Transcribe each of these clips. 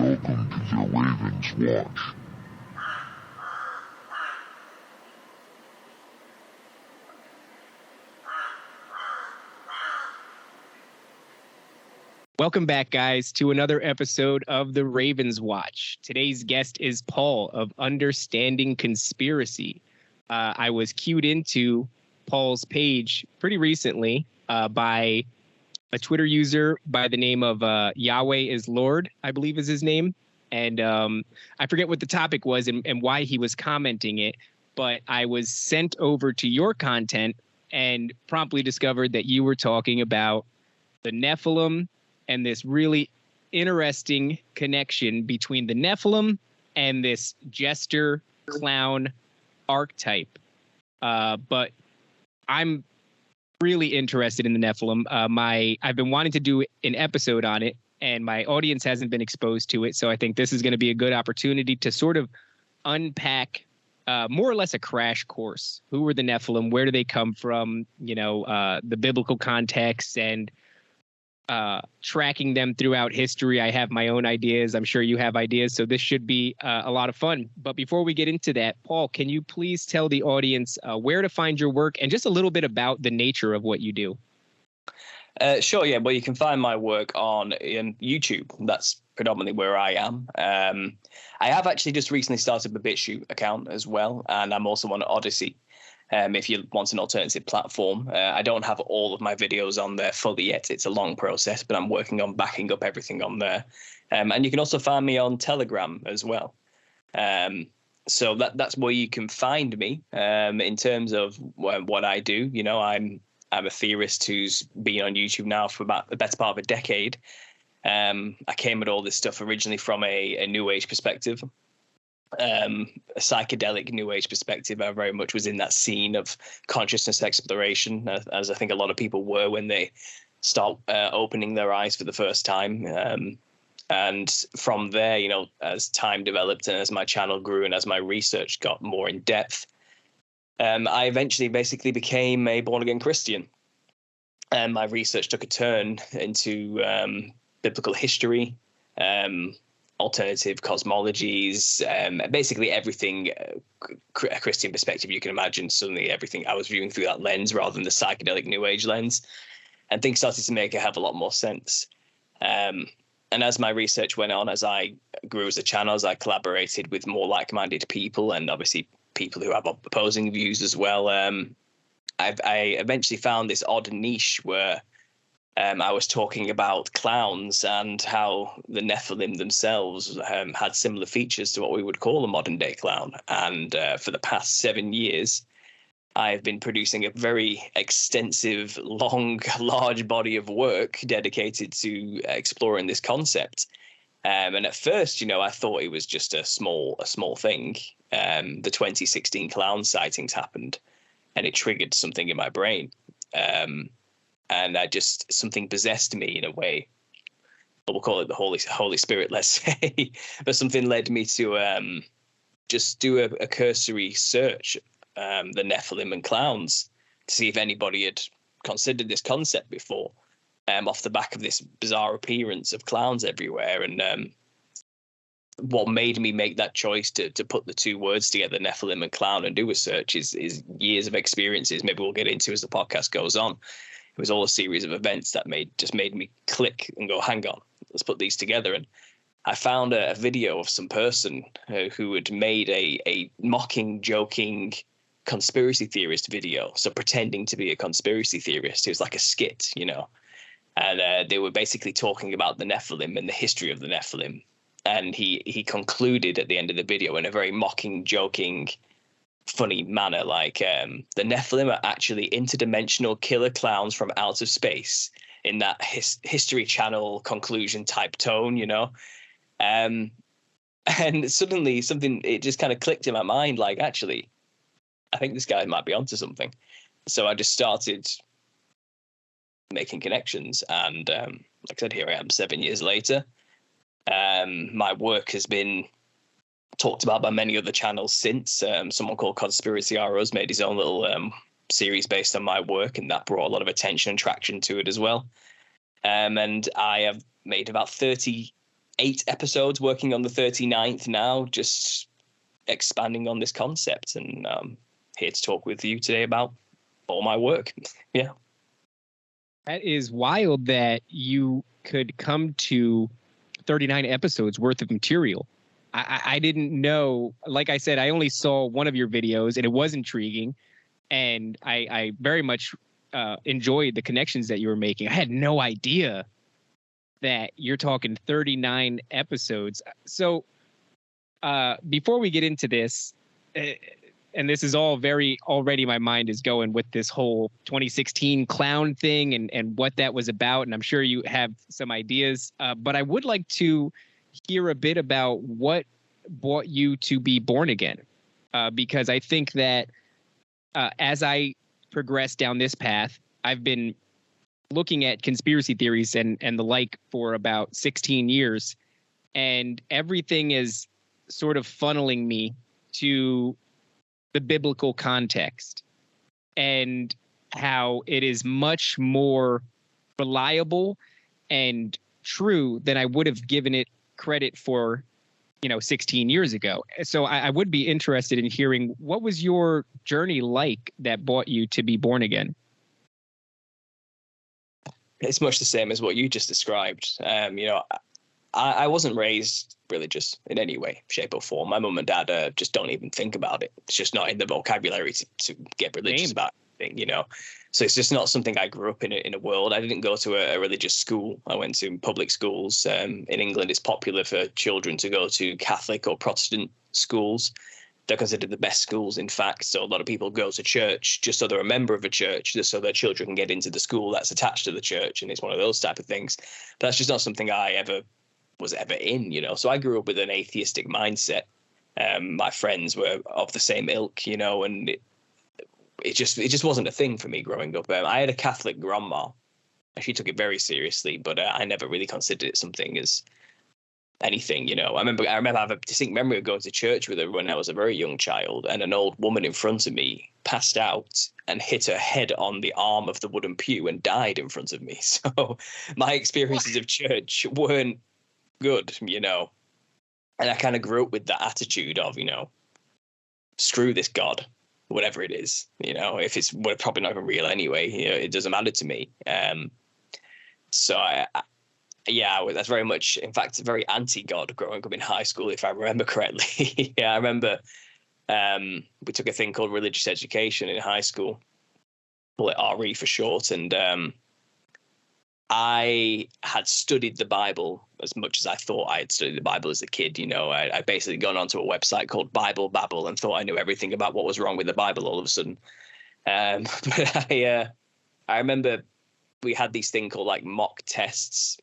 Welcome to the Ravens Watch. Welcome back, guys, to another episode of the Ravens Watch. Today's guest is Paul of Understanding Conspiracy. I was cued into Paul's page pretty recently by a Twitter user by the name of Yahweh is Lord, I believe is his name. And I forget what the topic was and why he was commenting it, but I was sent over to your content and promptly discovered that you were talking about the Nephilim and this really interesting connection between the Nephilim and this jester clown archetype. But I'm really interested in the Nephilim. I've been wanting to do an episode on it, and my audience hasn't been exposed to it. So I think this is going to be a good opportunity to sort of unpack more or less a crash course. Who were the Nephilim? Where do they come from? The biblical context and tracking them throughout history. I have my own ideas. I'm sure you have ideas. So this should be a lot of fun. But before we get into that, Paul, can you please tell the audience where to find your work and just a little bit about the nature of what you do? Sure, yeah. Well, you can find my work on YouTube. That's predominantly where I am. I have actually just recently started a BitChute account as well, and I'm also on Odyssey. If you want an alternative platform. I don't have all of my videos on there fully yet. It's a long process, but I'm working on backing up everything on there. And you can also find me on Telegram as well. So that's where you can find me in terms of what I do. You know, I'm a theorist who's been on YouTube now for about the better part of a decade. I came at all this stuff originally from a New Age perspective. A psychedelic New Age perspective. I very much was in that scene of consciousness exploration, as I think a lot of people were when they start opening their eyes for the first time. And from there, you know, as time developed and as my channel grew and as my research got more in depth, I eventually basically became a born-again Christian. And my research took a turn into biblical history, alternative cosmologies, basically everything a Christian perspective you can imagine. Suddenly everything I was viewing through that lens rather than the psychedelic New Age lens, and things started to make a hell of a lot more sense. And as my research went on, as I grew as a channel, as I collaborated with more like-minded people and obviously people who have opposing views as well, I eventually found this odd niche where I was talking about clowns and how the Nephilim themselves had similar features to what we would call a modern day clown. And for the past 7 years, I've been producing a very extensive, long, large body of work dedicated to exploring this concept. And at first, you know, I thought it was just a small thing. The 2016 clown sightings happened, and it triggered something in my brain. And something possessed me in a way. We'll call it the Holy Spirit, let's say. But something led me to just do a cursory search, the Nephilim and clowns, to see if anybody had considered this concept before, off the back of this bizarre appearance of clowns everywhere. And what made me make that choice to put the two words together, Nephilim and clown, and do a search is years of experiences. Maybe we'll get into as the podcast goes on. It was all a series of events that made me click and go, hang on, let's put these together. And I found a video of some person who had made a mocking, joking conspiracy theorist video. So pretending to be a conspiracy theorist. It was like a skit, you know. And they were basically talking about the Nephilim and the history of the Nephilim. And he concluded at the end of the video in a very mocking, joking, funny manner, like the Nephilim are actually interdimensional killer clowns from outer space, in that History Channel conclusion type tone, you know. And suddenly it just kind of clicked in my mind, like, actually, I think this guy might be onto something. So I just started making connections, and like I said, here I am 7 years later. My work has been talked about by many other channels since. Someone called Conspiracy ROs made his own little series based on my work, and that brought a lot of attention and traction to it as well. And I have made about 30 8 episodes, working on the 39th now, just expanding on this concept, and here to talk with you today about all my work. Yeah. That is wild that you could come to 39 episodes worth of material. I didn't know. Like I said, I only saw one of your videos, and it was intriguing, and I very much enjoyed the connections that you were making. I had no idea that you're talking 39 episodes. So before we get into this, and this is all already my mind is going with this whole 2016 clown thing and what that was about. And I'm sure you have some ideas, but I would like to hear a bit about what brought you to be born again. Because I think that as I progress down this path, I've been looking at conspiracy theories and the like for about 16 years, and everything is sort of funneling me to the biblical context and how it is much more reliable and true than I would have given it credit for, 16 years ago. So I would be interested in hearing, what was your journey like that brought you to be born again? It's much the same as what you just described. I wasn't raised religious in any way, shape, or form. My mum and dad just don't even think about it. It's just not in the vocabulary to get religious about anything, So it's just not something I grew up in a world. I didn't go to a religious school. I went to public schools. In England, it's popular for children to go to Catholic or Protestant schools. They're considered the best schools, in fact. So a lot of people go to church just so they're a member of a church, just so their children can get into the school that's attached to the church. And it's one of those type of things. But that's just not something I was ever in, So I grew up with an atheistic mindset. My friends were of the same ilk, and it just wasn't a thing for me growing up. I had a Catholic grandma, and she took it very seriously, but I never really considered it something as anything, I remember I have a distinct memory of going to church with her when I was a very young child, and an old woman in front of me passed out and hit her head on the arm of the wooden pew and died in front of me. So my experiences of church weren't good, and I kind of grew up with that attitude of, screw this God, whatever it is, if it's probably not even real anyway, it doesn't matter to me. So that's very much, in fact, very anti-God growing up in high school, if I remember correctly. I remember we took a thing called religious education in high school, call it RE for short, and I had studied the Bible as much as I thought I had studied the Bible as a kid. I basically gone onto a website called Bible Babble and thought I knew everything about what was wrong with the Bible all of a sudden. But I remember we had these things called like mock tests,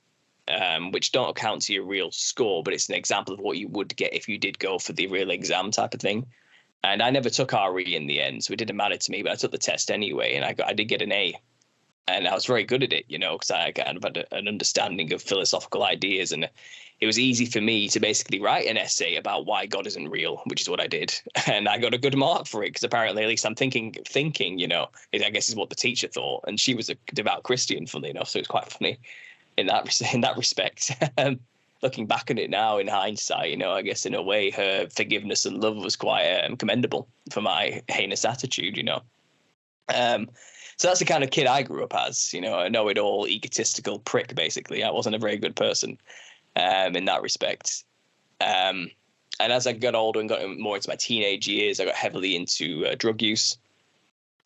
which don't account to your real score, but it's an example of what you would get if you did go for the real exam type of thing. And I never took RE in the end, so it didn't matter to me, but I took the test anyway, and I did get an A. And I was very good at it, because I kind of had an understanding of philosophical ideas. And it was easy for me to basically write an essay about why God isn't real, which is what I did. And I got a good mark for it because apparently, at least I'm thinking, I guess is what the teacher thought. And she was a devout Christian, funnily enough. So it's quite funny in that respect. Looking back on it now in hindsight, I guess in a way her forgiveness and love was quite commendable for my heinous attitude, So that's the kind of kid I grew up as, a know-it-all, egotistical prick, basically. I wasn't a very good person in that respect. And as I got older and got more into my teenage years, I got heavily into drug use.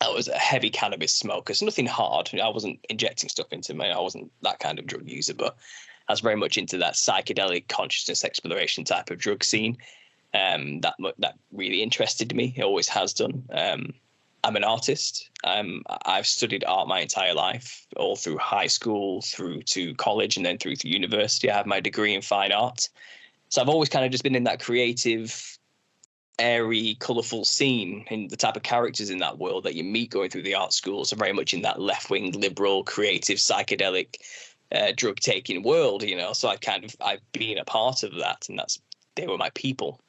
I was a heavy cannabis smoker, so nothing hard. I wasn't injecting stuff into me. I wasn't that kind of drug user, but I was very much into that psychedelic consciousness exploration type of drug scene. That really interested me. It always has done. I'm an artist. I've studied art my entire life, all through high school, through to college, and then through to university. I have my degree in fine art. So I've always kind of just been in that creative, airy, colourful scene, and the type of characters in that world that you meet going through the art school. So very much in that left-wing, liberal, creative, psychedelic, drug-taking world, So I've been a part of that, and they were my people.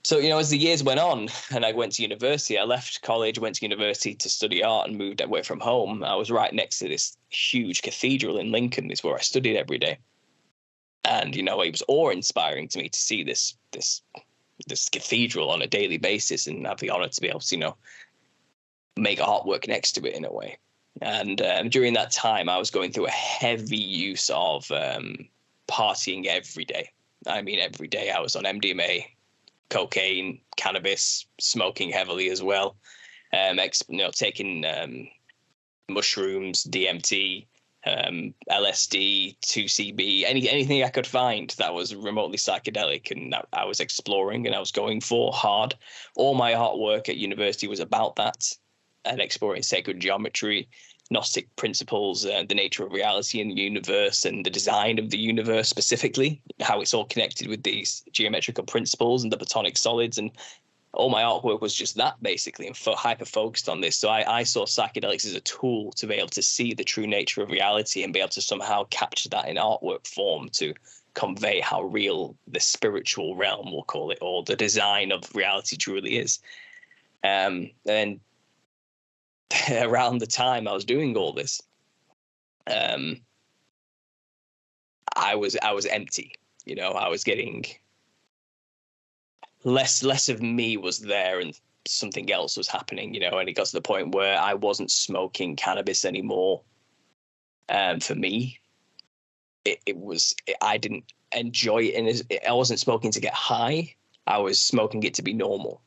So, as the years went on and I went to university, I left college, went to university to study art and moved away from home. I was right next to this huge cathedral in Lincoln, is where I studied every day. And, you know, it was awe-inspiring to me to see this cathedral on a daily basis and have the honor to be able to, you know, make artwork next to it in a way. And during that time, I was going through a heavy use of partying every day. I mean, every day I was on MDMA, cocaine, cannabis, smoking heavily as well. Taking mushrooms, DMT, LSD, 2CB, anything I could find that was remotely psychedelic, and that I was exploring and I was going for hard. All my artwork at university was about that, and exploring sacred geometry, Gnostic principles, the nature of reality in the universe, and the design of the universe specifically, how it's all connected with these geometrical principles and the platonic solids. And all my artwork was just that, basically, and hyper focused on this. So I saw psychedelics as a tool to be able to see the true nature of reality and be able to somehow capture that in artwork form to convey how real the spiritual realm, we'll call it, or the design of reality truly is. And around the time I was doing all this, I was empty. You know, I was getting less of me was there and something else was happening, you know, and it got to the point where I wasn't smoking cannabis anymore. For me, I didn't enjoy it, and I wasn't smoking to get high. I was smoking it to be normal.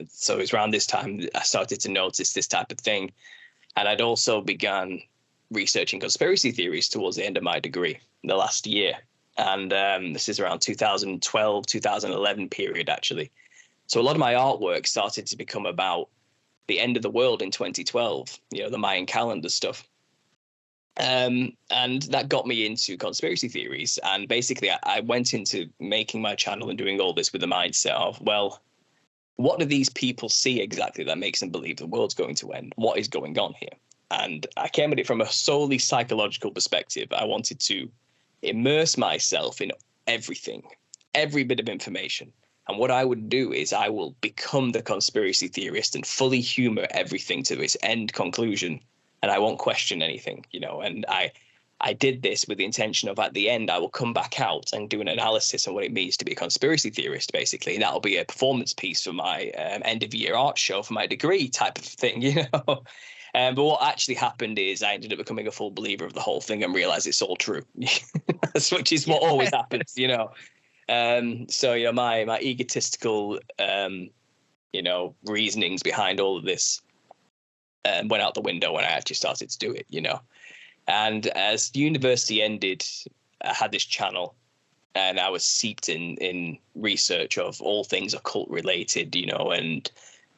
So it was around this time I started to notice this type of thing. And I'd also begun researching conspiracy theories towards the end of my degree, the last year. And this is around 2012, 2011 period, actually. So a lot of my artwork started to become about the end of the world in 2012, you know, the Mayan calendar stuff. And that got me into conspiracy theories. And basically, I went into making my channel and doing all this with the mindset of, well, what do these people see exactly that makes them believe the world's going to end? What is going on here? And I came at it from a solely psychological perspective. I wanted to immerse myself in everything, every bit of information. And what I would do is I will become the conspiracy theorist and fully humor everything to its end conclusion. And I won't question anything, you know, and I did this with the intention of, at the end, I will come back out and do an analysis on what it means to be a conspiracy theorist, basically. And that'll be a performance piece for my end of year art show for my degree type of thing, you know. But what actually happened is I ended up becoming a full believer of the whole thing and realized it's all true, which is what always happens, you know. So, you know, my egotistical, you know, reasonings behind all of this went out the window when I actually started to do it, you know. And as the university ended, I had this channel, and I was seeped in research of all things occult related, you know, and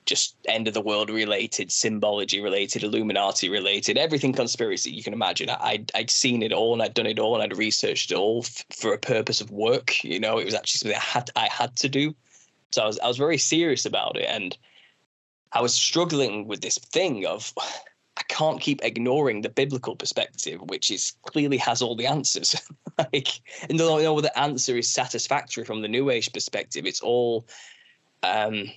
just end of the world related, symbology related, Illuminati related, everything conspiracy you can imagine. I'd seen it all, and I'd done it all, and I'd researched it all for a purpose of work. You know, it was actually something I had to do. So I was very serious about it, and I was struggling with this thing of, I can't keep ignoring the biblical perspective, which is clearly has all the answers. Like, and though the answer is satisfactory from the New Age perspective, it's all vain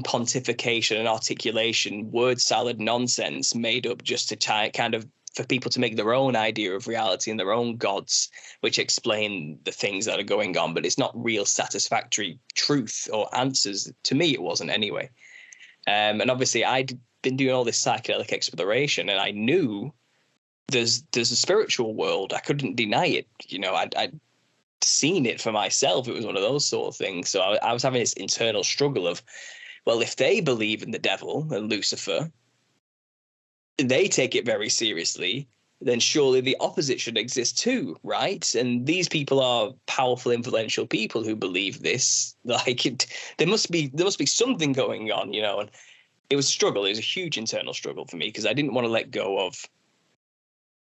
pontification and articulation, word salad nonsense made up just to kind of for people to make their own idea of reality and their own gods, which explain the things that are going on. But it's not real satisfactory truth or answers. To me, it wasn't anyway. And obviously, I'd been doing all this psychedelic exploration, and I knew there's a spiritual world. I couldn't deny it. You know, I'd seen it for myself. It was one of those sort of things. So I was having this internal struggle of, well, if they believe in the devil and Lucifer, they take it very seriously, then surely the opposite should exist too, right? And these people are powerful, influential people who believe this. Like, there must be something going on, you know. And it was a struggle. It was a huge internal struggle for me, because I didn't want to let go of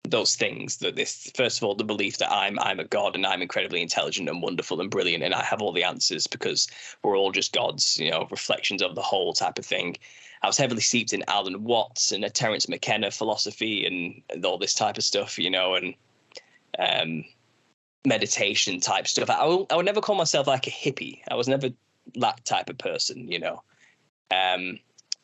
those things. That this, first of all, the belief that I'm a god and I'm incredibly intelligent and wonderful and brilliant and I have all the answers because we're all just gods, you know, reflections of the whole type of thing. I was heavily steeped in Alan Watts and a Terence McKenna philosophy and all this type of stuff, you know, and meditation type stuff. I would never call myself like a hippie. I was never that type of person, you know. I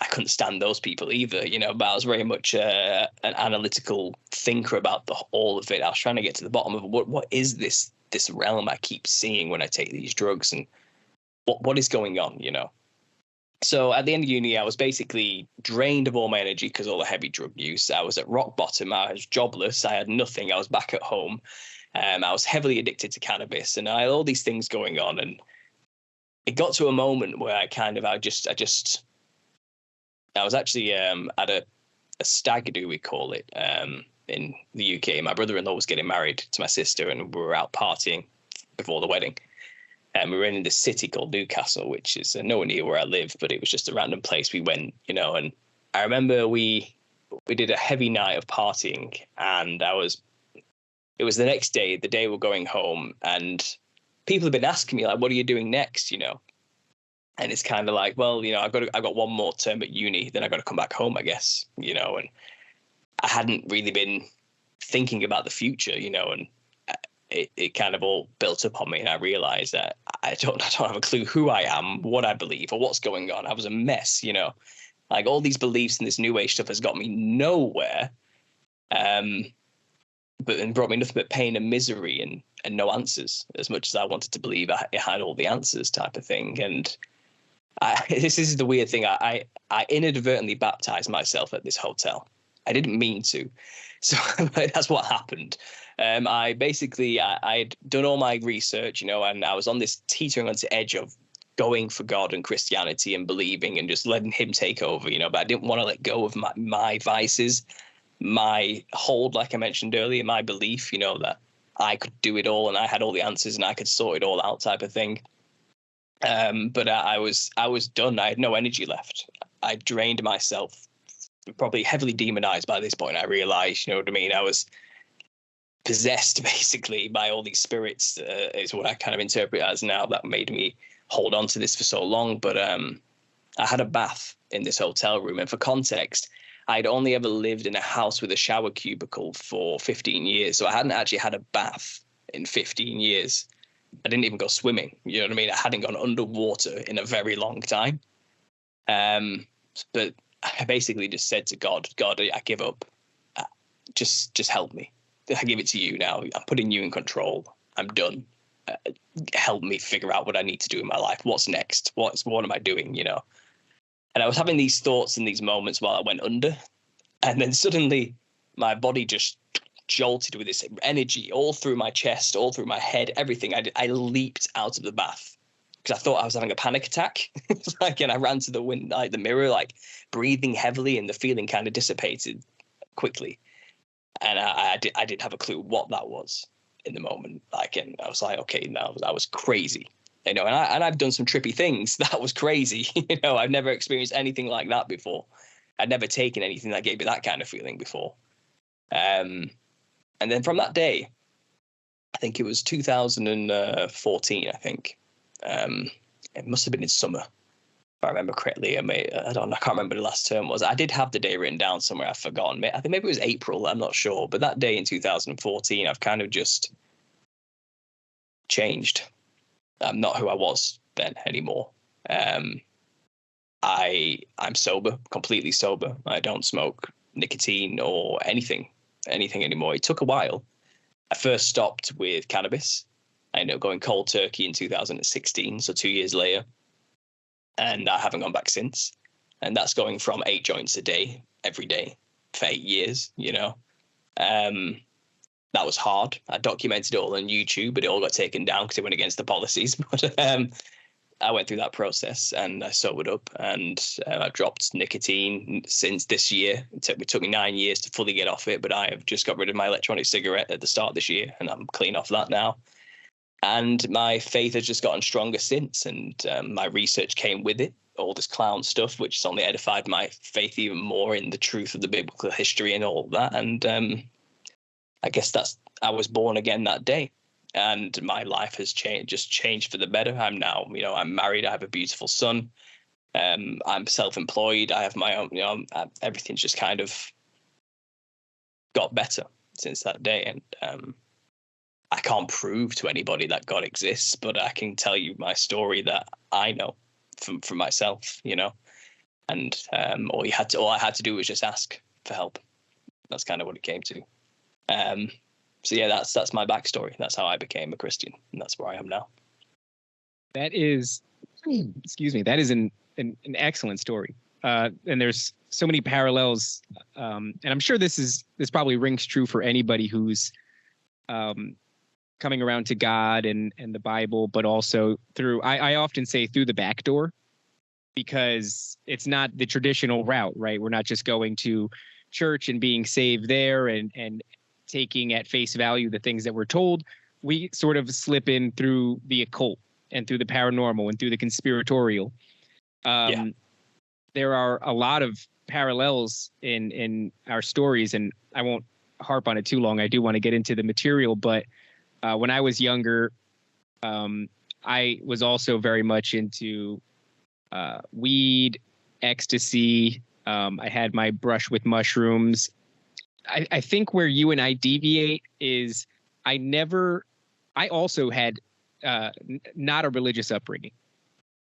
I couldn't stand those people either, you know, but I was very much an analytical thinker about all of it. I was trying to get to the bottom of what is this realm I keep seeing when I take these drugs, and what is going on, you know. So at the end of uni, I was basically drained of all my energy because all the heavy drug use. I was at rock bottom. I was jobless. I had nothing. I was back at home. I was heavily addicted to cannabis, and I had all these things going on. And it got to a moment where I was actually at a stag do, we call it, in the UK. My brother-in-law was getting married to my sister, and we were out partying before the wedding. And we were in this city called Newcastle, which is nowhere near where I live, but it was just a random place we went, you know. And I remember we did a heavy night of partying, and it was the next day, the day we're going home, and people have been asking me, like, what are you doing next, you know? And it's kind of like, well, you know, I got one more term at uni, then I got to come back home, I guess, you know. And I hadn't really been thinking about the future, you know, and it kind of all built up on me, and I realized that I don't have a clue who I am, what I believe, or what's going on. I was a mess, you know. Like, all these beliefs and this new age stuff has got me nowhere, but brought me nothing but pain and misery and no answers. As much as I wanted to believe I had all the answers, type of thing. And this is the weird thing. I inadvertently baptized myself at this hotel. I didn't mean to, so that's what happened. I had done all my research, you know, and I was on this teetering on the edge of going for God and Christianity and believing and just letting him take over, you know, but I didn't want to let go of my vices, my hold, like I mentioned earlier, my belief, you know, that I could do it all and I had all the answers and I could sort it all out, type of thing. But I was done. I had no energy left. I drained myself, probably heavily demonized by this point. I realized, you know what I mean? I was possessed basically by all these spirits, is what I kind of interpret as now, that made me hold on to this for so long. But I had a bath in this hotel room, and for context, I'd only ever lived in a house with a shower cubicle for 15 years, so I hadn't actually had a bath in 15 years. I didn't even go swimming, you know what I mean? I hadn't gone underwater in a very long time. But I basically just said to God, I give up. Just help me. I give it to you now. I'm putting you in control. I'm done. Help me figure out what I need to do in my life. What's next? What am I doing, you know? And I was having these thoughts in these moments while I went under. And then suddenly my body just jolted with this energy all through my chest, all through my head, everything. I leaped out of the bath because I thought I was having a panic attack. It's like, and I ran to the mirror, like breathing heavily, and the feeling kind of dissipated quickly. And I didn't have a clue what that was in the moment. Like, and I was like, okay, no, I was crazy, you know. And I've done some trippy things. That was crazy, you know. I've never experienced anything like that before. I'd never taken anything that gave me that kind of feeling before. And then from that day, I think it was 2014. I think it must have been in summer, if I remember correctly. I can't remember the last term was. I did have the day written down somewhere. I've forgotten. I think maybe it was April. I'm not sure. But that day in 2014, I've kind of just changed. I'm not who I was then anymore. I'm sober, completely sober. I don't smoke nicotine or anything anymore. It took a while. I first stopped with cannabis. I ended up going cold turkey in 2016, so 2 years later. And I haven't gone back since. And that's going from 8 joints a day, every day, for 8 years, you know. That was hard. I documented it all on YouTube, but it all got taken down because it went against the policies. But I went through that process and I sobered up, and I dropped nicotine since this year. It took me 9 years to fully get off it, but I have just got rid of my electronic cigarette at the start of this year, and I'm clean off that now. And my faith has just gotten stronger since, and my research came with it, all this clown stuff, which has only edified my faith even more in the truth of the biblical history and all that. And I guess I was born again that day. And my life has changed for the better. I'm now, you know, I'm married. I have a beautiful son. I'm self-employed. I have my own, you know, everything's just kind of got better since that day. And I can't prove to anybody that God exists, but I can tell you my story that I know from myself, you know. and all I had to do was just ask for help. That's kind of what it came to. So yeah, that's my backstory. That's how I became a Christian, and that's where I am now. That is, excuse me, that is an excellent story. And there's so many parallels. And I'm sure this probably rings true for anybody who's coming around to God and the Bible, but also through, I often say through the back door, because it's not the traditional route, right? We're not just going to church and being saved there and taking at face value the things that we're told. We sort of slip in through the occult and through the paranormal and through the conspiratorial. There are a lot of parallels in our stories, and I won't harp on it too long. I do want to get into the material, but when I was younger, I was also very much into weed, ecstasy. I had my brush with mushrooms. I think where you and I deviate is I also had not a religious upbringing,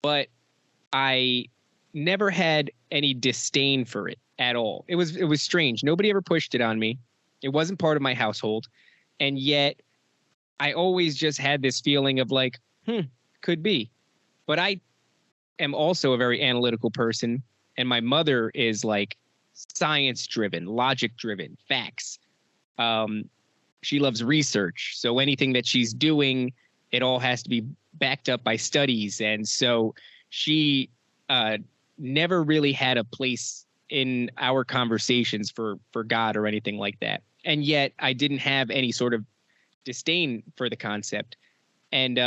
but I never had any disdain for it at all. It was strange. Nobody ever pushed it on me. It wasn't part of my household. And yet I always just had this feeling of like, could be. But I am also a very analytical person. And my mother is like science driven, logic driven, facts. She loves research. So anything that she's doing, it all has to be backed up by studies. And so she never really had a place in our conversations for God or anything like that. And yet I didn't have any sort of disdain for the concept. And,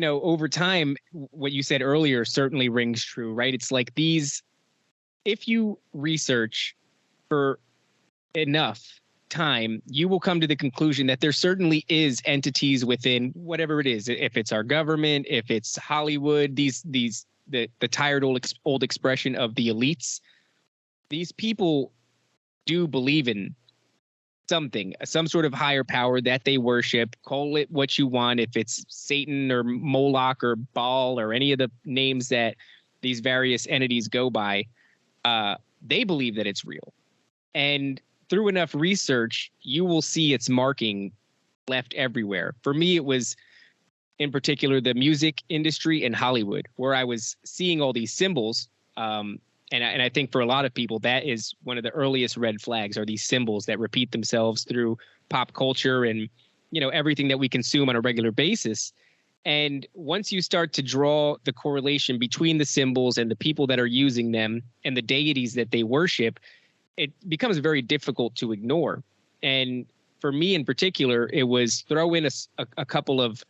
over time, what you said earlier certainly rings true, right? It's like if you research for enough time, you will come to the conclusion that there certainly is entities within whatever it is. If it's our government, if it's Hollywood, the tired old expression of the elites, these people do believe in something, some sort of higher power that they worship. Call it what you want. If it's Satan or Moloch or Baal or any of the names that these various entities go by, they believe that it's real. And through enough research, you will see its marking left everywhere. For me, it was in particular the music industry and Hollywood, where I was seeing all these symbols. And I think for a lot of people, that is one of the earliest red flags, are these symbols that repeat themselves through pop culture and, everything that we consume on a regular basis. And once you start to draw the correlation between the symbols and the people that are using them and the deities that they worship, it becomes very difficult to ignore. And for me in particular, it was throw in a couple of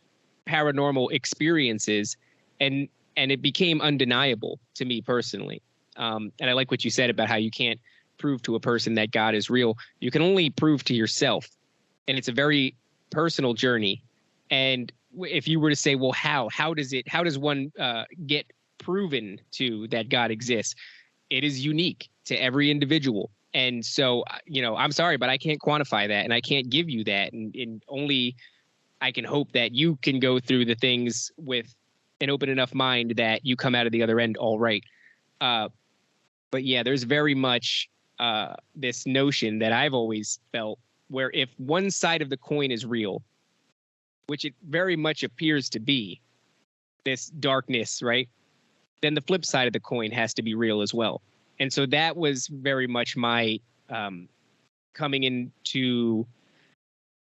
paranormal experiences and it became undeniable to me personally. And I like what you said about how you can't prove to a person that God is real. You can only prove to yourself. And it's a very personal journey. And if you were to say, well, how does one get proven to that God exists? It is unique to every individual. And so, I'm sorry, but I can't quantify that and I can't give you that. And only I can hope that you can go through the things with an open enough mind that you come out of the other end all right. But yeah, there's very much this notion that I've always felt where if one side of the coin is real, which it very much appears to be, this darkness, right? Then the flip side of the coin has to be real as well. And so that was very much my coming into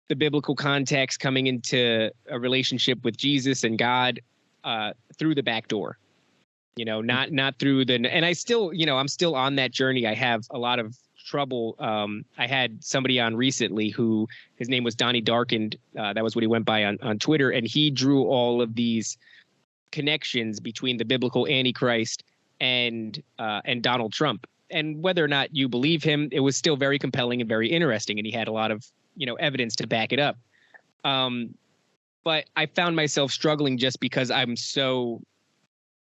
the biblical context, coming into a relationship with Jesus and God through the back door. Not through and I still, I'm still on that journey. I have a lot of trouble. I had somebody on recently who his name was Donnie Darkened. That was what he went by on Twitter. And he drew all of these connections between the biblical Antichrist and Donald Trump. And whether or not you believe him, it was still very compelling and very interesting. And he had a lot of, evidence to back it up. But I found myself struggling just because I'm so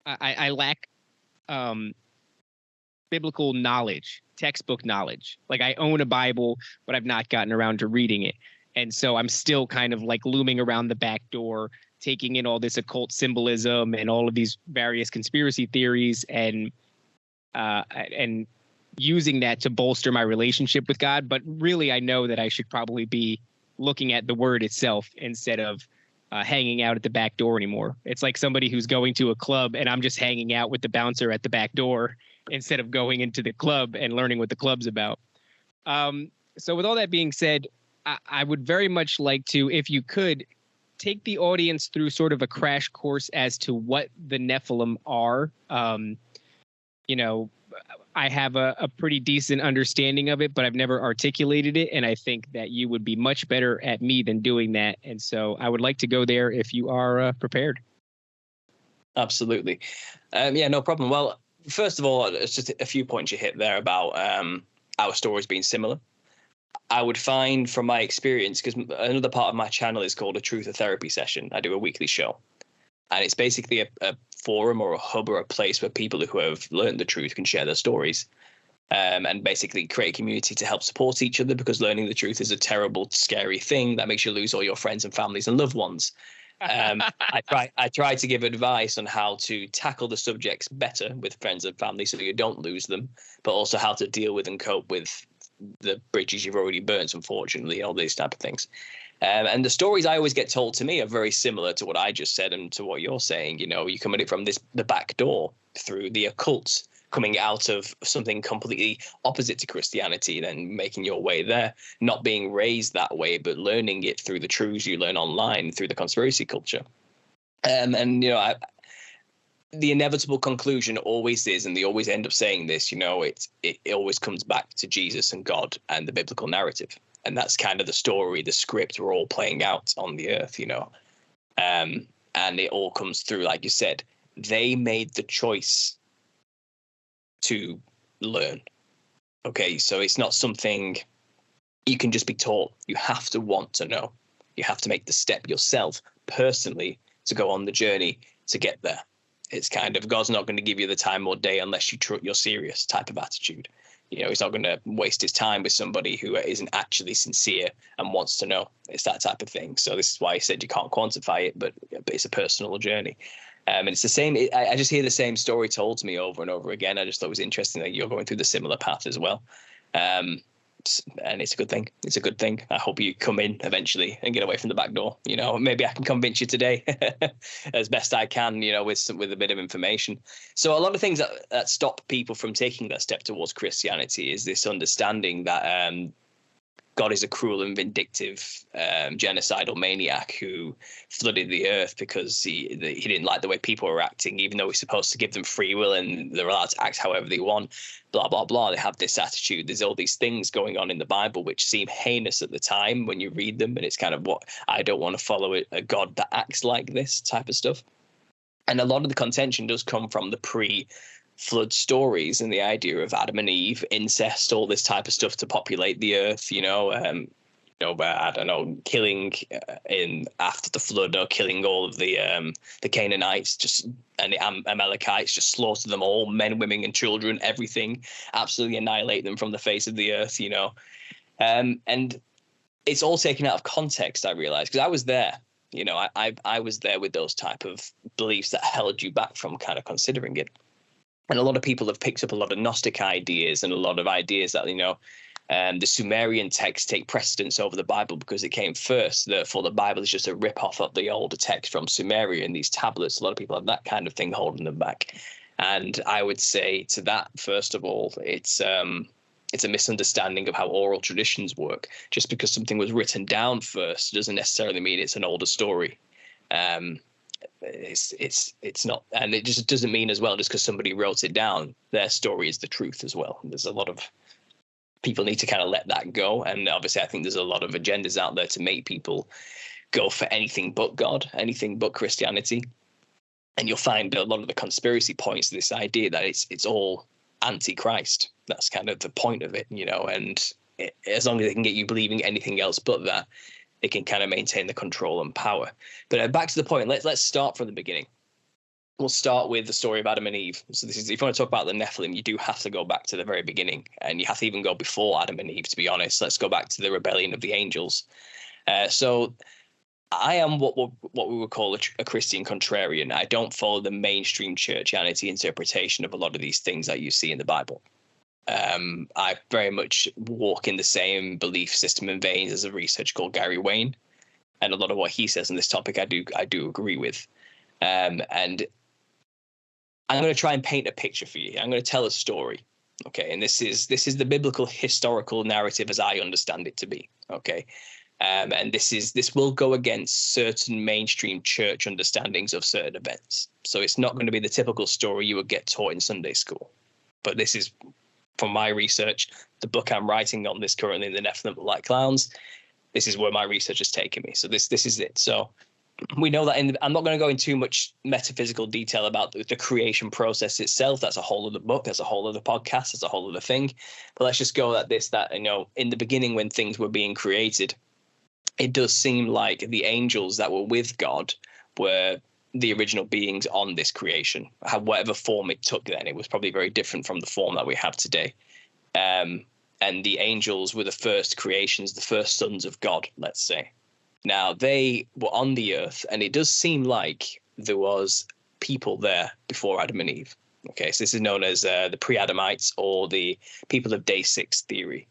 I lack biblical knowledge, textbook knowledge. Like I own a Bible, but I've not gotten around to reading it. And so I'm still kind of like looming around the back door, taking in all this occult symbolism and all of these various conspiracy theories and using that to bolster my relationship with God. But really, I know that I should probably be looking at the word itself instead of hanging out at the back door anymore. It's like somebody who's going to a club and I'm just hanging out with the bouncer at the back door instead of going into the club and learning what the club's about. So with all that being said, I would very much like to, if you could, take the audience through sort of a crash course as to what the Nephilim are. I have a pretty decent understanding of it, but I've never articulated it. And I think that you would be much better at me than doing that. And so I would like to go there if you are prepared. Absolutely. No problem. Well, first of all, it's just a few points you hit there about our stories being similar. I would find from my experience, because another part of my channel is called a Truth or Therapy Session. I do a weekly show. And it's basically a forum or a hub or a place where people who have learned the truth can share their stories and basically create a community to help support each other, because learning the truth is a terrible, scary thing that makes you lose all your friends and families and loved ones. I try to give advice on how to tackle the subjects better with friends and family so that you don't lose them, but also how to deal with and cope with the bridges you've already burnt, unfortunately, all these type of things. And the stories I always get told to me are very similar to what I just said and to what you're saying. You come at it from the back door through the occult, coming out of something completely opposite to Christianity, then making your way there, not being raised that way, but learning it through the truths you learn online, through the conspiracy culture. The inevitable conclusion always is, and they always end up saying this, it always comes back to Jesus and God and the biblical narrative. And that's kind of the story, the script we're all playing out on the earth, and it all comes through, like you said, they made the choice to learn. Okay, so it's not something you can just be taught. You have to want to know. You have to make the step yourself personally to go on the journey to get there. It's kind of, God's not going to give you the time or day unless you're serious type of attitude. He's not going to waste his time with somebody who isn't actually sincere and wants to know. It's that type of thing. So this is why I said you can't quantify it, but it's a personal journey. And it's the same. I just hear the same story told to me over and over again. I just thought it was interesting that you're going through the similar path as well. And it's a good thing. It's a good thing. I hope you come in eventually and get away from the back door. Maybe I can convince you today as best I can, with a bit of information. So a lot of things that stop people from taking that step towards Christianity is this understanding that God is a cruel and vindictive genocidal maniac who flooded the earth because he didn't like the way people were acting, even though he's supposed to give them free will and they're allowed to act however they want, blah, blah, blah. They have this attitude. There's all these things going on in the Bible which seem heinous at the time when you read them. And it's kind of what I don't want to follow a God that acts like this type of stuff. And a lot of the contention does come from the pre-flood stories and the idea of Adam and Eve, incest, all this type of stuff to populate the earth, I don't know, killing in after the flood, or killing all of the Canaanites, and the Amalekites, just slaughter them all, men, women, and children, everything, absolutely annihilate them from the face of the earth, and it's all taken out of context. I realized, because I was there. I was there with those type of beliefs that held you back from kind of considering it. And a lot of people have picked up a lot of Gnostic ideas and a lot of ideas that, the Sumerian texts take precedence over the Bible because it came first. Therefore, the Bible is just a rip-off of the older text from Sumeria and these tablets. A lot of people have that kind of thing holding them back. And I would say to that, first of all, it's a misunderstanding of how oral traditions work. Just because something was written down first doesn't necessarily mean it's an older story. It's not, and it just doesn't mean as well, just because somebody wrote it down, their story is the truth as well. And there's a lot of people need to kind of let that go. And obviously I think there's a lot of agendas out there to make people go for anything but God, anything but Christianity. And you'll find a lot of the conspiracy points to this idea that it's all anti-Christ. That's kind of the point of it, and as long as they can get you believing anything else but that, they can kind of maintain the control and power. But back to the point, let's start from the beginning. We'll start with the story of Adam and Eve. So this is, if you want to talk about the Nephilim, you do have to go back to the very beginning, and you have to even go before Adam and Eve, to be honest. Let's go back to the rebellion of the angels. So I am what we would call a Christian contrarian. I don't follow the mainstream churchianity interpretation of a lot of these things that you see in the Bible. I very much walk in the same belief system and veins as a researcher called Gary Wayne, and a lot of what he says on this topic I do agree with. And I'm going to try and paint a picture for you. I'm going to tell a story, okay? And this is the biblical historical narrative as I understand it to be, okay? And this will go against certain mainstream church understandings of certain events. So it's not going to be the typical story you would get taught in Sunday school. But this is, from my research, the book I'm writing on this currently, The Nephilim Like Clowns. This is where my research has taken me. So this is it. So we know that I'm not going to go into too much metaphysical detail about the creation process itself. That's a whole other book. That's a whole other podcast. That's a whole other thing. But let's just go at that, in the beginning when things were being created, it does seem like the angels that were with God were the original beings on this creation. Whatever form it took then, it was probably very different from the form that we have today. And the angels were the first creations, the first sons of God, let's say. Now, they were on the earth, and it does seem like there was people there before Adam and Eve. Okay, so this is known as the pre-Adamites, or the people of day 6 theory.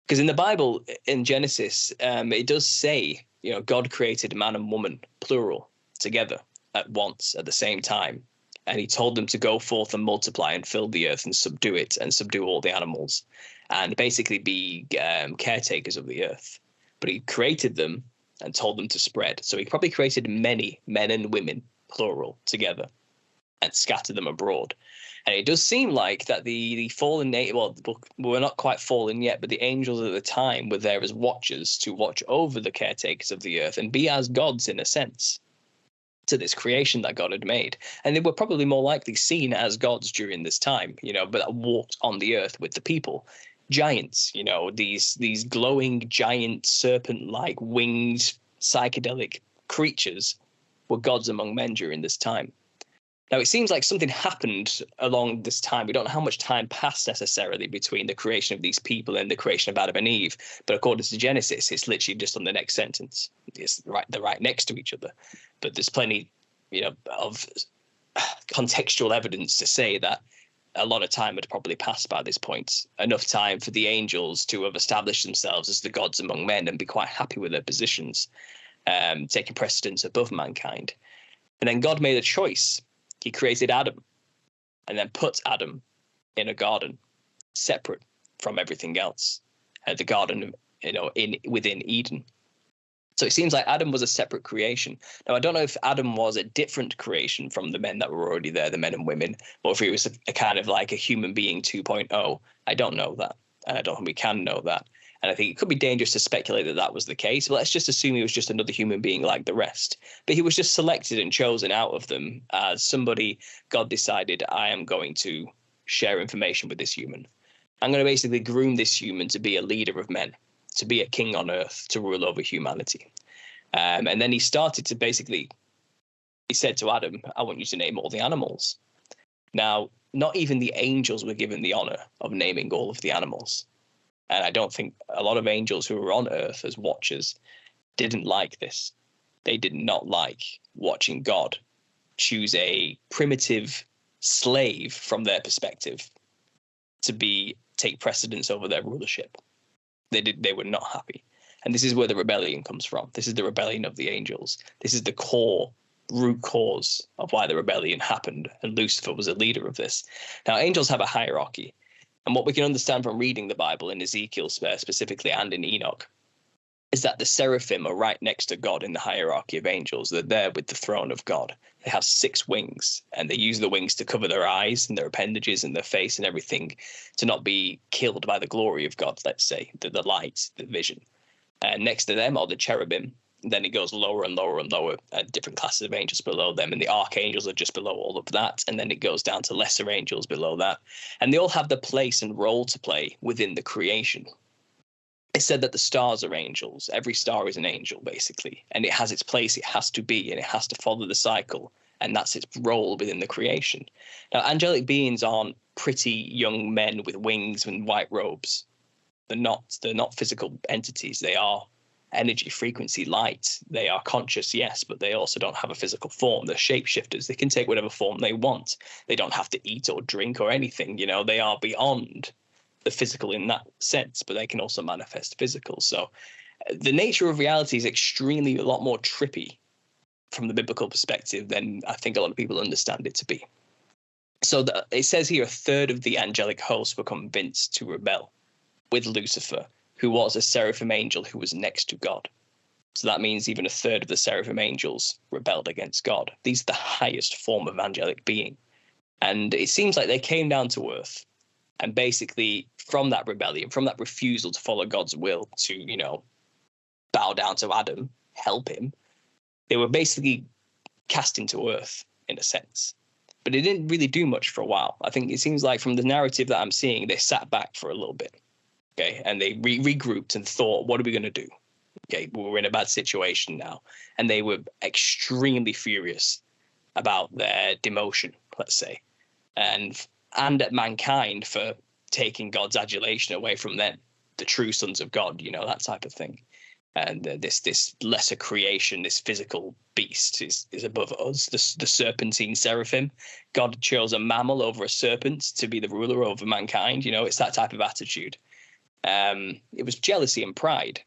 Because in the Bible, in Genesis, it does say, God created man and woman, plural, together at once, at the same time. And he told them to go forth and multiply and fill the earth and subdue it and subdue all the animals and basically be caretakers of the earth. But he created them and told them to spread. So he probably created many men and women, plural, together and scattered them abroad. And it does seem like that the fallen, we're not quite fallen yet, but the angels at the time were there as watchers to watch over the caretakers of the earth and be as gods in a sense to this creation that God had made. And they were probably more likely seen as gods during this time, but that walked on the earth with the people. Giants, these glowing giant serpent-like winged psychedelic creatures were gods among men during this time. Now, it seems like something happened along this time. We don't know how much time passed necessarily between the creation of these people and the creation of Adam and Eve. But according to Genesis, it's literally just on the next sentence. They're right next to each other. But there's plenty, of contextual evidence to say that a lot of time had probably passed by this point. Enough time for the angels to have established themselves as the gods among men and be quite happy with their positions, taking precedence above mankind. And then God made a choice. He created Adam and then put Adam in a garden separate from everything else, the garden, within Eden. So it seems like Adam was a separate creation. Now, I don't know if Adam was a different creation from the men that were already there, the men and women, or if he was a kind of like a human being 2.0. I don't know that. And I don't think we can know that. And I think it could be dangerous to speculate that that was the case. But let's just assume he was just another human being like the rest. But he was just selected and chosen out of them as somebody God decided, I am going to share information with this human. I'm going to basically groom this human to be a leader of men, to be a king on earth, to rule over humanity. And then he started to he said to Adam, I want you to name all the animals. Now, not even the angels were given the honor of naming all of the animals. And I don't think a lot of angels who were on earth as watchers didn't like this. They did not like watching God choose a primitive slave from their perspective to take precedence over their rulership. They were not happy. And this is where the rebellion comes from. This is the rebellion of the angels. This is the root cause of why the rebellion happened. And Lucifer was a leader of this. Now, angels have a hierarchy. And what we can understand from reading the Bible in Ezekiel specifically and in Enoch is that the seraphim are right next to God in the hierarchy of angels. They're there with the throne of God. They have 6 wings, and they use the wings to cover their eyes and their appendages and their face and everything to not be killed by the glory of God, let's say, the light, the vision. And next to them are the cherubim. Then it goes lower and lower and lower, different classes of angels below them. And the archangels are just below all of that. And then it goes down to lesser angels below that. And they all have the place and role to play within the creation. It's said that the stars are angels. Every star is an angel, basically. And it has its place, it has to be, and it has to follow the cycle. And that's its role within the creation. Now, angelic beings aren't pretty young men with wings and white robes. They're not physical entities. They are energy, frequency, light. They are conscious, yes, but they also don't have a physical form. They're shapeshifters. They can take whatever form they want. They don't have to eat or drink or anything. They are beyond the physical in that sense, but they can also manifest physical. So the nature of reality is extremely a lot more trippy from the biblical perspective than I think a lot of people understand it to be. So it says here a third of the angelic hosts were convinced to rebel with Lucifer, who was a seraphim angel who was next to God. So that means even a third of the seraphim angels rebelled against God. These are the highest form of angelic being. And it seems like they came down to earth. And basically, from that rebellion, from that refusal to follow God's will, to, bow down to Adam, help him, they were basically cast into earth, in a sense. But it didn't really do much for a while. I think it seems like from the narrative that I'm seeing, they sat back for a little bit. Okay, and they regrouped and thought, what are we going to do? Okay, we're in a bad situation now. And they were extremely furious about their demotion, let's say, and at mankind for taking God's adulation away from them, the true sons of God, that type of thing. And this lesser creation, this physical beast is above us, the serpentine seraphim. God chose a mammal over a serpent to be the ruler over mankind. It's that type of attitude. It was jealousy and pride,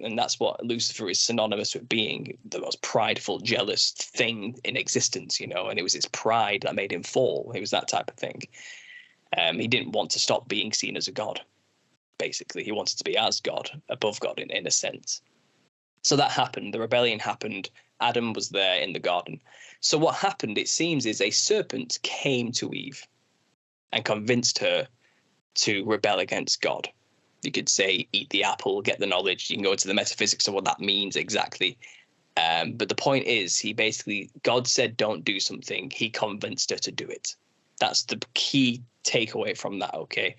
and that's what Lucifer is synonymous with being, the most prideful, jealous thing in existence, and it was his pride that made him fall. It was that type of thing. He didn't want to stop being seen as a god. Basically, he wanted to be as God, above God in a sense. So that happened. The rebellion happened. Adam was there in the garden. So what happened, it seems, is a serpent came to Eve and convinced her to rebel against God. You could say, eat the apple, get the knowledge. You can go into the metaphysics of what that means exactly. But the point is, God said, don't do something. He convinced her to do it. That's the key takeaway from that, okay?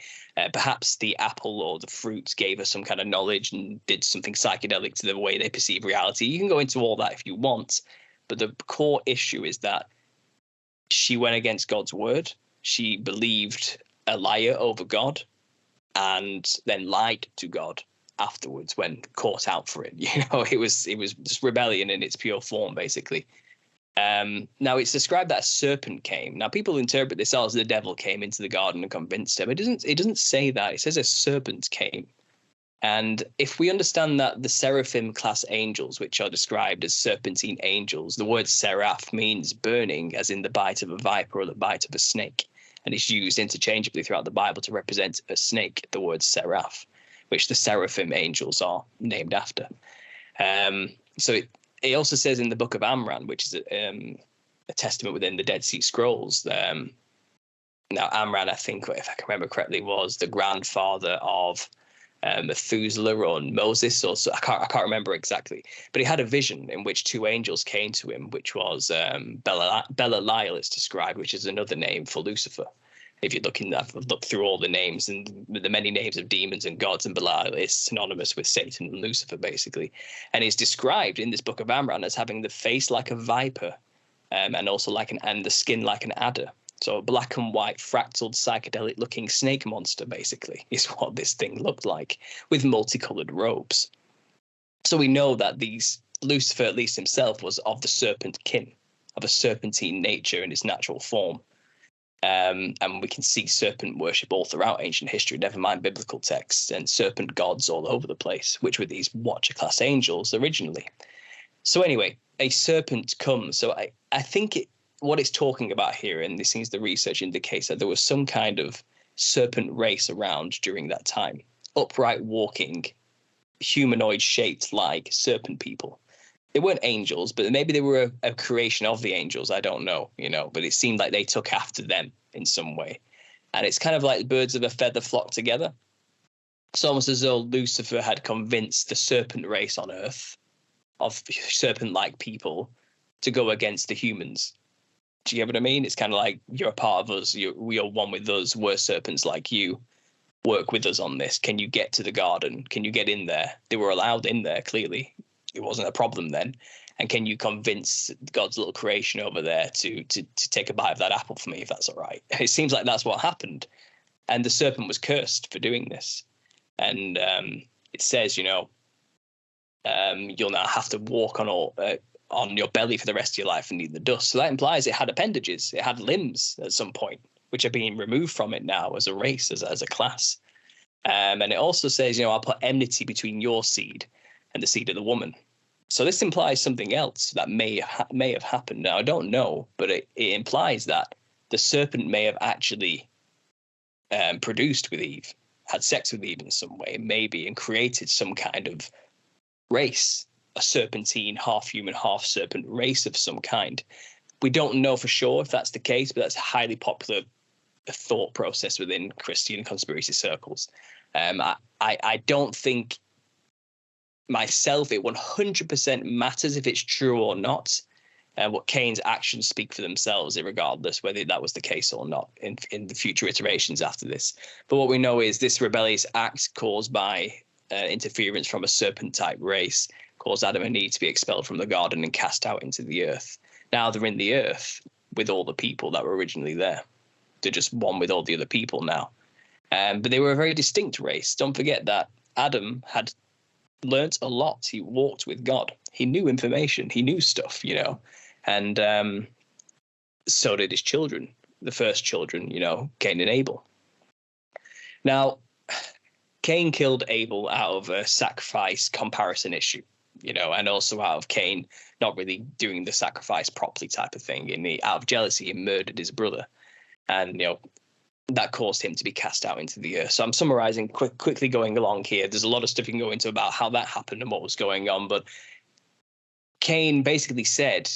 Perhaps the apple or the fruits gave us some kind of knowledge and did something psychedelic to the way they perceive reality. You can go into all that if you want. But the core issue is that she went against God's word. She believed a liar over God, and then lied to God afterwards when caught out for it. It was just rebellion in its pure form, basically. Now it's described that a serpent came. Now people interpret this as the devil came into the garden and convinced him. It doesn't say that. It says a serpent came. And if we understand that the seraphim class angels, which are described as serpentine angels, the word seraph means burning, as in the bite of a viper or the bite of a snake. And it's used interchangeably throughout the Bible to represent a snake, the word seraph, which the seraphim angels are named after. So it also says in the book of Amran, which is a testament within the Dead Sea Scrolls. Now, Amran, I think, if I can remember correctly, was the grandfather of Methuselah or Moses, or so, I can't remember exactly. But he had a vision in which two angels came to him, which was Belial, it's described, which is another name for Lucifer. If you look through all the names and the many names of demons and gods, and Belial is synonymous with Satan and Lucifer, basically. And he's described in this book of Amran as having the face like a viper, and also and the skin like an adder. So a black and white fractaled psychedelic looking snake monster, basically, is what this thing looked like, with multicolored robes. So we know that Lucifer, at least himself, was of the serpent kin, of a serpentine nature in its natural form. And we can see serpent worship all throughout ancient history, never mind biblical texts, and serpent gods all over the place, which were these Watcher class angels originally. So anyway, a serpent comes. So I think what it's talking about here, and this seems the research indicates that there was some kind of serpent race around during that time, upright walking, humanoid shaped like serpent people. They weren't angels, but maybe they were a creation of the angels. I don't know, but it seemed like they took after them in some way. And it's kind of like birds of a feather flock together. It's almost as though Lucifer had convinced the serpent race on Earth of serpent-like people to go against the humans. Do you get what I mean? It's kind of like, you're a part of us. We are one with us. We're serpents like you. Work with us on this. Can you get to the garden? Can you get in there? They were allowed in there, clearly. It wasn't a problem then. And can you convince God's little creation over there to take a bite of that apple for me, if that's all right? It seems like that's what happened. And the serpent was cursed for doing this. And it says, you'll now have to walk on your belly for the rest of your life and eat the dust. So that implies it had appendages, it had limbs at some point, which are being removed from it now as a race, as a class. And it also says, I'll put enmity between your seed and the seed of the woman. So this implies something else that may have happened. Now, I don't know, but it implies that the serpent may have actually produced with Eve, had sex with Eve in some way, maybe, and created some kind of race, a serpentine, half human, half serpent race of some kind. We don't know for sure if that's the case, but that's a highly popular thought process within Christian conspiracy circles. I don't think myself it 100% matters if it's true or not. What Cain's actions speak for themselves, regardless whether that was the case or not in the future iterations after this. But what we know is this rebellious act caused by interference from a serpent-type race caused Adam and Eve to be expelled from the garden and cast out into the earth. Now they're in the earth with all the people that were originally there. They're just one with all the other people now. But they were a very distinct race. Don't forget that Adam had learnt a lot. He walked with God. He knew information. He knew stuff, and so did his children, the first children, Cain and Abel. Now, Cain killed Abel out of a sacrifice comparison issue, and also out of Cain not really doing the sacrifice properly type of thing. And out of jealousy, he murdered his brother. And, that caused him to be cast out into the earth. So I'm summarizing quickly going along here. There's a lot of stuff you can go into about how that happened and what was going on. But Cain basically said,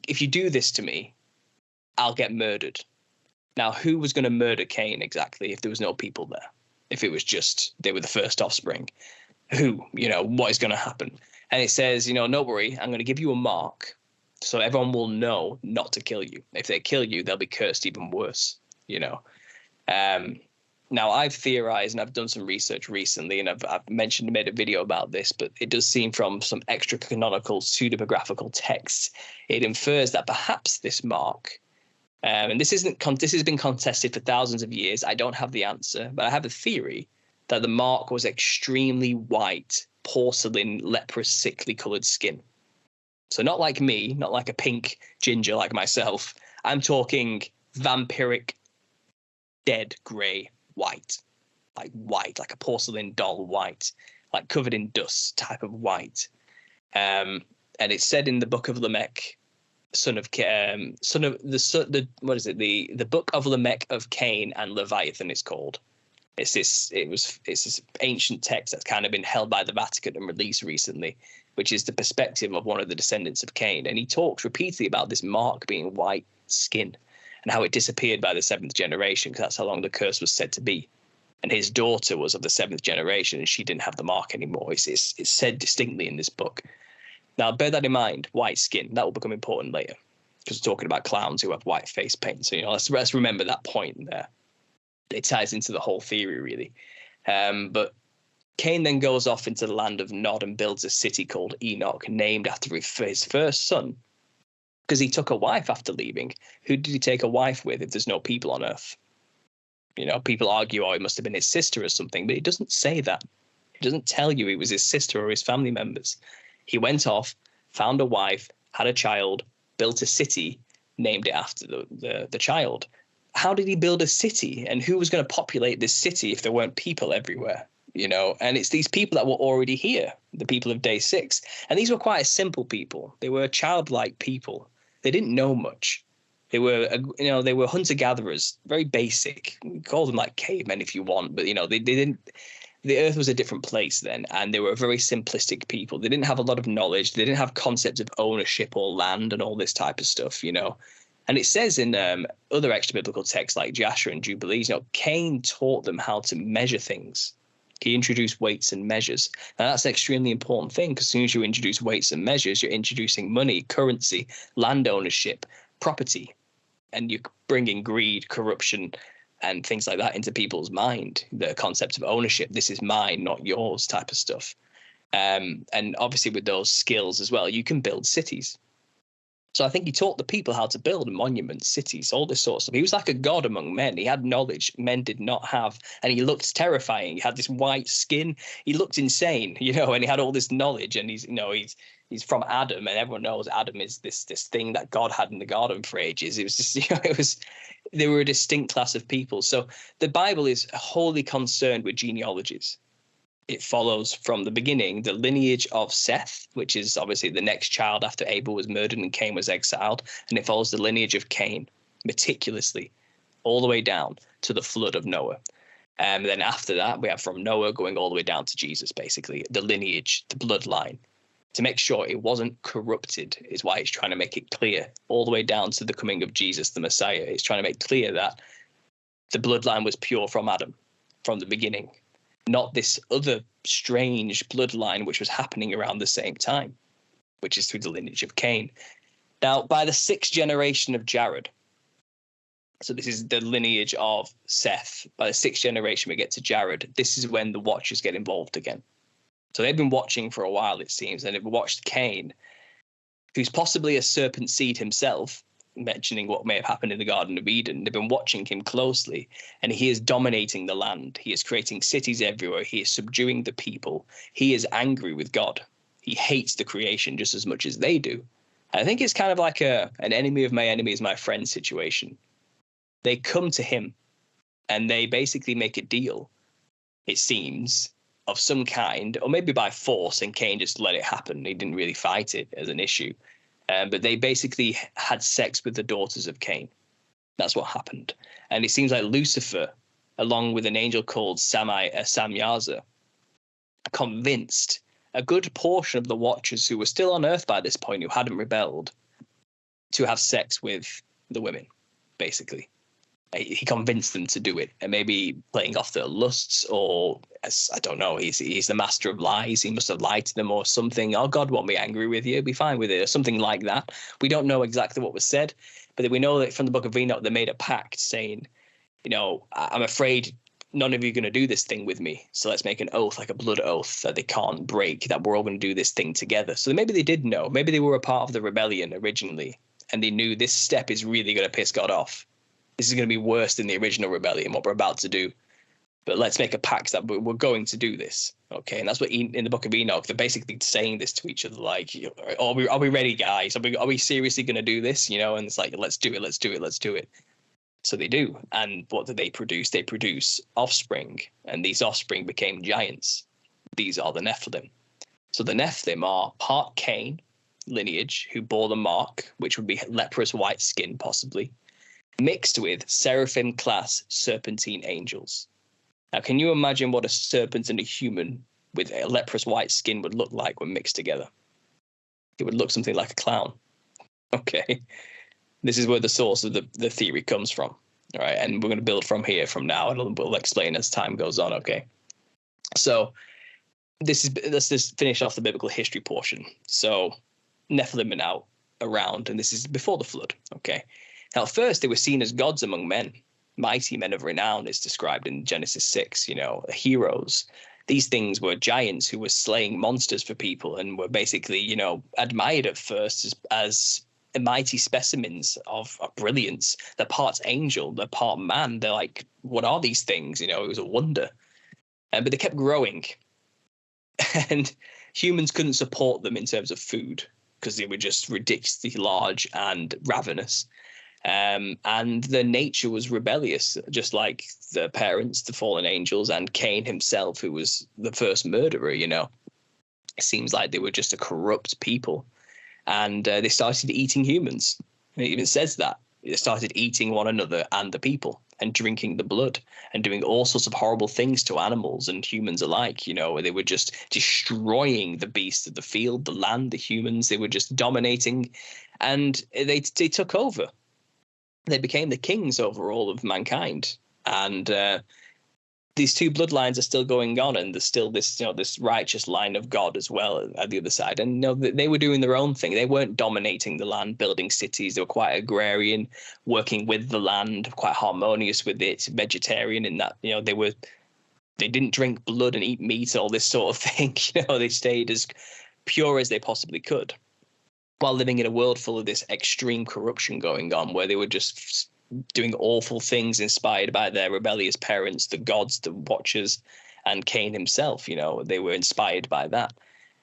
if you do this to me, I'll get murdered. Now, who was going to murder Cain exactly if there was no people there? If it was just they were the first offspring? Who? What is going to happen? And it says, don't worry, I'm going to give you a mark so everyone will know not to kill you. If they kill you, they'll be cursed even worse. Now I've theorized and I've done some research recently, and I've made a video about this, but it does seem from some extra canonical pseudepigraphical texts, it infers that perhaps this mark, and this has been contested for thousands of years. I don't have the answer, but I have a theory that the mark was extremely white, porcelain, leprous, sickly colored skin. So not like me, not like a pink ginger like myself. I'm talking vampiric, dead grey white, like a porcelain doll white, like covered in dust type of white. And it's said in the book of Lamech, the book of Lamech of Cain and Leviathan it's called. It's this ancient text that's kind of been held by the Vatican and released recently, which is the perspective of one of the descendants of Cain. And he talks repeatedly about this mark being white skin, and how it disappeared by the seventh generation, because that's how long the curse was said to be. And his daughter was of the seventh generation, and she didn't have the mark anymore. It's said distinctly in this book. Now, bear that in mind, white skin, that will become important later, because we're talking about clowns who have white face paint. So, let's remember that point there. It ties into the whole theory, really. But Cain then goes off into the land of Nod and builds a city called Enoch, named after his first son, because he took a wife after leaving. Who did he take a wife with if there's no people on Earth? People argue, it must have been his sister or something, but it doesn't say that. It doesn't tell you it was his sister or his family members. He went off, found a wife, had a child, built a city, named it after the child. How did he build a city? And who was going to populate this city if there weren't people everywhere? And it's these people that were already here, the people of day 6. And these were quite a simple people. They were childlike people. They didn't know much. They were, they were hunter-gatherers, very basic. We call them like cavemen if you want, but, they didn't. The Earth was a different place then, and they were a very simplistic people. They didn't have a lot of knowledge. They didn't have concepts of ownership or land and all this type of stuff, And it says in other extra-biblical texts like Jasher and Jubilees, Cain taught them how to measure things. He introduced weights and measures. And that's an extremely important thing, because as soon as you introduce weights and measures, you're introducing money, currency, land ownership, property, and you're bringing greed, corruption, and things like that into people's mind. The concept of ownership, this is mine, not yours type of stuff. And obviously with those skills as well, you can build cities. So I think he taught the people how to build monuments, cities, all this sort of stuff. He was like a god among men. He had knowledge men did not have, and he looked terrifying. He had this white skin. He looked insane, and he had all this knowledge. And he's from Adam, and everyone knows Adam is this thing that God had in the garden for ages. It was just, they were a distinct class of people. So the Bible is wholly concerned with genealogies. It follows from the beginning the lineage of Seth, which is obviously the next child after Abel was murdered and Cain was exiled. And it follows the lineage of Cain meticulously all the way down to the flood of Noah. And then after that, we have from Noah going all the way down to Jesus, basically, the lineage, the bloodline, to make sure it wasn't corrupted is why it's trying to make it clear all the way down to the coming of Jesus, the Messiah. It's trying to make clear that the bloodline was pure from Adam from the beginning, not this other strange bloodline which was happening around the same time, which is through the lineage of Cain. Now, by the 6th generation of Jared, so this is the lineage of Seth, by the 6th generation we get to Jared, this is when the Watchers get involved again. So they've been watching for a while, it seems, and they've watched Cain, who's possibly a serpent seed himself, mentioning what may have happened in the Garden of Eden. They've been watching him closely, and he is dominating the land. He is creating cities everywhere. He is subduing the people. He is angry with God. He hates the creation just as much as they do. And I think it's kind of like an enemy of my enemy is my friend situation. They come to him, and they basically make a deal, it seems, of some kind, or maybe by force, and Cain just let it happen. He didn't really fight it as an issue. But they basically had sex with the daughters of Cain. That's what happened. And it seems like Lucifer, along with an angel called Samyaza, convinced a good portion of the Watchers who were still on Earth by this point, who hadn't rebelled, to have sex with the women, basically. He convinced them to do it, and maybe playing off their lusts, or I don't know, he's the master of lies. He must have lied to them or something. Oh, God won't be angry with you. Be fine with it, or something like that. We don't know exactly what was said, but we know that from the book of Enoch, they made a pact saying, I'm afraid none of you are going to do this thing with me. So let's make an oath, like a blood oath that they can't break, that we're all going to do this thing together. So maybe they did know. Maybe they were a part of the rebellion originally, and they knew this step is really going to piss God off. This is going to be worse than the original rebellion, what we're about to do. But let's make a pact that we're going to do this. Okay. And that's what in the book of Enoch, they're basically saying this to each other, like, are we ready, guys? Are we seriously going to do this? And it's like, let's do it. So they do. And what do they produce? They produce offspring. And these offspring became giants. These are the Nephilim. So the Nephilim are part Cain lineage, who bore the mark, which would be leprous white skin, possibly, mixed with seraphim class serpentine angels. Now, can you imagine what a serpent and a human with a leprous white skin would look like when mixed together? It would look something like a clown. Okay. This is where the source of the theory comes from. All right. And we're going to build from here from now, and we'll explain as time goes on. Okay. So let's just finish off the biblical history portion. So Nephilim are now around, and this is before the flood. Okay. Now, at first, they were seen as gods among men. Mighty men of renown is described in Genesis 6, heroes. These things were giants who were slaying monsters for people and were basically, admired at first as mighty specimens of brilliance. They're part angel, they're part man. They're like, what are these things? It was a wonder. But they kept growing. And humans couldn't support them in terms of food because they were just ridiculously large and ravenous. And their nature was rebellious, just like the parents, the fallen angels, and Cain himself, who was the first murderer. It seems like they were just a corrupt people, and they started eating humans. It even says that they started eating one another and the people, and drinking the blood, and doing all sorts of horrible things to animals and humans alike. Where they were just destroying the beasts of the field, the land, the humans. They were just dominating, and they took over. They became the kings over all of mankind. And these two bloodlines are still going on, and there's still this, this righteous line of God as well at the other side. And they were doing their own thing. They weren't dominating the land, building cities. They were quite agrarian, working with the land, quite harmonious with it, vegetarian in that, they didn't drink blood and eat meat, all this sort of thing. They stayed as pure as they possibly could. while living in a world full of this extreme corruption going on, where they were just doing awful things inspired by their rebellious parents, the gods, the Watchers, and Cain himself. You know, they were inspired by that.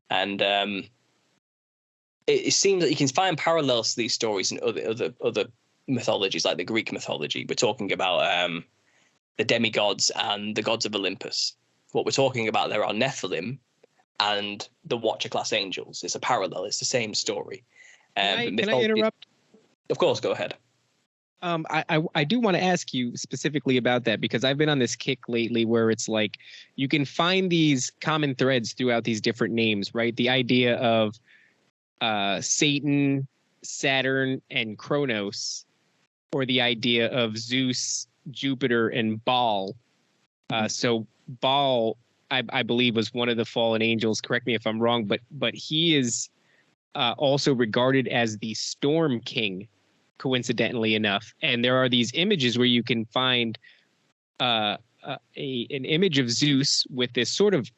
And it seems that you can find parallels to these stories in other mythologies, like the Greek mythology. We're talking about the demigods and the gods of Olympus. What we're talking about there are Nephilim and the Watcher class angels. It's a parallel. It's the same story. Can I interrupt? Of course, go ahead. I do want to ask you specifically about that, because I've been on this kick lately where it's like you can find these common threads throughout these different names, right? The idea of Satan, Saturn, and Kronos, or the idea of Zeus, Jupiter, and Baal. So Baal, I believe, was one of the fallen angels. Correct me if I'm wrong, but he is also regarded as the Storm King, coincidentally enough. And there are these images where you can find an image of Zeus with this sort of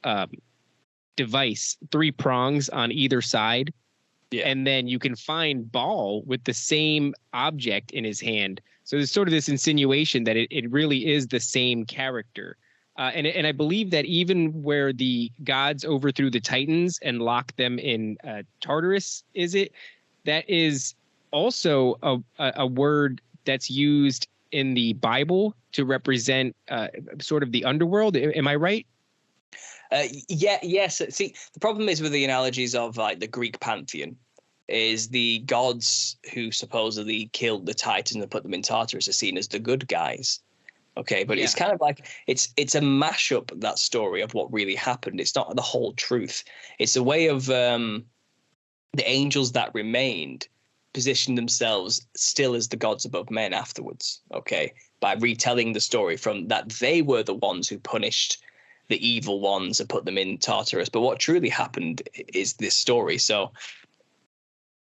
device, 3 prongs on either side. Yeah. And then you can find Baal with the same object in his hand. So there's sort of this insinuation that it really is the same character. And I believe that even where the gods overthrew the Titans and locked them in Tartarus, that is also a word that's used in the Bible to represent sort of the underworld. Am I right? Yes. See, the problem is with the analogies of like the Greek pantheon is the gods who supposedly killed the Titans and put them in Tartarus are seen as the good guys. Okay, but it's kind of like it's a mashup, that story, of what really happened. It's not the whole truth. It's a way of the angels that remained position themselves still as the gods above men afterwards. Okay, by retelling the story from that they were the ones who punished the evil ones and put them in Tartarus. But what truly happened is this story. So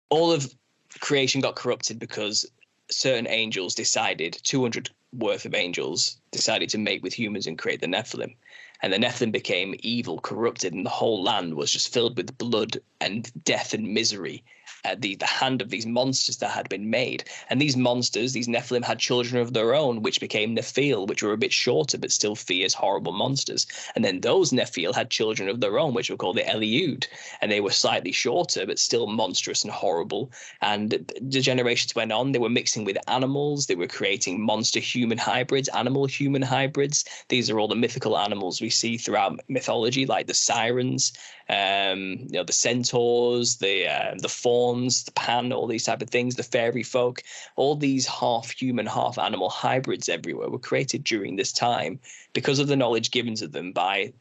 all of creation got corrupted because certain angels decided, 200 worth of angels decided to mate with humans and create the Nephilim. And the Nephilim became evil, corrupted, and the whole land was just filled with blood and death and misery at the hand of these monsters that had been made. And these monsters, these Nephilim, had children of their own, which became Nephil, which were a bit shorter but still fierce, horrible monsters. And then those Nephil had children of their own, which were called the Eliud, and they were slightly shorter but still monstrous and horrible. And the generations went on. They were mixing with animals. They were creating monster-human hybrids, animal-human hybrids. These are all the mythical animals we see throughout mythology, like the sirens, the centaurs, the fauns, the pan, all these type of things, the fairy folk. All these half human, half animal hybrids everywhere were created during this time because of the knowledge given to them by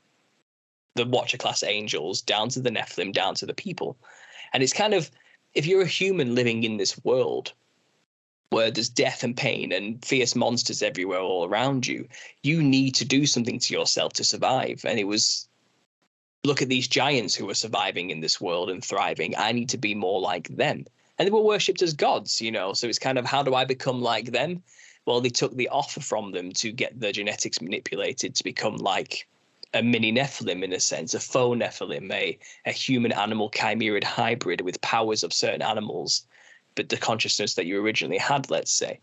the Watcher class angels, down to the Nephilim, down to the people. And it's kind of, if you're a human living in this world where there's death and pain and fierce monsters everywhere all around you, you need to do something to yourself to survive. And it was, look at these giants who are surviving in this world and thriving. I need to be more like them. And they were worshipped as gods, you know. So it's kind of, how do I become like them? Well, they took the offer from them to get their genetics manipulated to become like a mini Nephilim, in a sense, a faux Nephilim, a human animal chimerid hybrid with powers of certain animals, but the consciousness that you originally had, let's say.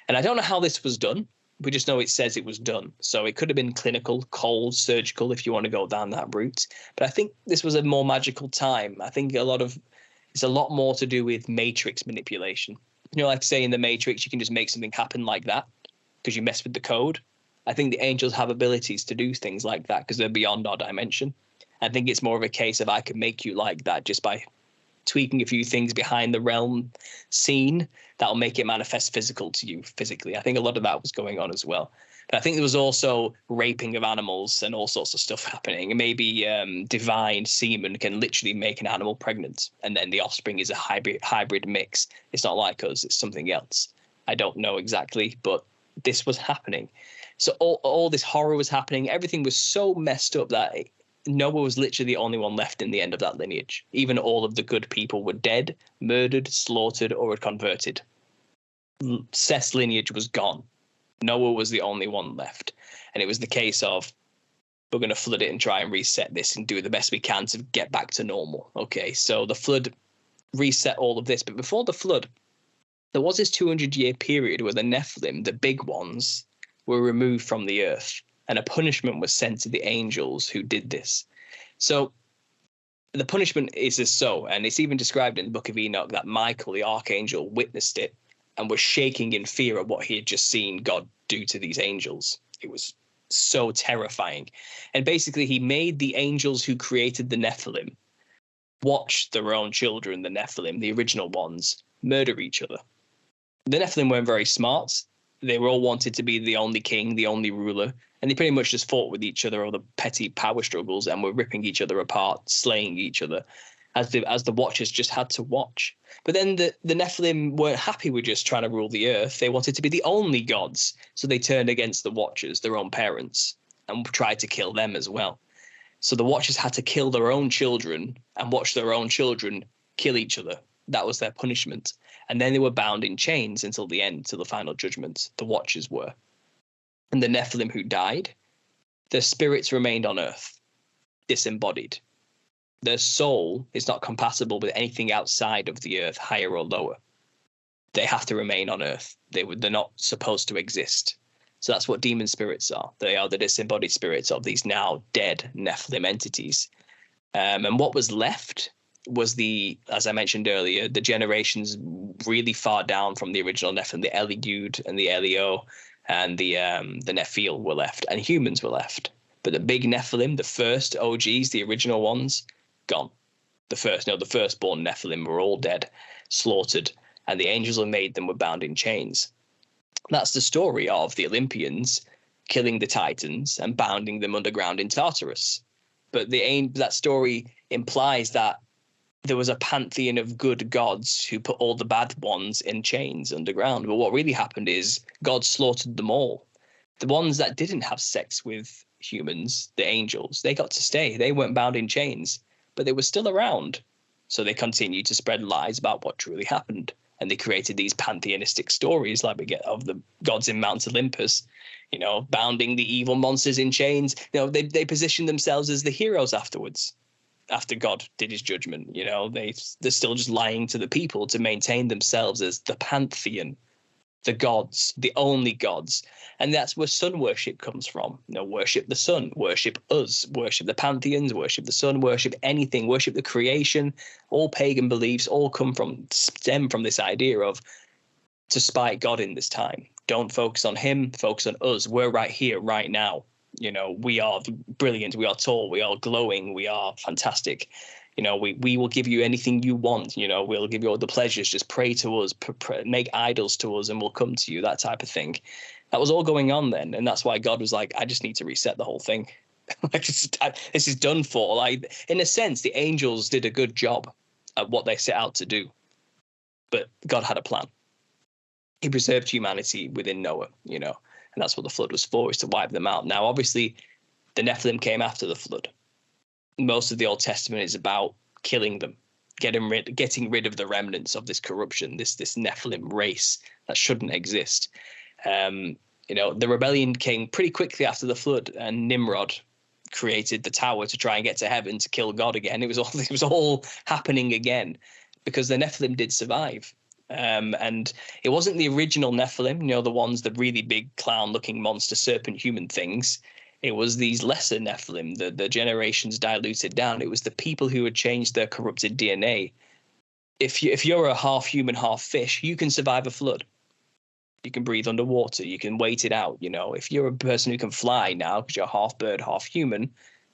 And I don't know how this was done. We just know it says it was done. So it could have been clinical, cold, surgical, if you want to go down that route. But I think this was a more magical time. I think it's a lot more to do with matrix manipulation. You know, like say in the Matrix, you can just make something happen like that because you mess with the code. I think the angels have abilities to do things like that because they're beyond our dimension. I think it's more of a case of I can make you like that just by tweaking a few things behind the realm scene that'll make it manifest physically. I think a lot of that was going on as well. But I think there was also raping of animals and all sorts of stuff happening. And maybe divine semen can literally make an animal pregnant, and then the offspring is a hybrid mix. It's not like us, it's something else. I don't know exactly, but this was happening. So all this horror was happening. Everything was so messed up that Noah was literally the only one left in the end of that lineage. Even all of the good people were dead, murdered, slaughtered, or had converted. Seth's lineage was gone. Noah was the only one left. And it was the case of, we're going to flood it and try and reset this and do the best we can to get back to normal. Okay, so the flood reset all of this. But before the flood, there was this 200-year period where the Nephilim, the big ones, were removed from the earth, and a punishment was sent to the angels who did this. So the punishment is as so, and it's even described in the book of Enoch that Michael, the archangel, witnessed it and was shaking in fear at what he had just seen God do to these angels. It was so terrifying. And basically, he made the angels who created the Nephilim watch their own children, the Nephilim, the original ones, murder each other. The Nephilim weren't very smart. They were all wanted to be the only king, the only ruler, and they pretty much just fought with each other over petty power struggles and were ripping each other apart, slaying each other, as the watchers just had to watch. But then the Nephilim weren't happy with just trying to rule the earth. They wanted to be the only gods, so they turned against the watchers, their own parents, and tried to kill them as well. So the watchers had to kill their own children and watch their own children kill each other. That was their punishment. And then they were bound in chains until the end, till the final judgment. The watchers were. And the Nephilim who died, their spirits remained on earth, disembodied. Their soul is not compatible with anything outside of the earth, higher or lower. They have to remain on earth. They're not supposed to exist. So that's what demon spirits are. They are the disembodied spirits of these now dead Nephilim entities. And what was left was as I mentioned earlier, the generations really far down from the original Nephilim, the Eliud and the Elio and the Nephil were left, and humans were left. But the big Nephilim, the first OGs, the original ones, gone. The firstborn Nephilim were all dead, slaughtered, and the angels who made them were bound in chains. That's the story of the Olympians killing the Titans and bounding them underground in Tartarus. But that story implies that there was a pantheon of good gods who put all the bad ones in chains underground. But what really happened is God slaughtered them all. The ones that didn't have sex with humans, the angels, they got to stay. They weren't bound in chains, but they were still around. So they continued to spread lies about what truly happened. And they created these pantheistic stories like we get of the gods in Mount Olympus, bounding the evil monsters in chains. They positioned themselves as the heroes afterwards. After God did his judgment, they're still just lying to the people to maintain themselves as the pantheon, the gods, the only gods. And that's where sun worship comes from. Worship the sun, worship us, worship the pantheons, worship the sun, worship anything, worship the creation. All pagan beliefs all stem from this idea of to spite God in this time. Don't focus on him, focus on us. We're right here, right now. We are brilliant, we are tall, we are glowing, we are fantastic. We will give you anything you want. We'll give you all the pleasures. Just pray to us, make idols to us, and we'll come to you, that type of thing. That was all going on then. And that's why God was like, I just need to reset the whole thing. This is done for. In a sense, the angels did a good job at what they set out to do. But God had a plan. He preserved humanity within Noah, and that's what the flood was for, is to wipe them out. Now, obviously, the Nephilim came after the flood. Most of the Old Testament is about killing them, getting rid of the remnants of this corruption, this Nephilim race that shouldn't exist. The rebellion came pretty quickly after the flood, and Nimrod created the tower to try and get to heaven to kill God again. It was all happening again because the Nephilim did survive. And it wasn't the original Nephilim, the ones, the really big clown-looking monster serpent human things. It was these lesser Nephilim, the generations diluted down. It was the people who had changed their corrupted DNA. If you're a half human, half fish, you can survive a flood. You can breathe underwater. You can wait it out. If you're a person who can fly now because you're half bird, half human,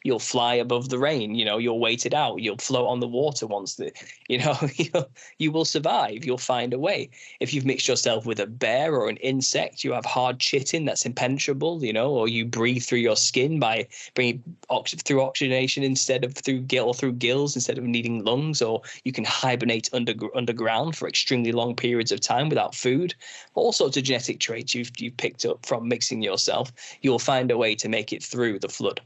you'll fly above the rain. You'll wait it out. You'll float on the water once you will survive. You'll find a way. If you've mixed yourself with a bear or an insect, you have hard chitin that's impenetrable, or you breathe through your skin by bringing through oxygenation instead of through gills instead of needing lungs, or you can hibernate underground for extremely long periods of time without food. All sorts of genetic traits you've picked up from mixing yourself. You'll find a way to make it through the flood.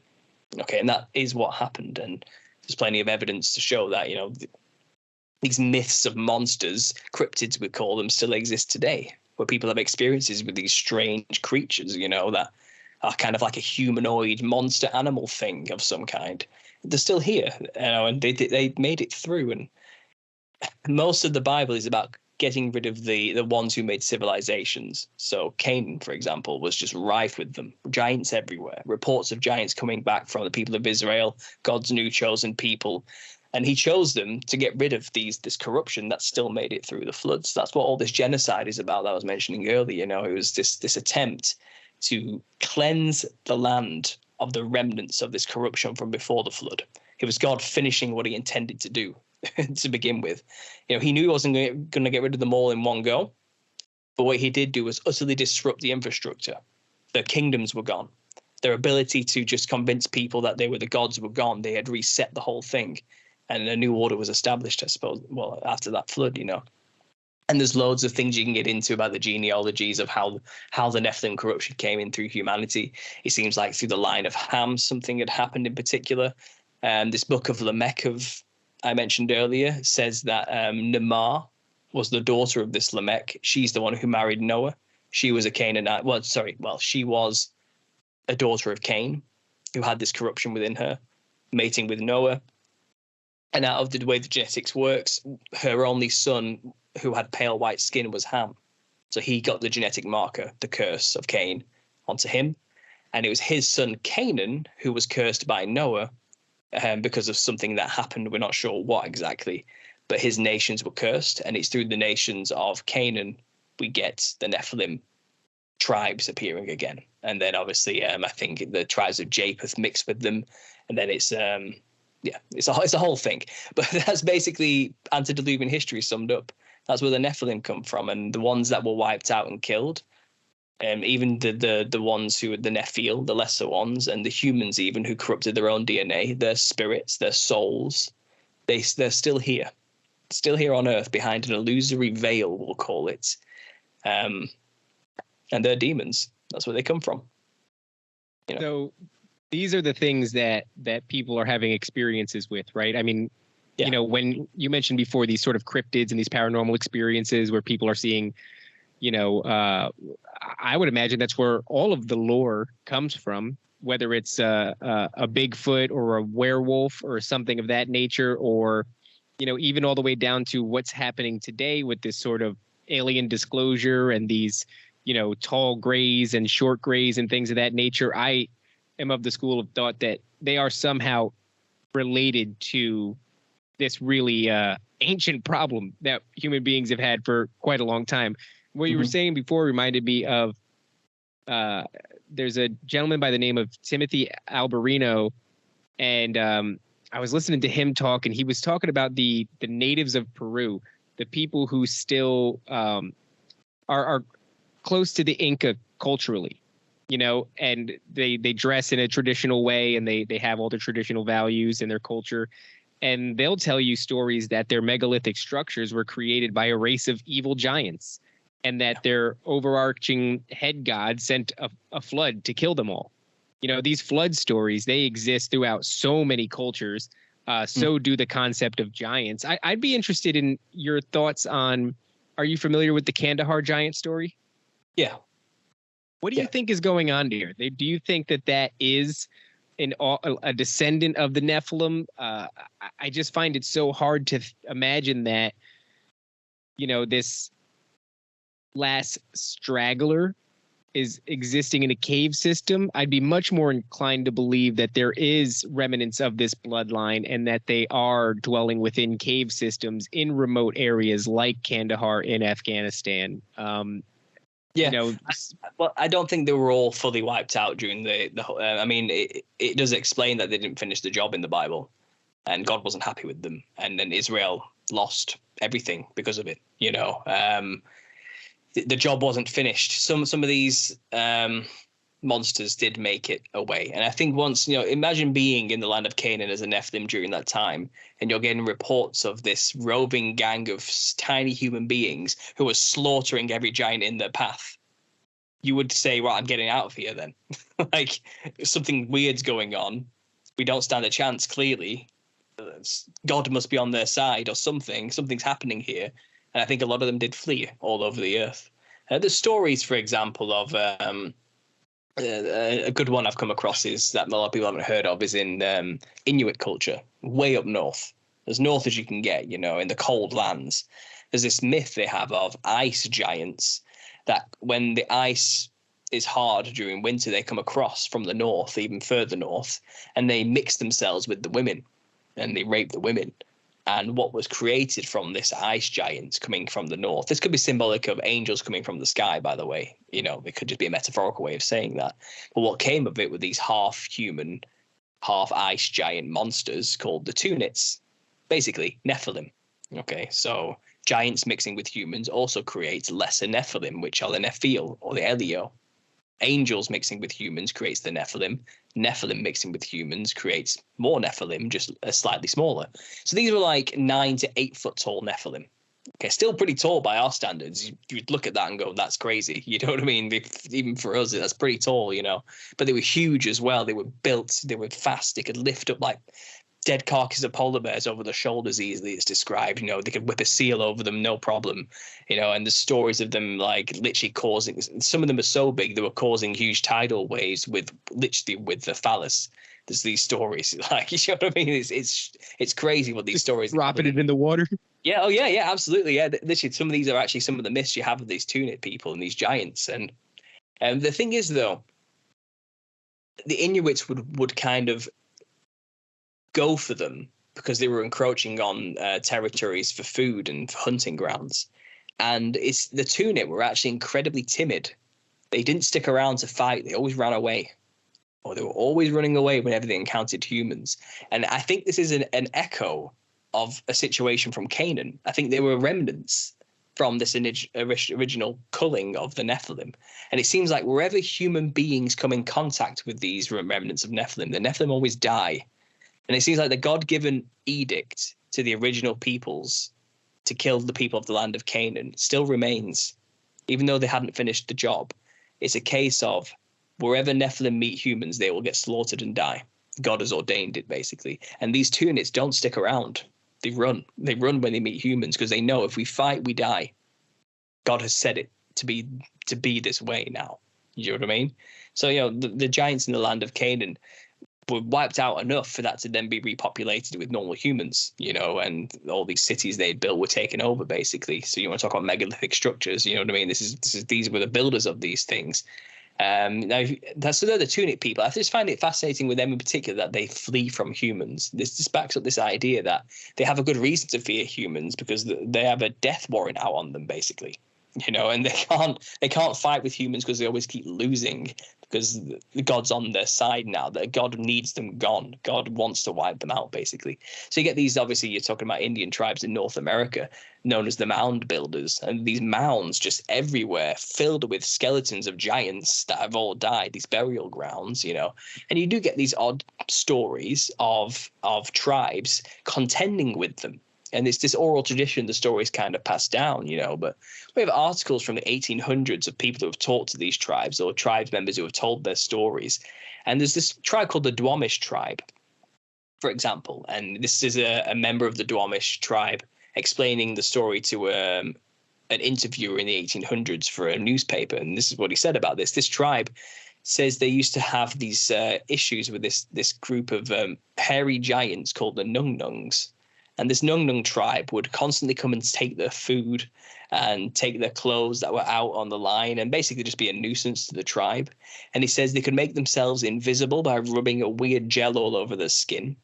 Okay, and that is what happened, and there's plenty of evidence to show that these myths of monsters, cryptids we call them, still exist today, where people have experiences with these strange creatures, that are kind of like a humanoid monster animal thing of some kind. They're still here, and they made it through, and most of the Bible is about getting rid of the ones who made civilizations. So Canaan, for example, was just rife with them. Giants everywhere. Reports of giants coming back from the people of Israel, God's new chosen people. And he chose them to get rid of this corruption that still made it through the floods. That's what all this genocide is about that I was mentioning earlier. It was this attempt to cleanse the land of the remnants of this corruption from before the flood. It was God finishing what he intended to do to begin with. He knew he wasn't going to get rid of them all in one go, but what he did do was utterly disrupt the infrastructure. Their kingdoms were gone. Their ability to just convince people that they were the gods were gone. They had reset the whole thing, and a new order was established, I suppose, well, after that flood, And there's loads of things you can get into about the genealogies of how the Nephilim corruption came in through humanity. It seems like through the line of Ham, something had happened in particular. This book of Lamech I mentioned earlier says that Namar was the daughter of this Lamech. She's the one who married Noah. She was a Canaanite. She was a daughter of Cain, who had this corruption within her, mating with Noah. And out of the way the genetics works, her only son, who had pale white skin, was Ham. So he got the genetic marker, the curse of Cain, onto him. And it was his son Canaan who was cursed by Noah because of something that happened. We're not sure what exactly, but his nations were cursed. And it's through the nations of Canaan we get the Nephilim tribes appearing again. And then obviously I think the tribes of Japheth mixed with them. And then it's it's a whole thing. But that's basically antediluvian history summed up. That's where the Nephilim come from, and the ones that were wiped out and killed. Even the ones who were the Nephil, the lesser ones, and the humans even who corrupted their own DNA, their spirits, their souls, they're still here on Earth behind an illusory veil, we'll call it. And they're demons. That's where they come from. So these are the things that people are having experiences with, right? I mean, when you mentioned before these sort of cryptids and these paranormal experiences where people are seeing, I would imagine that's where all of the lore comes from, whether it's a Bigfoot or a werewolf or something of that nature, or, even all the way down to what's happening today with this sort of alien disclosure and these, tall grays and short grays and things of that nature. I am of the school of thought that they are somehow related to this really ancient problem that human beings have had for quite a long time. What you were saying before reminded me of there's a gentleman by the name of Timothy Alberino, and I was listening to him talk, and he was talking about the natives of Peru, the people who still are close to the Inca culturally, and they dress in a traditional way, and they have all the traditional values in their culture. And they'll tell you stories that their megalithic structures were created by a race of evil giants, and that their overarching head god sent a flood to kill them all. These flood stories, they exist throughout so many cultures. So do the concept of giants. I'd be interested in your thoughts on, are you familiar with the Kandahar giant story? Yeah. What do you think is going on here? Do you think that is a descendant of the Nephilim? I just find it so hard to imagine that, this last straggler is existing in a cave system. I'd be much more inclined to believe that there is remnants of this bloodline and that they are dwelling within cave systems in remote areas like Kandahar in Afghanistan. I don't think they were all fully wiped out during the whole. It does explain that they didn't finish the job in the Bible, and God wasn't happy with them, and then Israel lost everything because of it. The job wasn't finished. Some of these monsters did make it away, and I think once imagine being in the land of Canaan as a Nephilim during that time, and you're getting reports of this roving gang of tiny human beings who are slaughtering every giant in their path. You would say, right, I'm getting out of here then. Like, something weird's going on. We don't stand a chance, clearly. God must be on their side or something. Something's happening here. And I think a lot of them did flee all over the earth. The stories, for example, of a good one I've come across is that a lot of people haven't heard of is in Inuit culture, way up north. as north as you can get, you know, in the cold lands. There's this myth they have of ice giants that when the ice is hard during winter, they come across from the north, even further north, and they mix themselves with the women and they rape the women. And what was created from this ice giants coming from the north, this could be symbolic of angels coming from the sky, by the way. You know, it could just be a metaphorical way of saying that. But what came of it were these half human, half ice giant monsters called the Tunits, basically Nephilim. Okay, so giants mixing with humans also creates lesser Nephilim, which are the Nephil or the Elio. Angels mixing with humans creates the Nephilim. Nephilim mixing with humans creates more Nephilim, just slightly smaller. So these were like 9 to 8 foot tall Nephilim. Okay, still pretty tall by our standards. You'd look at that and go, that's crazy. You know what I mean? Even for us, that's pretty tall, you know. But they were huge as well. They were built. They were fast. They could lift up like dead carcass of polar bears over their shoulders easily. It's described, you know, they could whip a seal over them, no problem, you know. And the stories of them like literally causing, some of them are so big they were causing huge tidal waves with the phallus. There's these stories, like, you know what I mean? It's crazy what these stories dropping it in the water. Yeah, oh yeah, absolutely. Yeah, literally some of these are actually some of the myths you have of these Tunit people and these giants. And the thing is though, the Inuits would kind of go for them because they were encroaching on territories for food and for hunting grounds. And it's the Tunit were actually incredibly timid. They didn't stick around to fight. They always ran away, or they were always running away whenever they encountered humans. And I think this is an echo of a situation from Canaan. I think they were remnants from this original culling of the Nephilim. And it seems like wherever human beings come in contact with these remnants of Nephilim, the Nephilim always die. And it seems like the God-given edict to the original peoples to kill the people of the land of Canaan still remains, even though they hadn't finished the job. It's a case of wherever Nephilim meet humans, they will get slaughtered and die. God has ordained it, basically. And these Tunits don't stick around. They run. They run when they meet humans because they know if we fight, we die. God has said it to be this way now. You know what I mean? So, you know, the giants in the land of Canaan were wiped out enough for that to then be repopulated with normal humans, you know, and all these cities they'd built were taken over, basically. So you want to talk about megalithic structures, you know what I mean? These were the builders of these things. Now, so they're the Tunit people. I just find it fascinating with them in particular that they flee from humans. This just backs up this idea that they have a good reason to fear humans because they have a death warrant out on them, basically. You know, and they can't fight with humans because they always keep losing because God's on their side now. That God needs them gone. God wants to wipe them out, basically. So you get these, obviously, you're talking about Indian tribes in North America known as the mound builders, and these mounds just everywhere filled with skeletons of giants that have all died, these burial grounds, you know. And you do get these odd stories of tribes contending with them. And it's this oral tradition, the stories kind of passed down, you know. But we have articles from the 1800s of people who have talked to these tribes or tribes members who have told their stories. And there's this tribe called the Duwamish tribe, for example. And this is a member of the Duwamish tribe explaining the story to an interviewer in the 1800s for a newspaper. And this is what he said about this. This tribe says they used to have these issues with this group of hairy giants called the Nung Nungs. And this Nung Nung tribe would constantly come and take their food and take their clothes that were out on the line and basically just be a nuisance to the tribe. And he says they could make themselves invisible by rubbing a weird gel all over their skin.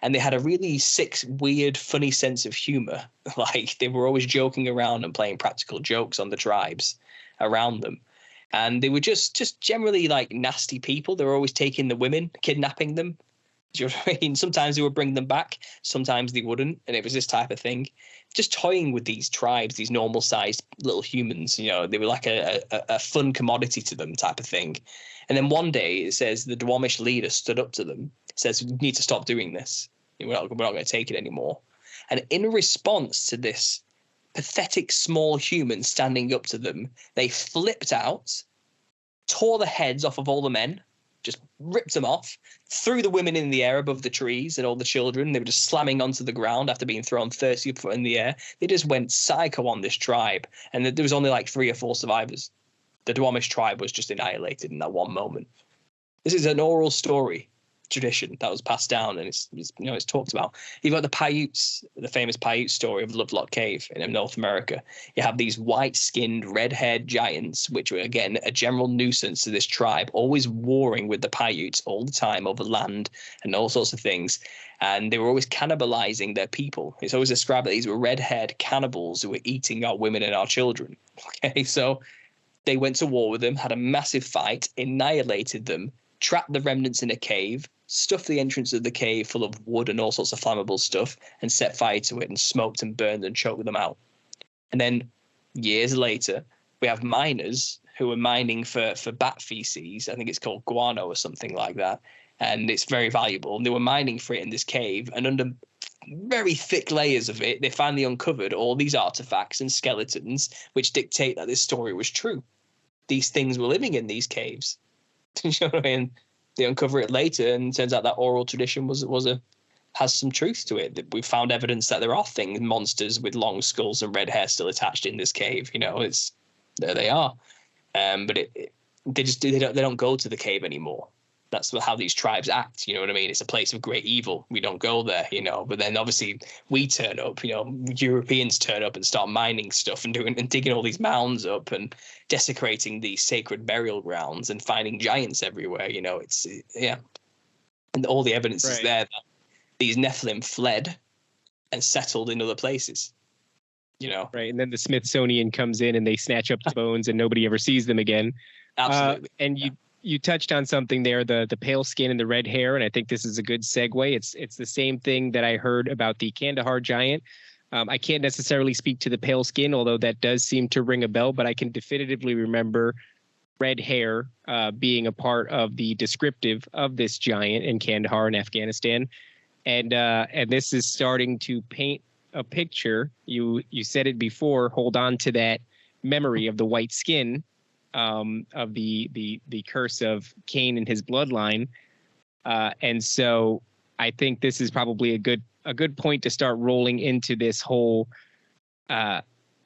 And they had a really sick, weird, funny sense of humor. Like they were always joking around and playing practical jokes on the tribes around them. And they were just generally like nasty people. They were always taking the women, kidnapping them. Do you know what I mean? Sometimes they would bring them back, sometimes they wouldn't, and it was this type of thing. Just toying with these tribes, these normal-sized little humans, you know, they were like a fun commodity to them type of thing. And then one day, it says the Duwamish leader stood up to them, says, "We need to stop doing this. We're not going to take it anymore." And in response to this pathetic small human standing up to them, they flipped out, tore the heads off of all the men, just ripped them off, threw the women in the air above the trees and all the children. They were just slamming onto the ground after being thrown 30 foot in the air. They just went psycho on this tribe. And there was only like 3 or 4 survivors. The Duwamish tribe was just annihilated in that one moment. This is an oral story tradition that was passed down, and it's talked about. You've got the Paiutes, the famous Paiute story of Lovelock Cave in North America. You have these white-skinned, red-haired giants, which were again a general nuisance to this tribe, always warring with the Paiutes all the time over land and all sorts of things. And they were always cannibalizing their people. It's always described that these were red-haired cannibals who were eating our women and our children. Okay, so they went to war with them, had a massive fight, annihilated them, trapped the remnants in a cave, stuffed the entrance of the cave full of wood and all sorts of flammable stuff, and set fire to it and smoked and burned and choked them out. And then years later, we have miners who are mining for bat feces. I think it's called guano or something like that. And it's very valuable. And they were mining for it in this cave. And under very thick layers of it, they finally uncovered all these artifacts and skeletons, which dictate that this story was true. These things were living in these caves. You know what I mean? They uncover it later, and it turns out that oral tradition has some truth to it. That we found evidence that there are monsters with long skulls and red hair still attached in this cave. You know, there they are. But they don't go to the cave anymore. That's how these tribes act. You know what I mean? It's a place of great evil. We don't go there, you know. But then obviously we turn up, you know, Europeans turn up and start mining stuff and digging all these mounds up and desecrating these sacred burial grounds and finding giants everywhere. You know, and all the evidence is there that these Nephilim fled and settled in other places. You know, right? And then the Smithsonian comes in and they snatch up the bones and nobody ever sees them again. Absolutely. And you touched on something there, the pale skin and the red hair, and I think this is a good segue. It's the same thing that I heard about the Kandahar giant. I can't necessarily speak to the pale skin, although that does seem to ring a bell, but I can definitively remember red hair being a part of the descriptive of this giant in Kandahar in Afghanistan. And this is starting to paint a picture. You said it before, hold on to that memory of the white skin. Of the curse of Cain and his bloodline, and so I think this is probably a good point to start rolling into this whole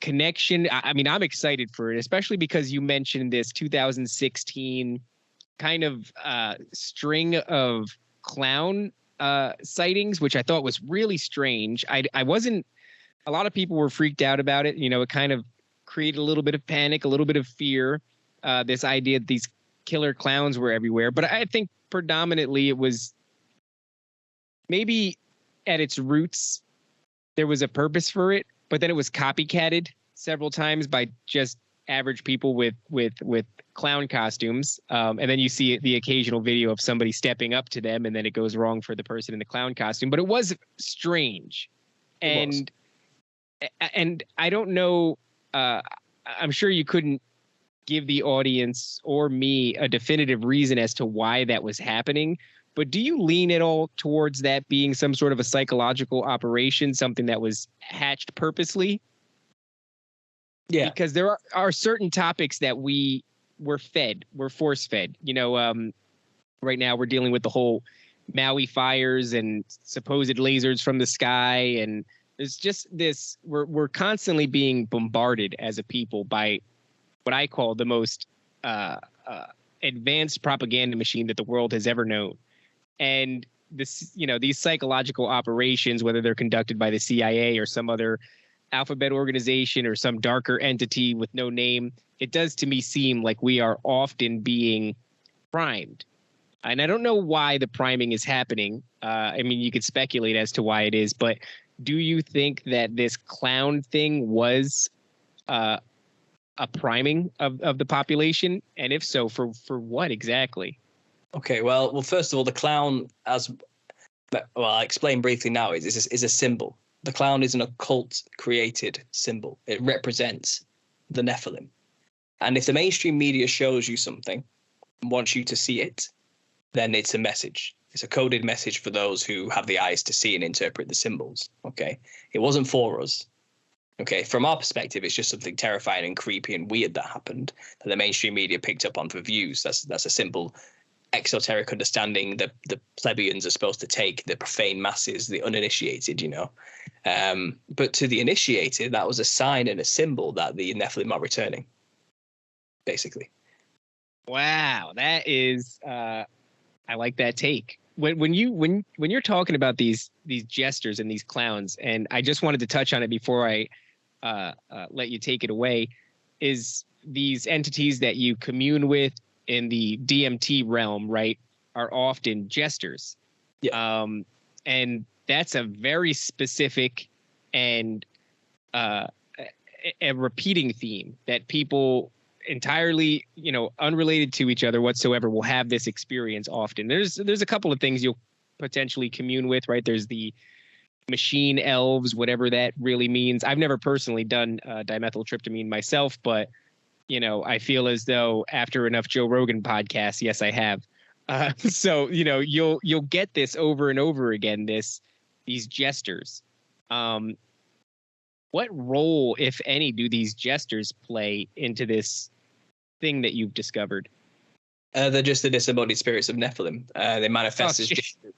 connection. I mean, I'm excited for it, especially because you mentioned this 2016 kind of string of clown sightings, which I thought was really strange. I wasn't. A lot of people were freaked out about it. You know, it kind of created a little bit of panic, a little bit of fear. This idea that these killer clowns were everywhere. But I think predominantly it was maybe at its roots, there was a purpose for it, but then it was copycatted several times by just average people with clown costumes. And then you see the occasional video of somebody stepping up to them and then it goes wrong for the person in the clown costume. But it was strange. And I don't know. I'm sure you couldn't give the audience or me a definitive reason as to why that was happening. But do you lean at all towards that being some sort of a psychological operation, something that was hatched purposely? Yeah. Because there are certain topics that we're force fed. You know, right now we're dealing with the whole Maui fires and supposed lasers from the sky. And there's just this, we're constantly being bombarded as a people by what I call the most advanced propaganda machine that the world has ever known. And this, you know, these psychological operations, whether they're conducted by the CIA or some other alphabet organization or some darker entity with no name, it does to me seem like we are often being primed. And I don't know why the priming is happening. I mean, you could speculate as to why it is, but do you think that this clown thing was a priming of the population? And if so, for what exactly? Okay, well, first of all, the clown, I'll explain briefly now, is a symbol. The clown is an occult created symbol. It represents the Nephilim. And if the mainstream media shows you something and wants you to see it, then it's a message. It's a coded message for those who have the eyes to see and interpret the symbols. Okay, it wasn't for us. Okay, from our perspective, it's just something terrifying and creepy and weird that happened that the mainstream media picked up on for views. That's a simple exoteric understanding that the plebeians are supposed to take, the profane masses, the uninitiated, you know. But to the initiated, that was a sign and a symbol that the Nephilim are returning, basically. Wow, that is, I like that take. when you're talking about these jesters and these clowns, and I just wanted to touch on it before I let you take it away, is these entities that you commune with in the DMT realm, right, are often jesters. Yeah. And that's a very specific and a repeating theme that people entirely, unrelated to each other whatsoever will have this experience often. There's a couple of things you'll potentially commune with, right? There's the machine elves, whatever that really means. I've never personally done dimethyltryptamine myself, but I feel as though after enough Joe Rogan podcasts, yes, I have. So you'll get this over and over again. These jesters. What role, if any, do these jesters play into this thing that you've discovered? They're just the disembodied spirits of Nephilim. They manifest as jesters.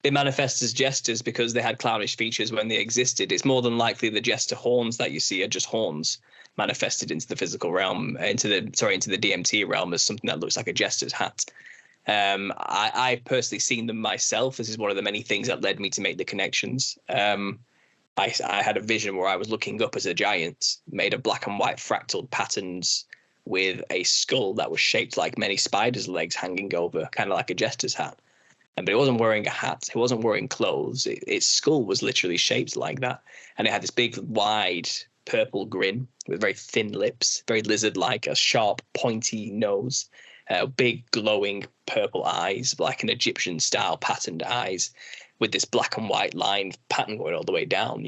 They manifest as jesters because they had clownish features when they existed. It's more than likely the jester horns that you see are just horns manifested into the physical realm, into the DMT realm as something that looks like a jester's hat. I personally seen them myself. This is one of the many things that led me to make the connections. I had a vision where I was looking up as a giant, made of black and white fractal patterns with a skull that was shaped like many spiders' legs hanging over, kind of like a jester's hat. But it wasn't wearing a hat. It wasn't wearing clothes. Its skull was literally shaped like that. And it had this big, wide, purple grin with very thin lips, very lizard-like, a sharp, pointy nose, big, glowing purple eyes, like an Egyptian-style patterned eyes, with this black and white line pattern going all the way down,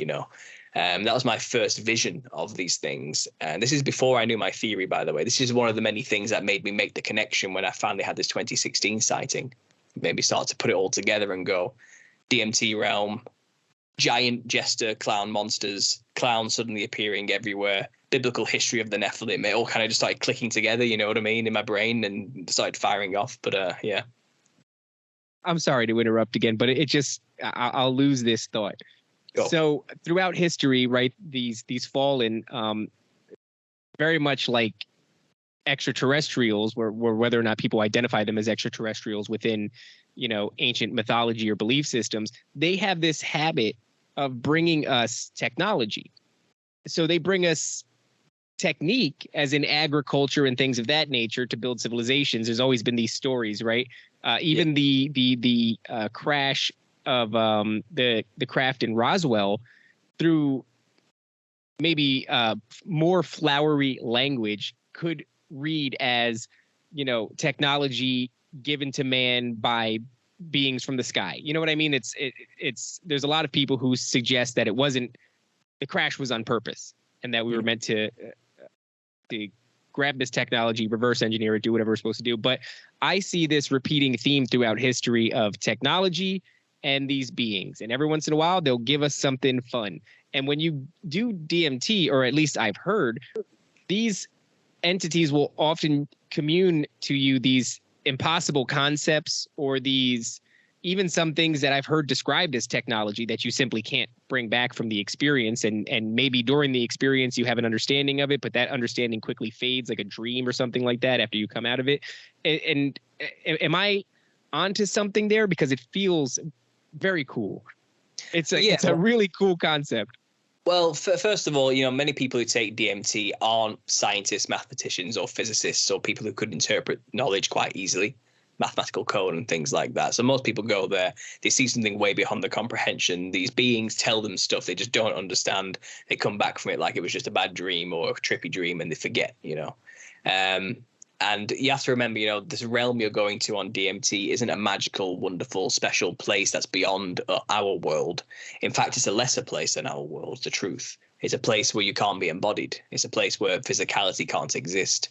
That was my first vision of these things. And this is before I knew my theory, by the way. This is one of the many things that made me make the connection when I finally had this 2016 sighting. Maybe start to put it all together and go, DMT realm, giant jester clown monsters, clowns suddenly appearing everywhere, biblical history of the Nephilim. It all kind of just started clicking together, you know what I mean, in my brain, and started firing off. But yeah. I'm sorry to interrupt again, but it just, I'll lose this thought. Go. So throughout history, right, these fallen, very much like extraterrestrials, where whether or not people identify them as extraterrestrials within, ancient mythology or belief systems, they have this habit of bringing us technology. So they bring us technique, as in agriculture and things of that nature, to build civilizations. There's always been these stories, right? Even the crash of the craft in Roswell, through maybe more flowery language, could read as, technology given to man by beings from the sky. You know what I mean? It's there's a lot of people who suggest that the crash was on purpose, and that we were meant to grab this technology, reverse engineer it, do whatever we're supposed to do. But I see this repeating theme throughout history of technology and these beings. And every once in a while, they'll give us something fun. And when you do DMT, or at least I've heard, these entities will often commune to you these impossible concepts, or these, even some things that I've heard described as technology that you simply can't bring back from the experience. And maybe during the experience you have an understanding of it, but that understanding quickly fades like a dream or something like that after you come out of it. And am I onto something there? Because it feels very cool. It's a really cool concept. Well, first of all, many people who take DMT aren't scientists, mathematicians, or physicists, or people who could interpret knowledge quite easily, mathematical code and things like that. So most people go there, they see something way beyond their comprehension. These beings tell them stuff they just don't understand. They come back from it like it was just a bad dream or a trippy dream, and they forget, And you have to remember, this realm you're going to on DMT isn't a magical, wonderful, special place that's beyond our world. In fact, it's a lesser place than our world, the truth. It's a place where you can't be embodied. It's a place where physicality can't exist.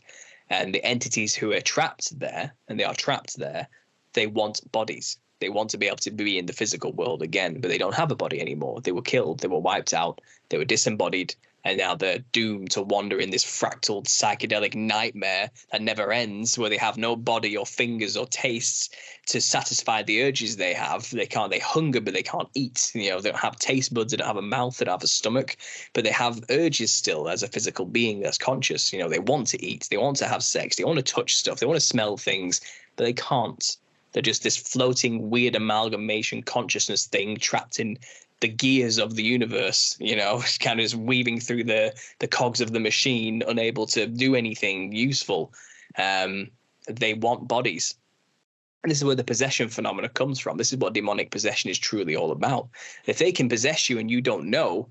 And the entities who are trapped there, and they are trapped there, they want bodies. They want to be able to be in the physical world again, but they don't have a body anymore. They were killed. They were wiped out. They were disembodied. And now they're doomed to wander in this fractal psychedelic nightmare that never ends, where they have no body or fingers or tastes to satisfy the urges they have. They hunger, but they can't eat. They don't have taste buds, they don't have a mouth, they don't have a stomach, but they have urges still as a physical being that's conscious. They want to eat, they want to have sex, they want to touch stuff, they want to smell things, but they can't. They're just this floating weird amalgamation consciousness thing trapped in the gears of the universe, kind of just weaving through the cogs of the machine, unable to do anything useful. They want bodies. And this is where the possession phenomena comes from. This is what demonic possession is truly all about. If they can possess you and you don't know,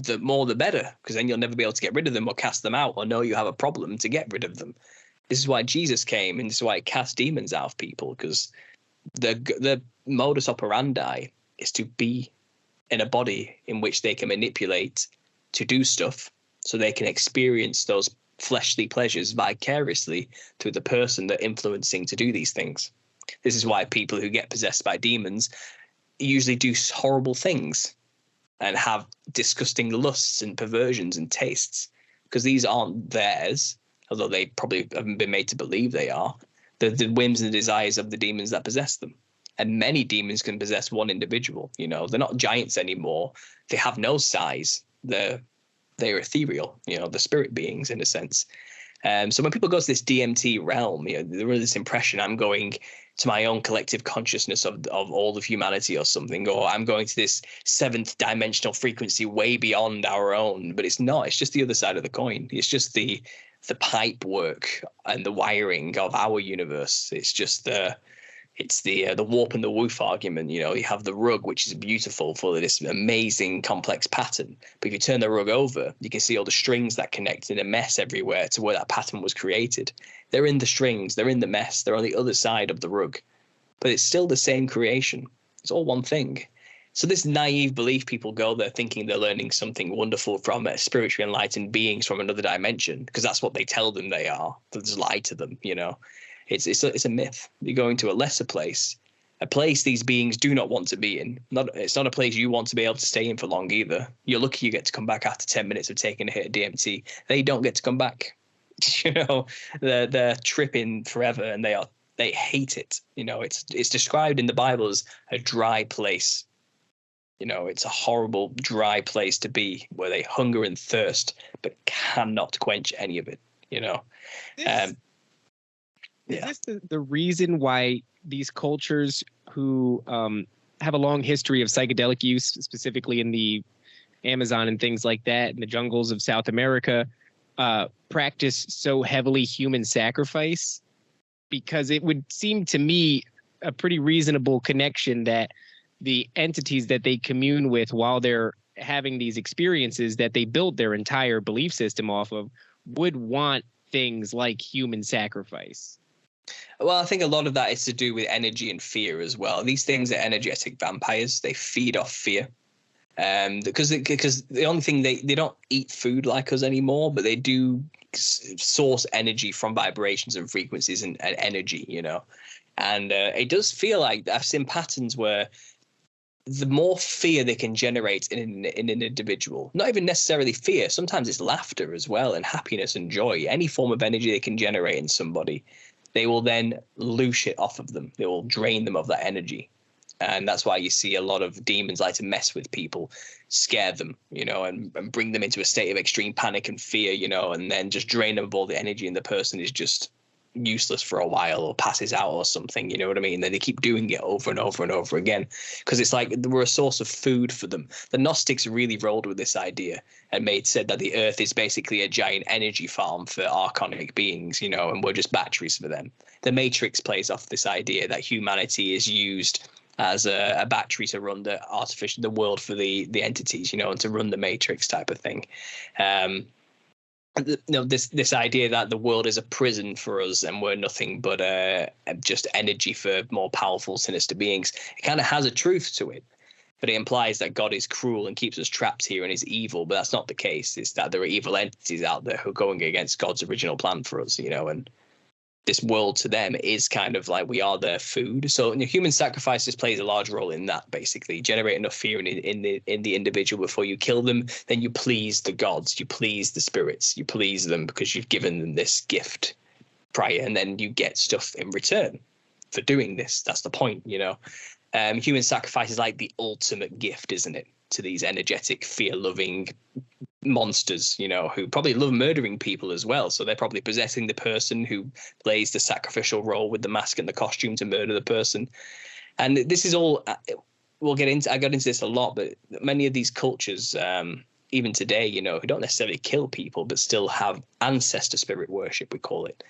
the more the better, because then you'll never be able to get rid of them or cast them out or know you have a problem to get rid of them. This is why Jesus came, and this is why he cast demons out of people, because the modus operandi is to be in a body in which they can manipulate to do stuff so they can experience those fleshly pleasures vicariously through the person they're influencing to do these things. This is why people who get possessed by demons usually do horrible things and have disgusting lusts and perversions and tastes, because these aren't theirs, although they probably haven't been made to believe they are. The whims and desires of the demons that possess them. And many demons can possess one individual. They're not giants anymore. They have no size. They're ethereal, the spirit beings in a sense. So when people go to this DMT realm, there is this impression I'm going to my own collective consciousness of all of humanity or something, or I'm going to this seventh dimensional frequency way beyond our own. But it's not. It's just the other side of the coin. It's just the pipe work and the wiring of our universe. It's just the warp and the woof argument. You have the rug, which is beautiful, full of this amazing complex pattern. But if you turn the rug over, you can see all the strings that connect in a mess everywhere to where that pattern was created. They're in the strings, they're in the mess, they're on the other side of the rug. But it's still the same creation. It's all one thing. So this naive belief, people go there thinking they're learning something wonderful from spiritually enlightened beings from another dimension, because that's what they tell them they are. They just lie to them, It's a myth. You're going to a lesser place, a place these beings do not want to be in. It's not a place you want to be able to stay in for long either. You're lucky you get to come back after 10 minutes of taking a hit of DMT. They don't get to come back. They're tripping forever, and they hate it. It's described in the Bible as a dry place. It's a horrible, dry place to be, where they hunger and thirst but cannot quench any of it. Is this the reason why these cultures who have a long history of psychedelic use, specifically in the Amazon and things like that, in the jungles of South America, practice so heavily human sacrifice? Because it would seem to me a pretty reasonable connection that the entities that they commune with while they're having these experiences that they build their entire belief system off of would want things like human sacrifice. Well, I think a lot of that is to do with energy and fear as well. These things are energetic vampires. They feed off fear. Because the only thing they don't eat food like us anymore, but they do source energy from vibrations and frequencies and energy, And it does feel like I've seen patterns where the more fear they can generate in an individual, not even necessarily fear, sometimes it's laughter as well, and happiness and joy, any form of energy they can generate in somebody, they will then loose it off of them. They will drain them of that energy. And that's why you see a lot of demons like to mess with people, scare them, and bring them into a state of extreme panic and fear, and then just drain them of all the energy, and the person is just useless for a while or passes out or something, you know what I mean? Then they keep doing it over and over and over again, because it's like we're a source of food for them. The Gnostics really rolled with this idea and said that the earth is basically a giant energy farm for archonic beings, and we're just batteries for them. The Matrix plays off this idea that humanity is used as a battery to run the world for the entities, and to run the Matrix type of thing. This idea that the world is a prison for us and we're nothing but just energy for more powerful, sinister beings. It kind of has a truth to it, but it implies that God is cruel and keeps us trapped here and is evil. But that's not the case. It's that there are evil entities out there who are going against God's original plan for us, and this world to them is kind of like we are their food. So human sacrifices plays a large role in that. Basically, generate enough fear in the individual before you kill them. Then you please the gods, you please the spirits, you please them because you've given them this gift prior, and then you get stuff in return for doing this. That's the point, Human sacrifice is like the ultimate gift, isn't it, to these energetic, fear-loving monsters, who probably love murdering people as well. So they're probably possessing the person who plays the sacrificial role with the mask and the costume to murder the person. And this is all, I got into this a lot, but many of these cultures, even today, who don't necessarily kill people, but still have ancestor spirit worship, we call it.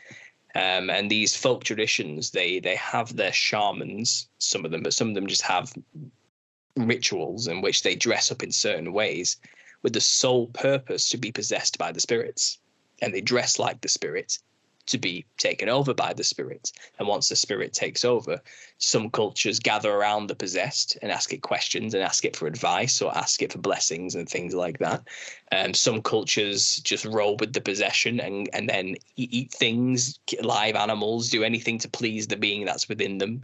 And these folk traditions, they have their shamans, some of them, but some of them just have rituals in which they dress up in certain ways with the sole purpose to be possessed by the spirits. And they dress like the spirit to be taken over by the spirit. And once the spirit takes over, some cultures gather around the possessed and ask it questions and ask it for advice or ask it for blessings and things like that. Some cultures just roll with the possession and then eat things, live animals, do anything to please the being that's within them,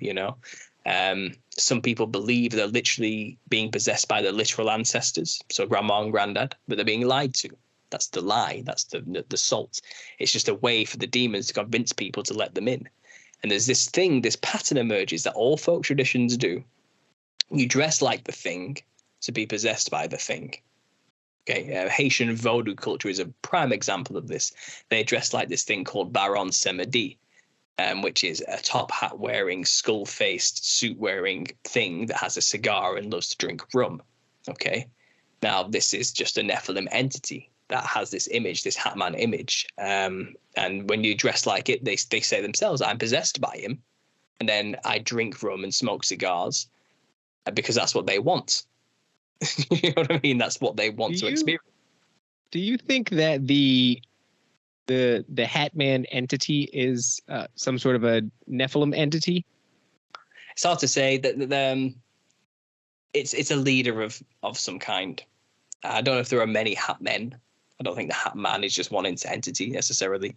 Some people believe they're literally being possessed by their literal ancestors, so grandma and granddad, but they're being lied to. That's the lie. That's the salt. It's just a way for the demons to convince people to let them in. And there's this pattern emerges that all folk traditions do. You dress like the thing to be possessed by the thing. Okay, Haitian Vodou culture is a prime example of this. They dress like this thing called Baron Samedi, which is a top hat wearing, skull faced, suit wearing thing that has a cigar and loves to drink rum. Okay, now this is just a Nephilim entity that has this image, this Hatman image. And when you dress like it, they say themselves, I'm possessed by him. And then I drink rum and smoke cigars because that's what they want. You know what I mean? That's what they want to experience. Do you think that the Hatman entity is some sort of a Nephilim entity? It's hard to say. That it's a leader of some kind. I don't know if there are many Hatmen. I don't think the Hatman is just one entity necessarily.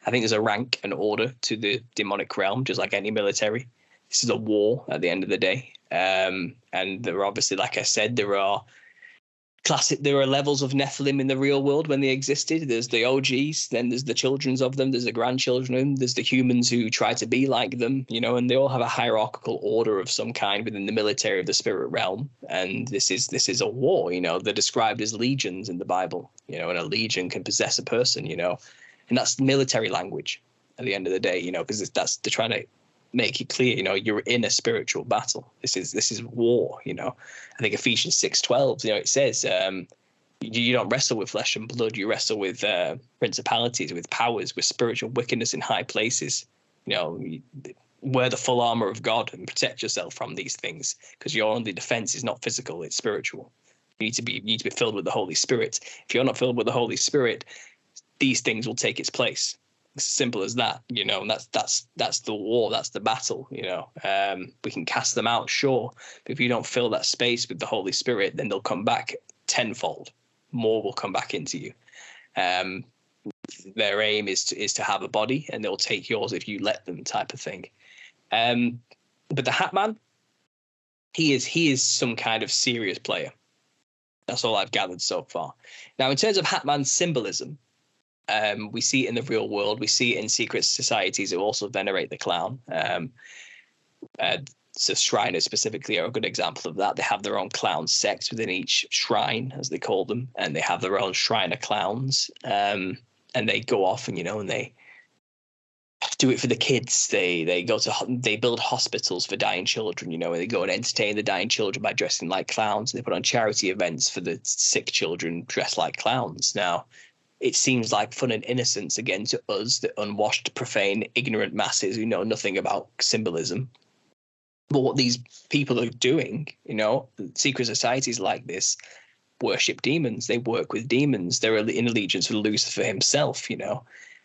I think there's a rank and order to the demonic realm, just like any military. This is a war at the end of the day. And there are obviously, like I said, there are levels of Nephilim in the real world when they existed. There's the OGs, then there's the children of them, there's the grandchildren of them, there's the humans who try to be like them, and they all have a hierarchical order of some kind within the military of the spirit realm. And this is a war, they're described as legions in the Bible, and a legion can possess a person, and that's military language at the end of the day, because they're trying to make it clear, you're in a spiritual battle. This is war, I think Ephesians 6:12, it says, you don't wrestle with flesh and blood, you wrestle with principalities, with powers, with spiritual wickedness in high places. Wear the full armor of God and protect yourself from these things, because your only defense is not physical, it's spiritual. You need to be filled with the Holy Spirit. If you're not filled with the Holy Spirit, these things will take its place. It's as simple as that, and that's the war, that's the battle, we can cast them out, sure, but if you don't fill that space with the Holy Spirit, then they'll come back tenfold. More will come back into you. Their aim is to have a body, and they'll take yours if you let them, type of thing. But the Hatman, he is some kind of serious player. That's all I've gathered so far. Now, in terms of Hatman symbolism, we see it in the real world. We see it in secret societies who also venerate the clown. So Shriners specifically are a good example of that. They have their own clown sects within each shrine, as they call them, and they have their own Shriner clowns. And they go off and they do it for the kids. They build hospitals for dying children, and they go and entertain the dying children by dressing like clowns. They put on charity events for the sick children dressed like clowns. Now, it seems like fun and innocence again to us, the unwashed, profane, ignorant masses who know nothing about symbolism. But what these people are doing, secret societies like this worship demons. They work with demons. They're in allegiance with Lucifer himself,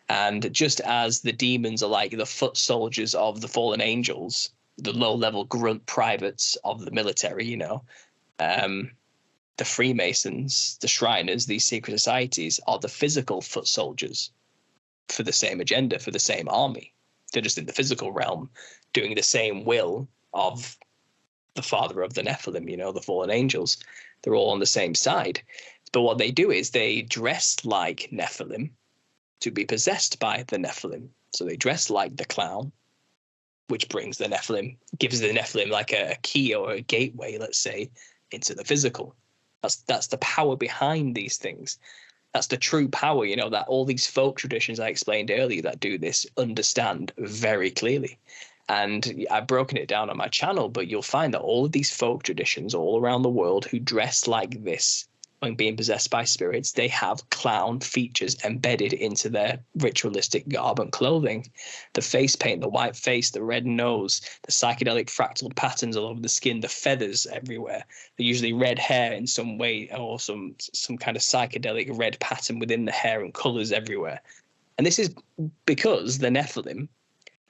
And just as the demons are like the foot soldiers of the fallen angels, the low-level grunt privates of the military, the Freemasons, the Shriners, these secret societies are the physical foot soldiers for the same agenda, for the same army. They're just in the physical realm doing the same will of the father of the Nephilim, the fallen angels. They're all on the same side. But what they do is they dress like Nephilim to be possessed by the Nephilim. So they dress like the clown, which brings the Nephilim, gives the Nephilim like a key or a gateway, let's say, into the physical. That's the power behind these things. That's the true power, that all these folk traditions I explained earlier that do this understand very clearly. And I've broken it down on my channel, but you'll find that all of these folk traditions all around the world who dress like this when being possessed by spirits, they have clown features embedded into their ritualistic garb and clothing. The face paint, the white face, the red nose, the psychedelic fractal patterns all over the skin, the feathers everywhere. They're usually red hair in some way, or some kind of psychedelic red pattern within the hair and colors everywhere. And this is because the Nephilim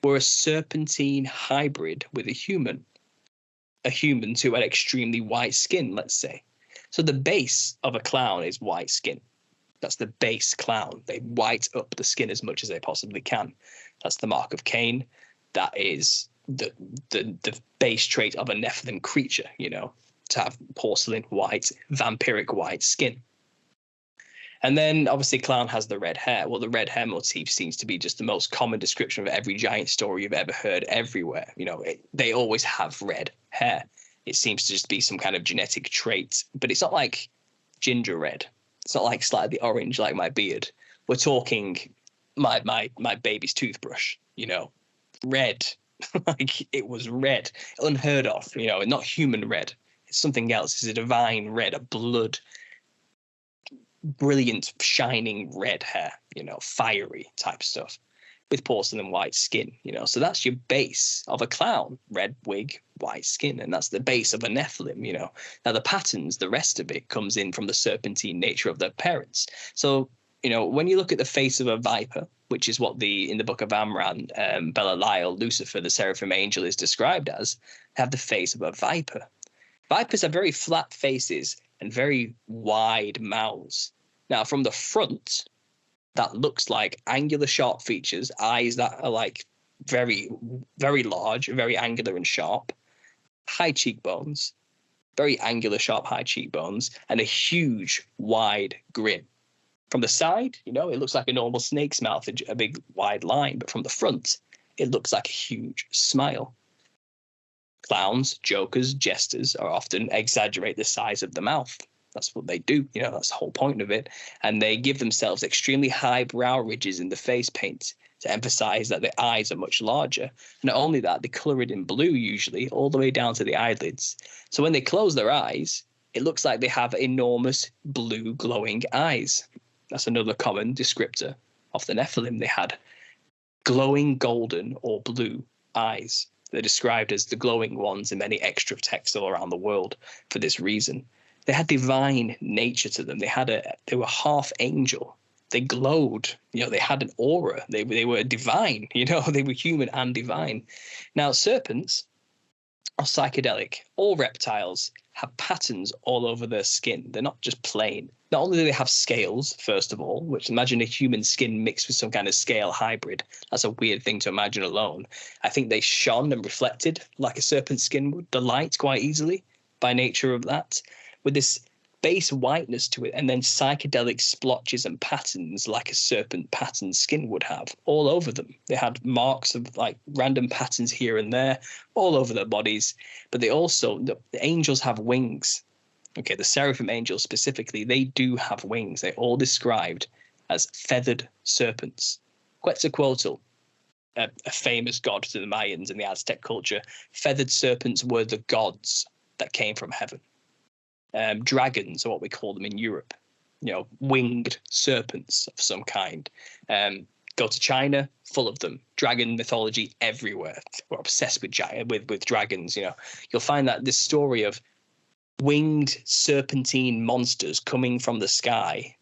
were a serpentine hybrid with a human who had extremely white skin, let's say. So the base of a clown is white skin. That's the base clown. They white up the skin as much as they possibly can. That's the mark of Cain. That is the base trait of a Nephilim creature, to have porcelain white, vampiric white skin. And then obviously clown has the red hair. Well, the red hair motif seems to be just the most common description of every giant story you've ever heard everywhere. They always have red hair. It seems to just be some kind of genetic trait, but it's not like ginger red. It's not like slightly orange like my beard. We're talking my baby's toothbrush, red. Like it was red, unheard of, not human red. It's something else. It's a divine red, a blood, brilliant, shining red hair, fiery type stuff with porcelain white skin, so that's your base of a clown, red wig, white skin, and that's the base of a Nephilim, Now the patterns, the rest of it comes in from the serpentine nature of their parents. So, when you look at the face of a viper, which is what in the book of Amran, Belial, Lucifer, the seraphim angel, is described as, have the face of a viper. Vipers have very flat faces and very wide mouths. Now, from the front, that looks like angular sharp features, eyes that are like very, very large, very angular and sharp, high cheekbones, very angular, sharp, high cheekbones, and a huge, wide grin. From the side, it looks like a normal snake's mouth, a big, wide line, but from the front, it looks like a huge smile. Clowns, jokers, jesters are often exaggerate the size of the mouth. That's what they do. That's the whole point of it. And they give themselves extremely high brow ridges in the face paint to emphasize that the eyes are much larger. Not only that, they color it in blue usually all the way down to the eyelids. So when they close their eyes, it looks like they have enormous blue glowing eyes. That's another common descriptor of the Nephilim. They had glowing golden or blue eyes. They're described as the glowing ones in many extra texts all around the world for this reason. They had divine nature to them. They were half angel. They glowed. They had an aura. They were divine. They were human and divine. Now, serpents are psychedelic. All reptiles have patterns all over their skin. They're not just plain. Not only do they have scales, first of all, which imagine a human skin mixed with some kind of scale hybrid. That's a weird thing to imagine alone. I think they shone and reflected like a serpent's skin would, the light quite easily by nature of that, with this base whiteness to it, and then psychedelic splotches and patterns like a serpent pattern skin would have all over them. They had marks of like random patterns here and there all over their bodies, but they also, the angels have wings. Okay, the seraphim angels specifically, they do have wings. They're all described as feathered serpents. Quetzalcoatl, a famous god to the Mayans and the Aztec culture, feathered serpents were the gods that came from heaven. Dragons are what we call them in Europe, winged serpents of some kind. Go to China, full of them. Dragon mythology everywhere. We're obsessed with dragons. You'll find that this story of winged serpentine monsters coming from the sky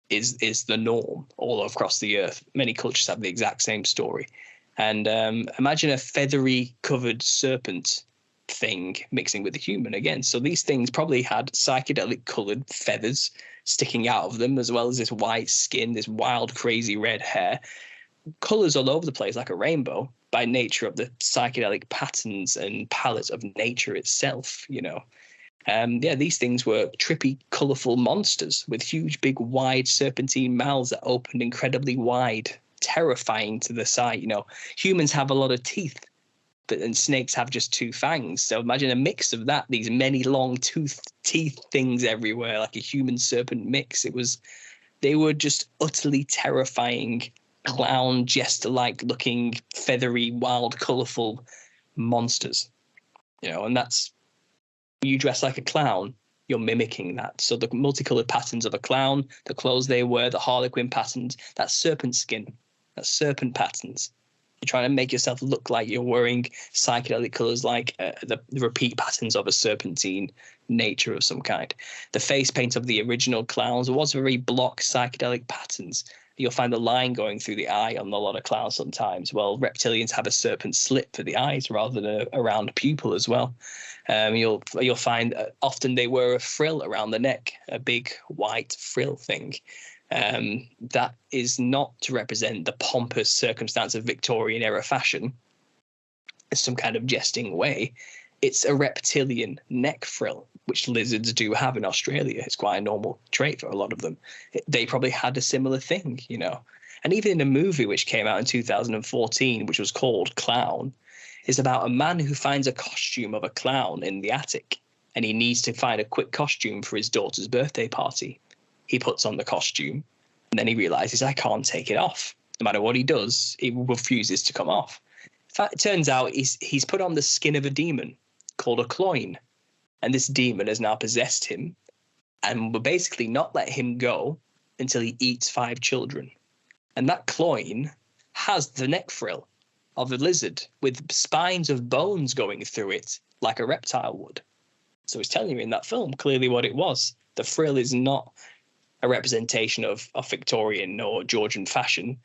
is the norm all across the earth. Many cultures have the exact same story. And imagine a feathery covered serpent thing mixing with the human again. So these things probably had psychedelic colored feathers sticking out of them, as well as this white skin, this wild, crazy red hair, colors all over the place like a rainbow by nature of the psychedelic patterns and palette of nature itself, these things were trippy, colorful monsters with huge, big, wide serpentine mouths that opened incredibly wide, terrifying to the sight. Humans have a lot of teeth. and snakes have just two fangs. So imagine a mix of that, these many long teeth things everywhere, like a human serpent mix. They were just utterly terrifying, clown jester-like looking, feathery, wild, colorful monsters. And that's, you dress like a clown, you're mimicking that. So the multicolored patterns of a clown, the clothes they wear, the harlequin patterns, that's serpent skin, that's serpent patterns. You're trying to make yourself look like you're wearing psychedelic colors, like the repeat patterns of a serpentine nature of some kind. The face paint of the original clowns was very block psychedelic patterns. You'll find the line going through the eye on a lot of clowns sometimes. Well, reptilians have a serpent slit for the eyes rather than a round pupil as well. You'll find often they wear a frill around the neck, a big white frill thing. That is not to represent the pompous circumstance of Victorian era fashion in some kind of jesting way. It's a reptilian neck frill, which lizards do have in Australia. It's quite a normal trait for a lot of them. They probably had a similar thing, And even in a movie which came out in 2014, which was called Clown, is about a man who finds a costume of a clown in the attic, and he needs to find a quick costume for his daughter's birthday party. He puts on the costume, and then he realizes, I can't take it off. No matter what he does, it refuses to come off. In fact, it turns out he's put on the skin of a demon called a cloyne, and this demon has now possessed him and will basically not let him go until he eats 5 children. And that cloyne has the neck frill of a lizard with spines of bones going through it like a reptile would. So it's telling you in that film clearly what it was. The frill is not a representation of Victorian or Georgian fashion.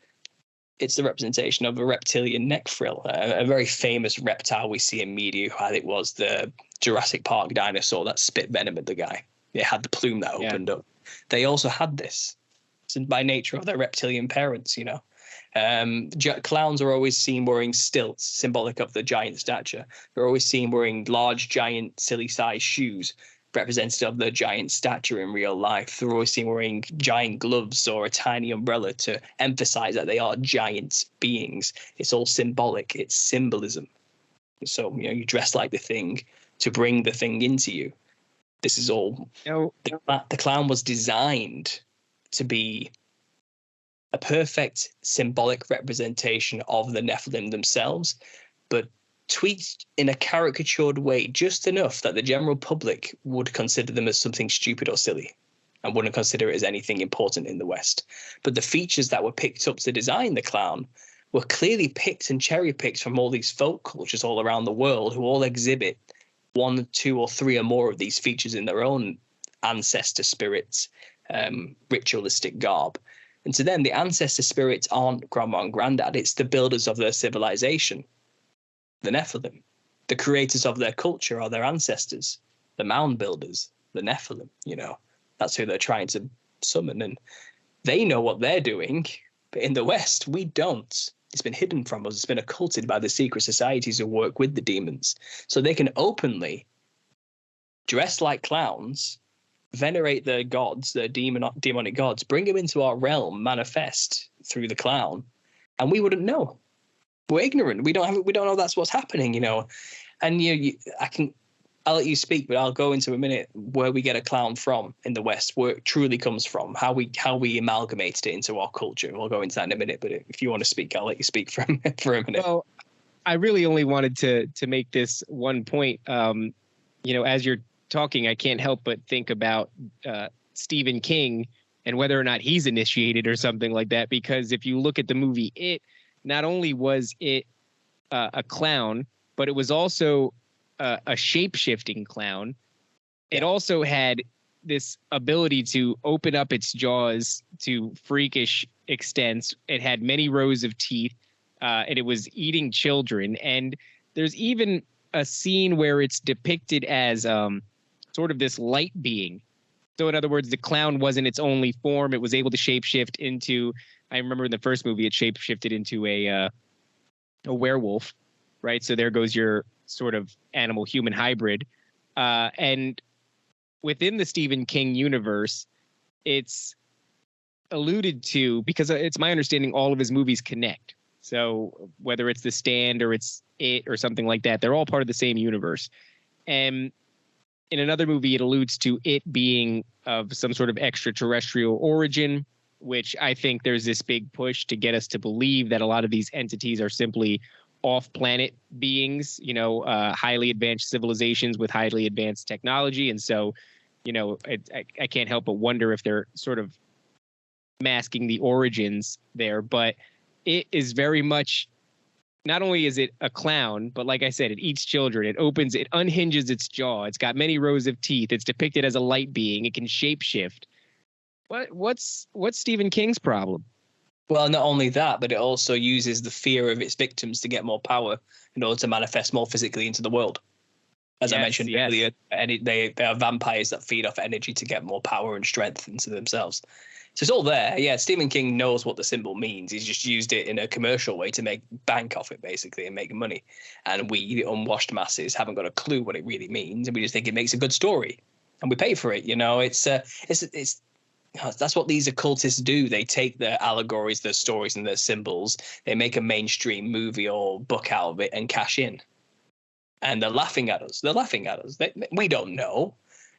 It's the representation of a reptilian neck frill. A very famous reptile we see in media who had it was the Jurassic Park dinosaur that spit venom at the guy. It had the plume that opened up. They also had this. It's by nature of their reptilian parents, Clowns are always seen wearing stilts, symbolic of the giant stature. They're always seen wearing large, giant, silly-sized shoes, representative of the giant stature in real life. They're always seen wearing giant gloves or a tiny umbrella to emphasize that they are giant beings. It's all symbolic. It's symbolism. So, you dress like the thing to bring the thing into you. This is all. The clown was designed to be a perfect symbolic representation of the Nephilim themselves, but tweaked in a caricatured way just enough that the general public would consider them as something stupid or silly and wouldn't consider it as anything important in the West. But the features that were picked up to design the clown were clearly picked and cherry-picked from all these folk cultures all around the world who all exhibit 1, 2, or 3 or more of these features in their own ancestor spirits, ritualistic garb. And to them, the ancestor spirits aren't grandma and granddad. It's the builders of their civilization, the Nephilim. The creators of their culture are their ancestors, the mound builders, the Nephilim. That's who they're trying to summon. And they know what they're doing, but in the West, we don't. It's been hidden from us. It's been occulted by the secret societies who work with the demons. So they can openly dress like clowns, venerate their gods, their demonic gods, bring them into our realm, manifest through the clown, and we wouldn't know. We're ignorant. We don't know that's what's happening, And I'll let you speak, but I'll go into a minute where we get a clown from in the West, where it truly comes from, how we amalgamated it into our culture. We'll go into that in a minute, but if you want to speak, I'll let you speak for a minute. Well, I really only wanted to make this one point. As you're talking, I can't help but think about Stephen King and whether or not he's initiated or something like that. Because if you look at the movie It, not only was it a clown, but it was also a shape-shifting clown. It also had this ability to open up its jaws to freakish extents. It had many rows of teeth, and it was eating children. And there's even a scene where it's depicted as sort of this light being. So in other words, the clown wasn't its only form. It was able to shapeshift into, I remember in the first movie, it shapeshifted into a werewolf, right? So there goes your sort of animal-human hybrid. And within the Stephen King universe, it's alluded to, because it's my understanding all of his movies connect. So whether it's The Stand or it's It or something like that, they're all part of the same universe. And in another movie, it alludes to it being of some sort of extraterrestrial origin, which I think there's this big push to get us to believe that a lot of these entities are simply off-planet beings, highly advanced civilizations with highly advanced technology. And so, I can't help but wonder if they're sort of masking the origins there. But it is very much, not only is it a clown, but like I said, it eats children. It unhinges its jaw. It's got many rows of teeth. It's depicted as a light being. It can shapeshift. What's Stephen King's problem? Well, not only that, but it also uses the fear of its victims to get more power in order to manifest more physically into the world. As I mentioned earlier, and they are vampires that feed off energy to get more power and strength into themselves. So it's all there. Yeah, Stephen King knows what the symbol means. He's just used it in a commercial way to make bank off it, basically, and make money. And we, the unwashed masses, haven't got a clue what it really means, and we just think it makes a good story, and we pay for it. It's that's what these occultists do. They take their allegories, their stories, and their symbols. They make a mainstream movie or book out of it and cash in. And they're laughing at us. We don't know.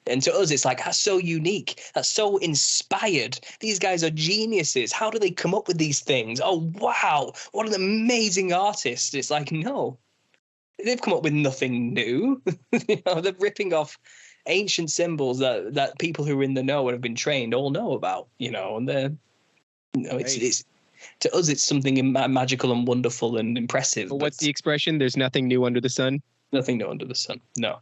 And to us, it's like, that's so unique. That's so inspired. These guys are geniuses. How do they come up with these things? Oh, wow. What an amazing artist. It's like, no. They've come up with nothing new. They're ripping off ancient symbols that people who are in the know and have been trained all know about, and they're, it's to us, it's something magical and wonderful and impressive. But what's the expression? There's nothing new under the sun. Nothing new under the sun. No,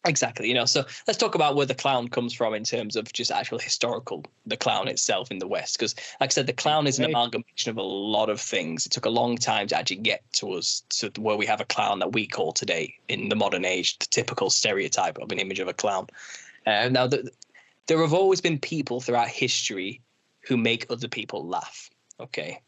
exactly. So let's talk about where the clown comes from in terms of just actual historical, the clown itself in the West. Because like I said, the clown is an amalgamation of a lot of things. It took a long time to actually get to us to where we have a clown that we call today in the modern age, the typical stereotype of an image of a clown. Now, there have always been people throughout history who make other people laugh. Okay.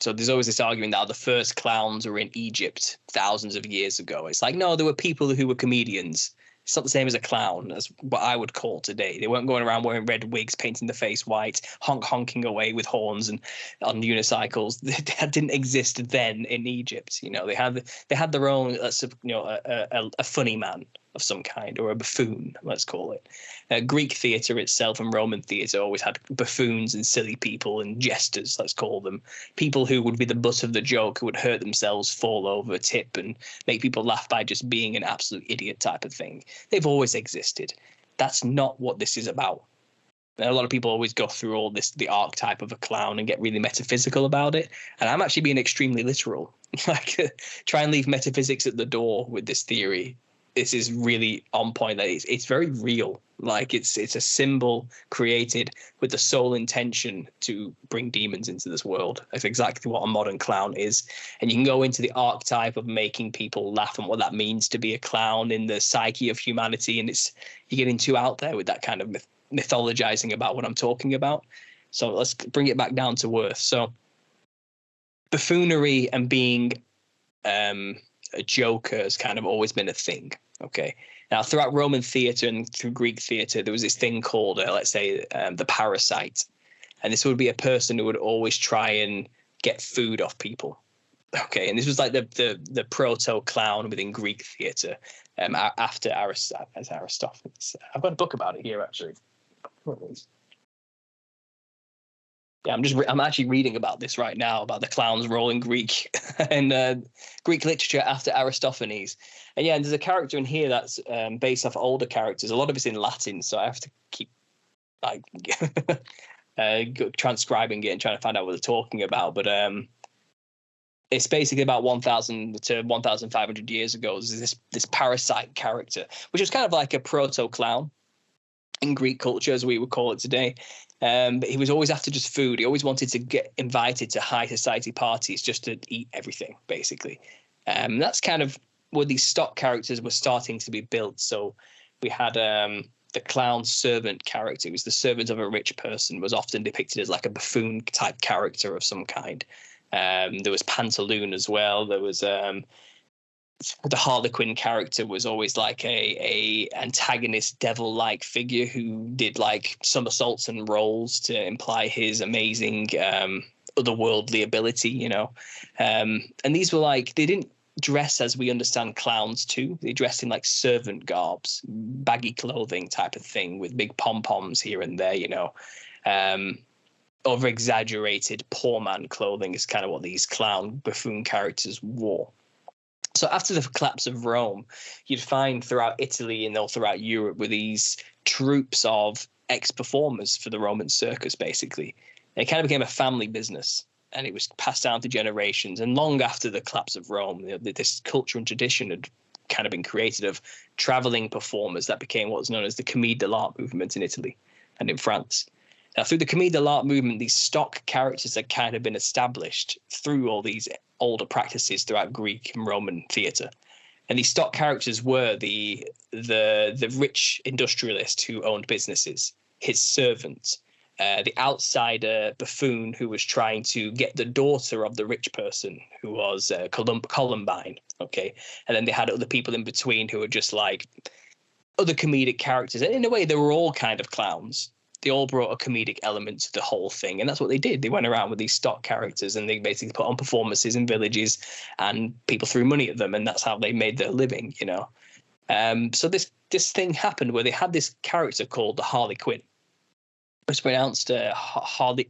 So there's always this argument that the first clowns were in Egypt thousands of years ago. It's like, no, there were people who were comedians. It's not the same as a clown, as what I would call today. They weren't going around wearing red wigs, painting the face white, honking away with horns and on unicycles. That didn't exist then in Egypt. They had their own, a funny man of some kind, or a buffoon, let's call it. Greek theatre itself and Roman theatre always had buffoons and silly people and jesters, let's call them. People who would be the butt of the joke, who would hurt themselves, fall over, tip, and make people laugh by just being an absolute idiot type of thing. They've always existed. That's not what this is about. And a lot of people always go through all this, the archetype of a clown, and get really metaphysical about it. And I'm actually being extremely literal. Try and leave metaphysics at the door with this theory. This is really on point. That it's very real. It's a symbol created with the sole intention to bring demons into this world. That's exactly what a modern clown is. And you can go into the archetype of making people laugh and what that means to be a clown in the psyche of humanity. And you're getting too out there with that kind of mythologizing about what I'm talking about. So let's bring it back down to earth. So buffoonery and being a joker has kind of always been a thing. Okay. Now, throughout Roman theatre and through Greek theatre, there was this thing called, let's say, the parasite. And this would be a person who would always try and get food off people. Okay. And this was like the proto-clown within Greek theatre after Aristophanes. I've got a book about it here, actually. Yeah, I'm actually reading about this right now, about the clown's role in Greek and Greek literature after Aristophanes. And yeah, and there's a character in here that's based off older characters. A lot of it's in Latin, so I have to keep transcribing it and trying to find out what they're talking about. But it's basically about 1,000 to 1,500 years ago. There's this parasite character, which was kind of like a proto-clown in Greek culture, as we would call it today. But he was always after just food. He always wanted to get invited to high society parties just to eat everything, basically. That's kind of where these stock characters were starting to be built. So we had the clown servant character, who was the servant of a rich person, was often depicted as like a buffoon type character of some kind. There was Pantaloon as well. There was the Harlequin character was always like a antagonist devil-like figure who did like somersaults and rolls to imply his amazing otherworldly ability, and these were like, they didn't dress as we understand clowns too. They dressed in like servant garbs, baggy clothing type of thing with big pom-poms here and there, over exaggerated poor man clothing is kind of what these clown buffoon characters wore. So after the collapse of Rome, you'd find throughout Italy and all throughout Europe were these troops of ex-performers for the Roman circus, basically. And it kind of became a family business, and it was passed down to generations. And long after the collapse of Rome, this culture and tradition had kind of been created of traveling performers that became what was known as the Commedia dell'arte movement in Italy and in France. Now, through the Commedia dell'arte movement, these stock characters had kind of been established through all these older practices throughout Greek and Roman theatre. And these stock characters were the rich industrialist who owned businesses, his servant, the outsider buffoon who was trying to get the daughter of the rich person, who was Columbine, okay? And then they had other people in between who were just like other comedic characters. And in a way, they were all kind of clowns. They all brought a comedic element to the whole thing. And that's what they did. They went around with these stock characters and they basically put on performances in villages and people threw money at them. And that's how they made their living, So this thing happened where they had this character called the Harley Quinn. It was pronounced Harlequin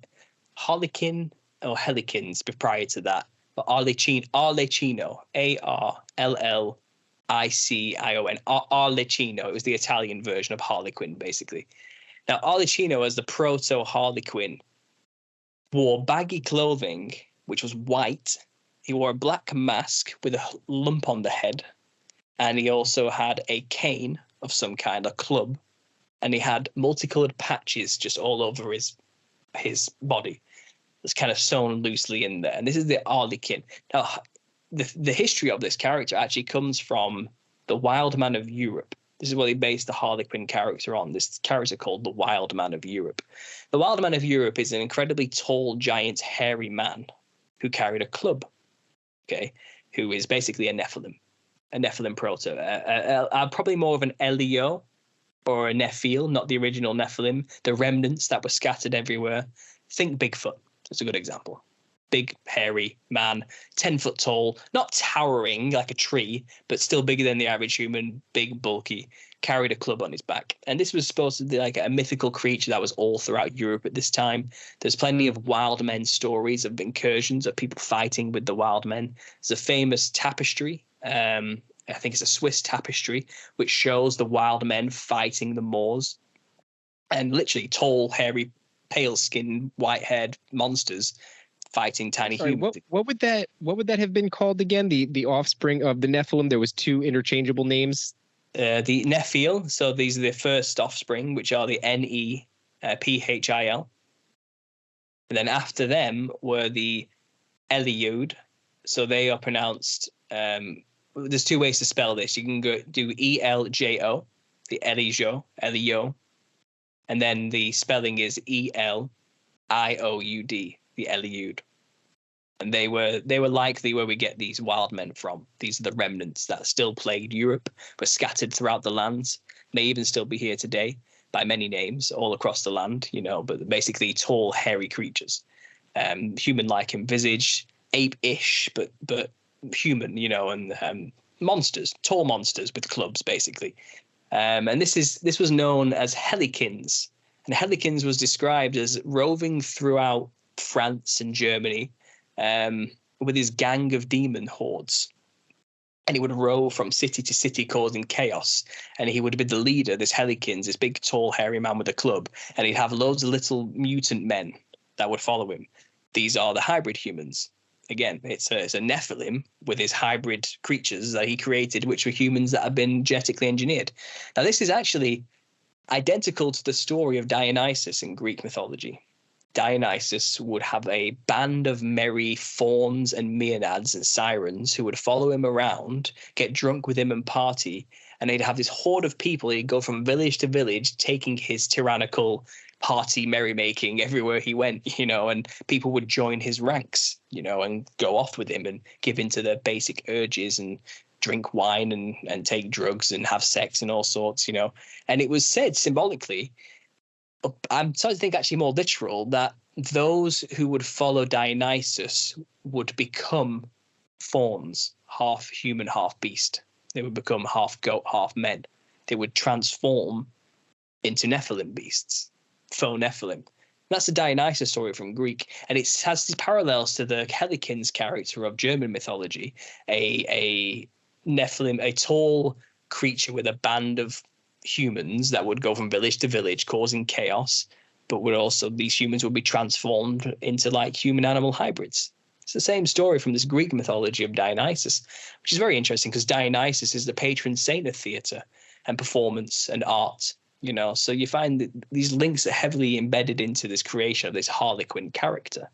or Helikins prior to that. But Arlecchino, Arllicio, Arlecchino. It was the Italian version of Harley Quinn, basically. Now, Arlecchino, as the proto-Harley Quinn, wore baggy clothing, which was white. He wore a black mask with a lump on the head. And he also had a cane of some kind, a club. And he had multicolored patches just all over his body. It's kind of sewn loosely in there. And this is the Arlequin. Now, the history of this character actually comes from the Wild Man of Europe. This is what they based the Harley Quinn character on, this character called the Wild Man of Europe. The Wild Man of Europe is an incredibly tall, giant, hairy man who carried a club, okay, who is basically a Nephilim proto. Probably more of an Elio or a Nephil, not the original Nephilim, the remnants that were scattered everywhere. Think Bigfoot. That's a good example. Big, hairy man, 10 foot tall, not towering like a tree, but still bigger than the average human, big, bulky, carried a club on his back. And this was supposed to be like a mythical creature that was all throughout Europe at this time. There's plenty of wild men stories of incursions of people fighting with the wild men. There's a famous tapestry, I think it's a Swiss tapestry, which shows the wild men fighting the Moors. And literally tall, hairy, pale-skinned, white-haired monsters fighting tiny humans. What would that have been called again? The offspring of the Nephilim. There was two interchangeable names. The Nephil. So these are the first offspring, which are the Nephil. And then after them were the Eliud. So they are pronounced. There's two ways to spell this. You can do Eljo, the Elio, and then the spelling is Eliud, the Eliud. And they were likely where we get these wild men from. These are the remnants that still plagued Europe, were scattered throughout the lands, may even still be here today by many names all across the land, but basically tall, hairy creatures, human-like in visage, ape-ish, but human, and monsters, tall monsters with clubs, basically. And this was known as Helikins. And Helikins was described as roving throughout France and Germany with his gang of demon hordes. And he would rove from city to city causing chaos. And he would be the leader, this Helikins, this big, tall, hairy man with a club. And he'd have loads of little mutant men that would follow him. These are the hybrid humans. Again, it's a Nephilim with his hybrid creatures that he created, which were humans that have been genetically engineered. Now, this is actually identical to the story of Dionysus in Greek mythology. Dionysus would have a band of merry fauns and maenads and sirens who would follow him around, get drunk with him and party, and he'd have this horde of people. He'd go from village to village, taking his tyrannical party merrymaking everywhere he went, and people would join his ranks, and go off with him and give in to their basic urges and drink wine and take drugs and have sex and all sorts, And it was said symbolically, I'm starting to think actually more literal, that those who would follow Dionysus would become fauns, half human, half beast. They would become half goat, half men. They would transform into Nephilim beasts, faux Nephilim. That's the Dionysus story from Greek, and it has these parallels to the Helicons character of German mythology, a Nephilim, a tall creature with a band of humans that would go from village to village, causing chaos, but would also, these humans would be transformed into like human-animal hybrids. It's the same story from this Greek mythology of Dionysus, which is very interesting because Dionysus is the patron saint of theatre and performance and art. So you find that these links are heavily embedded into this creation of this Harlequin character,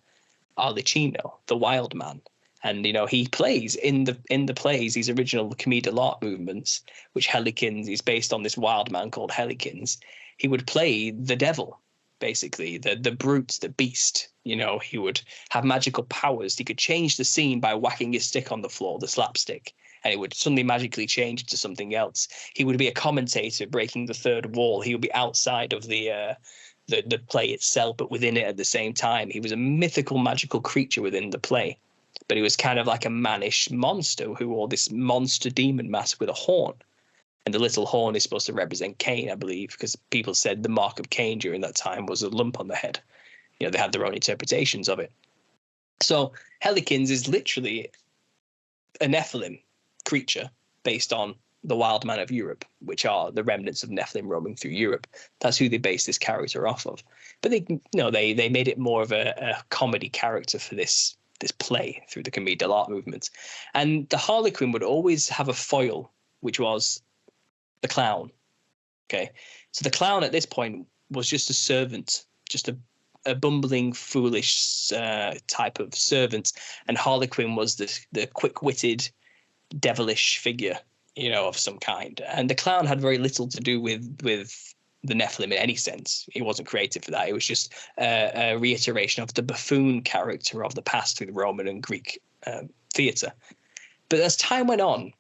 Arlecchino, the wild man. And he plays in the plays, these original commedia dell'arte movements, which Helicons is based on this wild man called Helicons. He would play the devil, basically, the brute, the beast. He would have magical powers. He could change the scene by whacking his stick on the floor, the slapstick, and it would suddenly magically change to something else. He would be a commentator breaking the third wall. He would be outside of the play itself, but within it at the same time. He was a mythical, magical creature within the play, but he was kind of like a mannish monster who wore this monster demon mask with a horn. And the little horn is supposed to represent Cain, I believe, because people said the mark of Cain during that time was a lump on the head. They had their own interpretations of it. So Helicons is literally a Nephilim creature based on the wild man of Europe, which are the remnants of Nephilim roaming through Europe. That's who they based this character off of. But they made it more of a comedy character for this play through the commedia dell'arte movement. And the Harlequin would always have a foil, which was the clown. Okay, so the clown at this point was just a servant, just a bumbling, foolish type of servant, and Harlequin was the quick-witted, devilish figure, of some kind. And the clown had very little to do with the Nephilim in any sense. He wasn't created for that. It was just a reiteration of the buffoon character of the past through the Roman and Greek theatre. But as time went on,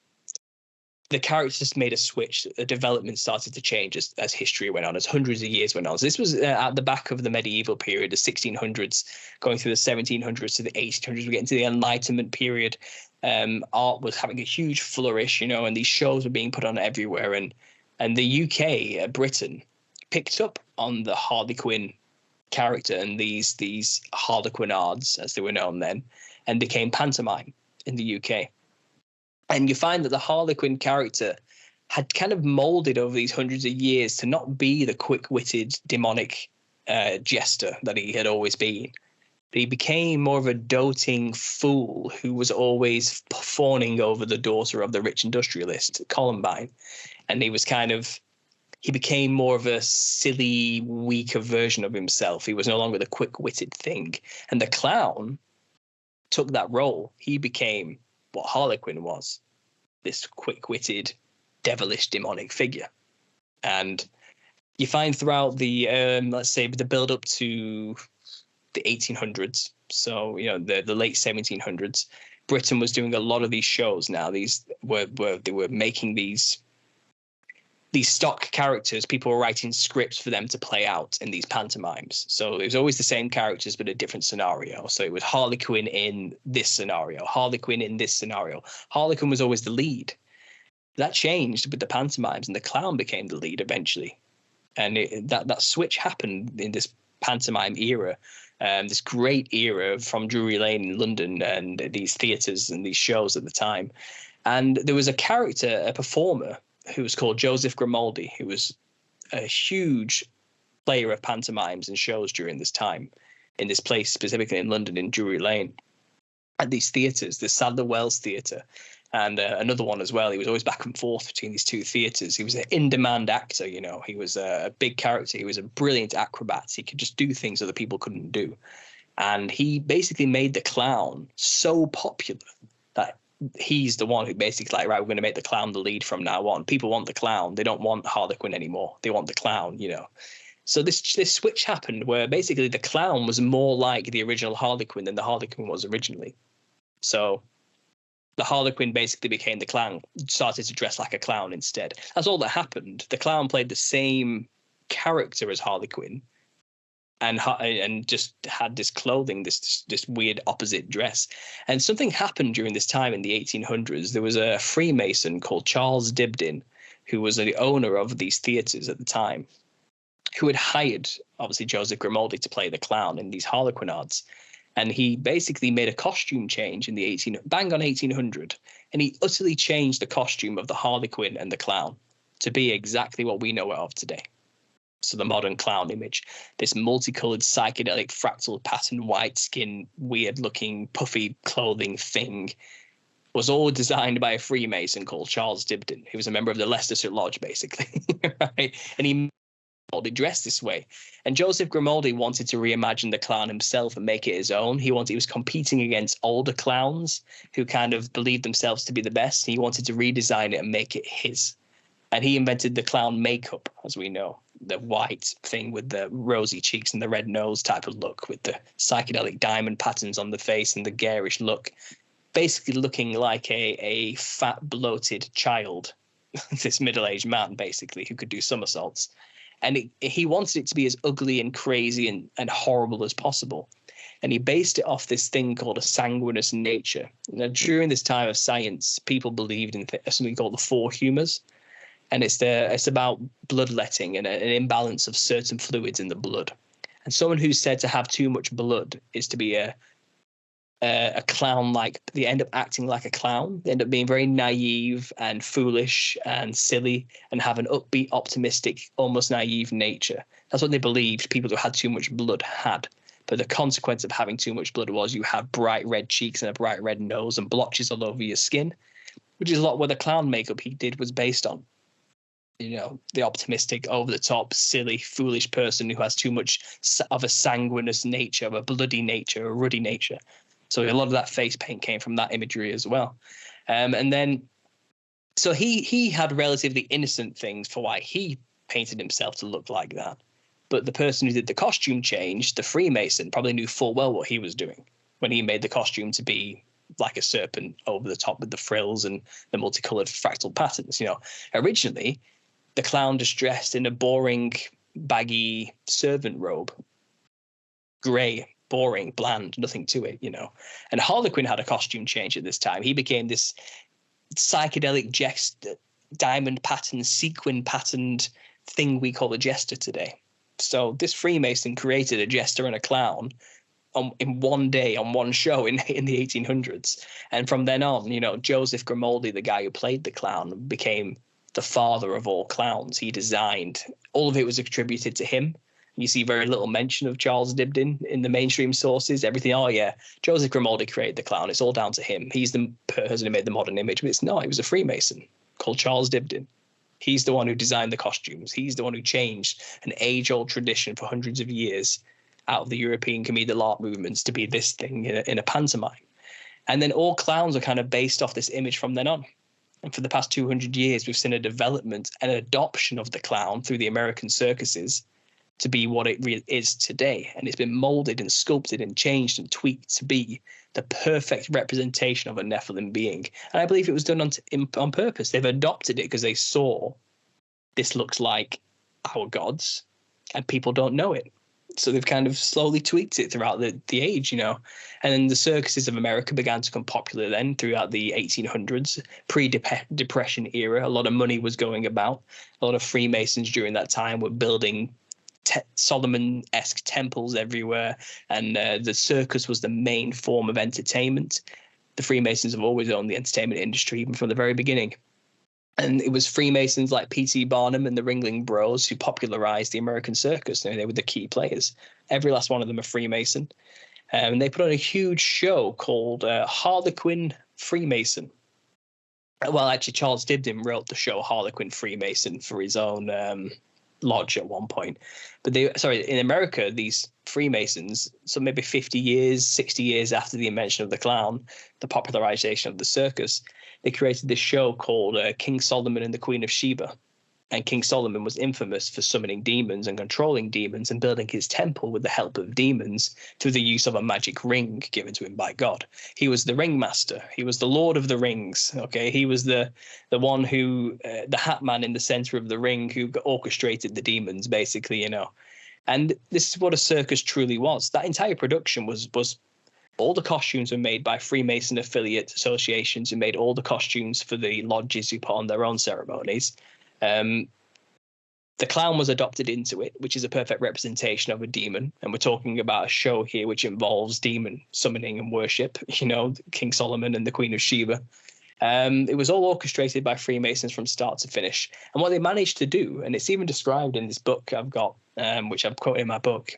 the characters made a switch. The development started to change as history went on, as hundreds of years went on. So this was at the back of the medieval period, the 1600s, going through the 1700s to the 1800s. We get into the Enlightenment period. Art was having a huge flourish, and these shows were being put on everywhere. And the UK, Britain, picked up on the Harlequin character and these Harlequinades, as they were known then, and became pantomime in the UK. And you find that the Harlequin character had kind of molded over these hundreds of years to not be the quick-witted, demonic jester that he had always been. But he became more of a doting fool who was always fawning over the daughter of the rich industrialist, Columbine. And he became more of a silly, weaker version of himself. He was no longer the quick-witted thing. And the clown took that role. He became what Harlequin was, this quick-witted, devilish, demonic figure. And you find throughout the, let's say, the build-up to the 1800s, so, the late 1700s, Britain was doing a lot of these shows now. They were making these stock characters. People were writing scripts for them to play out in these pantomimes. So it was always the same characters, but a different scenario. So it was Harlequin in this scenario, Harlequin in this scenario. Harlequin was always the lead. That changed with the pantomimes, and the clown became the lead eventually. And that switch happened in this pantomime era, this great era from Drury Lane in London and these theatres and these shows at the time. And there was a character, a performer, who was called Joseph Grimaldi, who was a huge player of pantomimes and shows during this time in this place, specifically in London, in Drury Lane, at these theatres, the Sadler Wells Theatre, and another one as well. He was always back and forth between these two theatres. He was an in-demand actor, he was a big character. He was a brilliant acrobat. He could just do things other people couldn't do. And he basically made the clown so popular that he's the one who basically like, right, we're going to make the clown the lead from now on. People want the clown. They don't want Harlequin anymore. They want the clown, So this switch happened where basically the clown was more like the original Harlequin than the Harlequin was originally. So the Harlequin basically became the clown, started to dress like a clown instead. That's all that happened. The clown played the same character as Harlequin, and just had this clothing, this weird opposite dress. And something happened during this time in the 1800s. There was a Freemason called Charles Dibdin, who was the owner of these theaters at the time, who had hired, obviously, Joseph Grimaldi to play the clown in these Harlequinades. And he basically made a costume change in the bang on 1800, and he utterly changed the costume of the Harlequin and the clown to be exactly what we know it of today. So the modern clown image, this multicolored psychedelic fractal pattern, white skin, weird looking puffy clothing thing, was all designed by a Freemason called Charles Dibdin, who was a member of the Leicester Lodge, basically. Right? And he dressed this way. And Joseph Grimaldi wanted to reimagine the clown himself and make it his own. He was competing against older clowns who kind of believed themselves to be the best. He wanted to redesign it and make it his. And he invented the clown makeup, as we know, the white thing with the rosy cheeks and the red nose type of look, with the psychedelic diamond patterns on the face and the garish look, basically looking like a fat, bloated child, this middle-aged man, basically, who could do somersaults. And he wanted it to be as ugly and crazy and horrible as possible. And he based it off this thing called a sanguineous nature. Now, during this time of science, people believed in something called the four humors. And it's about bloodletting and an imbalance of certain fluids in the blood. And someone who's said to have too much blood is to be a clown. Like, they end up acting like a clown. They end up being very naive and foolish and silly and have an upbeat, optimistic, almost naive nature. That's what they believed people who had too much blood had. But the consequence of having too much blood was you have bright red cheeks and a bright red nose and blotches all over your skin, which is a lot what the clown makeup he did was based on. You know, the optimistic, over-the-top, silly, foolish person who has too much of a sanguineous nature, of a bloody nature, a ruddy nature. So a lot of that face paint came from that imagery as well. And then, so he had relatively innocent things for why he painted himself to look like that. But the person who did the costume change, the Freemason, probably knew full well what he was doing when he made the costume to be like a serpent over the top with the frills and the multicolored fractal patterns. You know, originally, the clown just dressed in a boring, baggy servant robe. Grey, boring, bland, nothing to it, you know. And Harlequin had a costume change at this time. He became this psychedelic diamond pattern, sequin patterned thing we call a jester today. So this Freemason created a jester and a clown in one day, on one show in the 1800s. And from then on, you know, Joseph Grimaldi, the guy who played the clown, became the father of all clowns. He designed, all of it was attributed to him. You see very little mention of Charles Dibdin in the mainstream sources. Everything, oh yeah, Joseph Grimaldi created the clown. It's all down to him. He's the person who made the modern image. But it's not. He was a Freemason called Charles Dibdin. He's the one who designed the costumes. He's the one who changed an age-old tradition for hundreds of years out of the European comedic art movements to be this thing in a pantomime. And then all clowns are kind of based off this image from then on. And for the past 200 years, we've seen a development and adoption of the clown through the American circuses to be what it really is today. And it's been molded and sculpted and changed and tweaked to be the perfect representation of a Nephilim being. And I believe it was done on purpose. They've adopted it because they saw this looks like our gods and people don't know it. So they've kind of slowly tweaked it throughout the age, you know. And then the circuses of America began to become popular then throughout the 1800s, pre-Depression era. A lot of money was going about. A lot of Freemasons during that time were building Solomon-esque temples everywhere. And the circus was the main form of entertainment. The Freemasons have always owned the entertainment industry, even from the very beginning. And it was Freemasons like P.T. Barnum and the Ringling Bros who popularized the American circus. They were the key players. Every last one of them a Freemason. And they put on a huge show called Harlequin Freemason. Well, actually, Charles Dibdin wrote the show Harlequin Freemason for his own lodge at one point. But in America, these Freemasons, so maybe 50 years, 60 years after the invention of the clown, the popularization of the circus, they created this show called King Solomon and the Queen of Sheba. And King Solomon was infamous for summoning demons and controlling demons and building his temple with the help of demons through the use of a magic ring given to him by God. He was the ringmaster. He was the Lord of the Rings. Okay, he was the one who, the hat man in the center of the ring who orchestrated the demons, basically, you know. And this is what a circus truly was. That entire production was all the costumes were made by Freemason affiliate associations who made all the costumes for the lodges who put on their own ceremonies. The clown was adopted into it, which is a perfect representation of a demon. And we're talking about a show here which involves demon summoning and worship, King Solomon and the Queen of Sheba. It was all orchestrated by Freemasons from start to finish. And what they managed to do, and it's even described in this book I've got, which I've quoted in my book,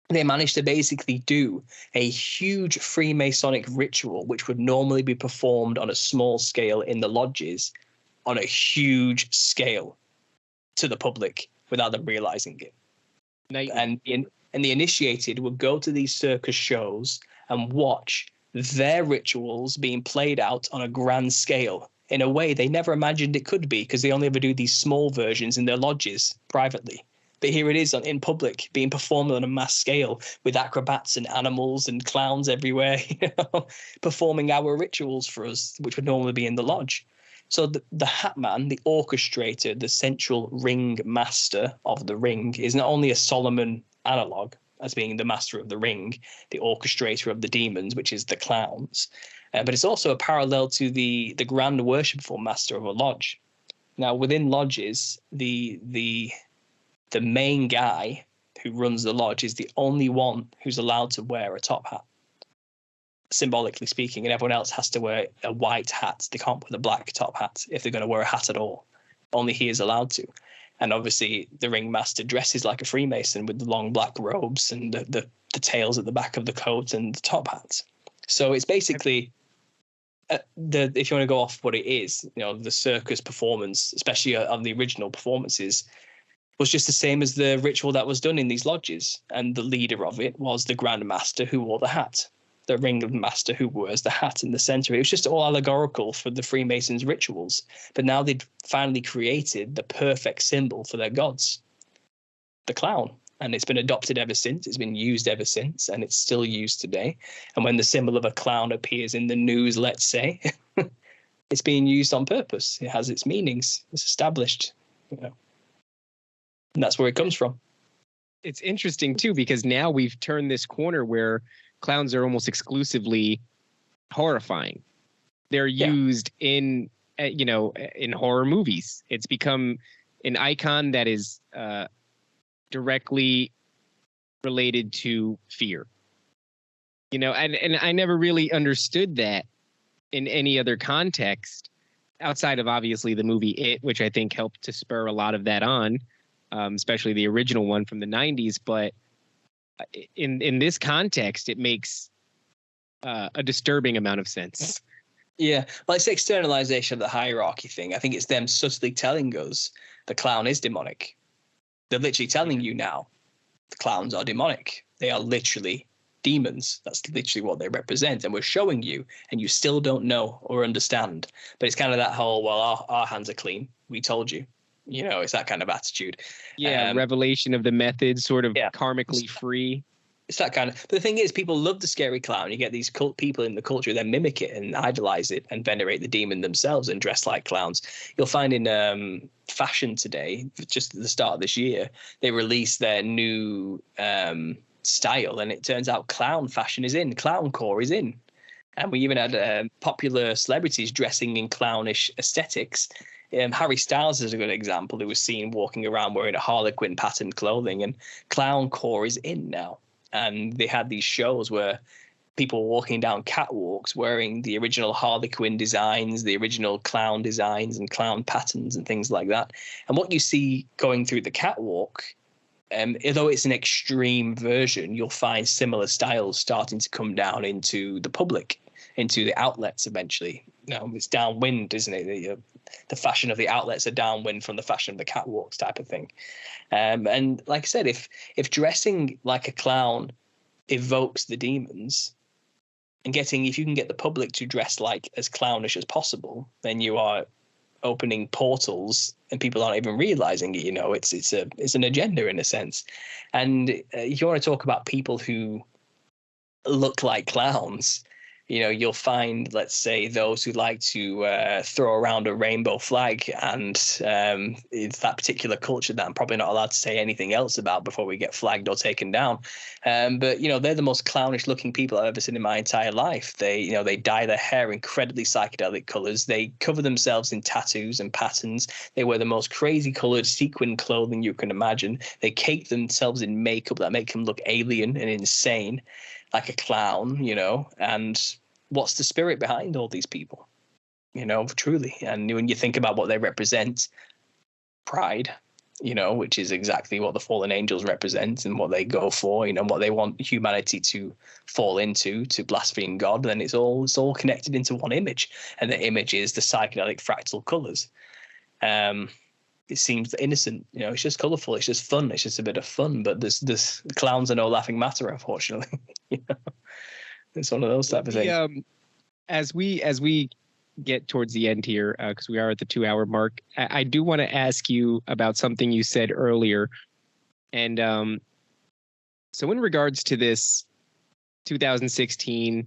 they managed to basically do a huge Freemasonic ritual, which would normally be performed on a small scale in the lodges, on a huge scale to the public without them realizing it. And the initiated would go to these circus shows and watch their rituals being played out on a grand scale in a way they never imagined it could be, because they only ever do these small versions in their lodges privately. But here it is in public, being performed on a mass scale with acrobats and animals and clowns everywhere, performing our rituals for us, which would normally be in the lodge. So the Hat Man, the orchestrator, the central ring master of the ring, is not only a Solomon analog as being the master of the ring, the orchestrator of the demons, which is the clowns, but it's also a parallel to the grand worshipful master of a lodge. Now, within lodges, the main guy who runs the lodge is the only one who's allowed to wear a top hat, symbolically speaking, and everyone else has to wear a white hat. They can't wear the black top hat if they're going to wear a hat at all. Only he is allowed to. And obviously the ringmaster dresses like a Freemason with the long black robes and the tails at the back of the coat and the top hats. So it's basically if you want to go off what it is, the circus performance, especially on the original performances, was just the same as the ritual that was done in these lodges. And the leader of it was the Grand Master who wore the hat, the ring master who wears the hat in the center. It was just all allegorical for the Freemasons' rituals. But now they'd finally created the perfect symbol for their gods, the clown. And it's been adopted ever since. It's been used ever since, and it's still used today. And when the symbol of a clown appears in the news, let's say, it's being used on purpose. It has its meanings. It's established, And that's where it comes from. It's interesting, too, because now we've turned this corner where clowns are almost exclusively horrifying. They're used in horror movies. It's become an icon that is directly related to fear. And I never really understood that in any other context outside of obviously the movie It, which I think helped to spur a lot of that on, especially the original one from the 90s. But in this context, it makes a disturbing amount of sense. Yeah, well, it's the externalization of the hierarchy thing. I think it's them subtly telling us the clown is demonic. They're literally telling you now the clowns are demonic. They are literally demons. That's literally what they represent. And we're showing you, and you still don't know or understand. But it's kind of that whole, well, our hands are clean. We told you. It's that kind of attitude. Yeah, revelation of the method, sort of karmically free. It's that kind of. But the thing is, people love the scary clown. You get these cult people in the culture that mimic it and idolize it and venerate the demon themselves and dress like clowns. You'll find in fashion today, just at the start of this year, they released their new style, and it turns out clown fashion is in, clowncore is in, and we even had popular celebrities dressing in clownish aesthetics. Harry Styles is a good example, who was seen walking around wearing a Harlequin patterned clothing, and clowncore is in now. And they had these shows where people were walking down catwalks wearing the original Harlequin designs, the original clown designs and clown patterns and things like that. And what you see going through the catwalk, although it's an extreme version, you'll find similar styles starting to come down into the public, into the outlets eventually. It's downwind, isn't it? The fashion of the outlets are downwind from the fashion of the catwalks type of thing. And like I said, if dressing like a clown evokes the demons, and if you can get the public to dress like as clownish as possible, then you are opening portals and people aren't even realizing it. It's an agenda in a sense. And if you want to talk about people who look like clowns, you'll find, let's say, those who like to throw around a rainbow flag, and it's that particular culture that I'm probably not allowed to say anything else about before we get flagged or taken down. But they're the most clownish-looking people I've ever seen in my entire life. They dye their hair incredibly psychedelic colors. They cover themselves in tattoos and patterns. They wear the most crazy-colored sequin clothing you can imagine. They cake themselves in makeup that make them look alien and insane, like a clown, and what's the spirit behind all these people, truly. And when you think about what they represent, pride, which is exactly what the fallen angels represent and what they go for, what they want humanity to fall into, to blaspheme God, then it's all connected into one image. And the image is the psychedelic fractal colors. It seems innocent, it's just colorful, it's just fun, it's just a bit of fun, but this clowns are no laughing matter, unfortunately. It's one of those type of things. As we get towards the end here, because we are at the 2-hour mark, I do want to ask you about something you said earlier. And so in regards to this 2016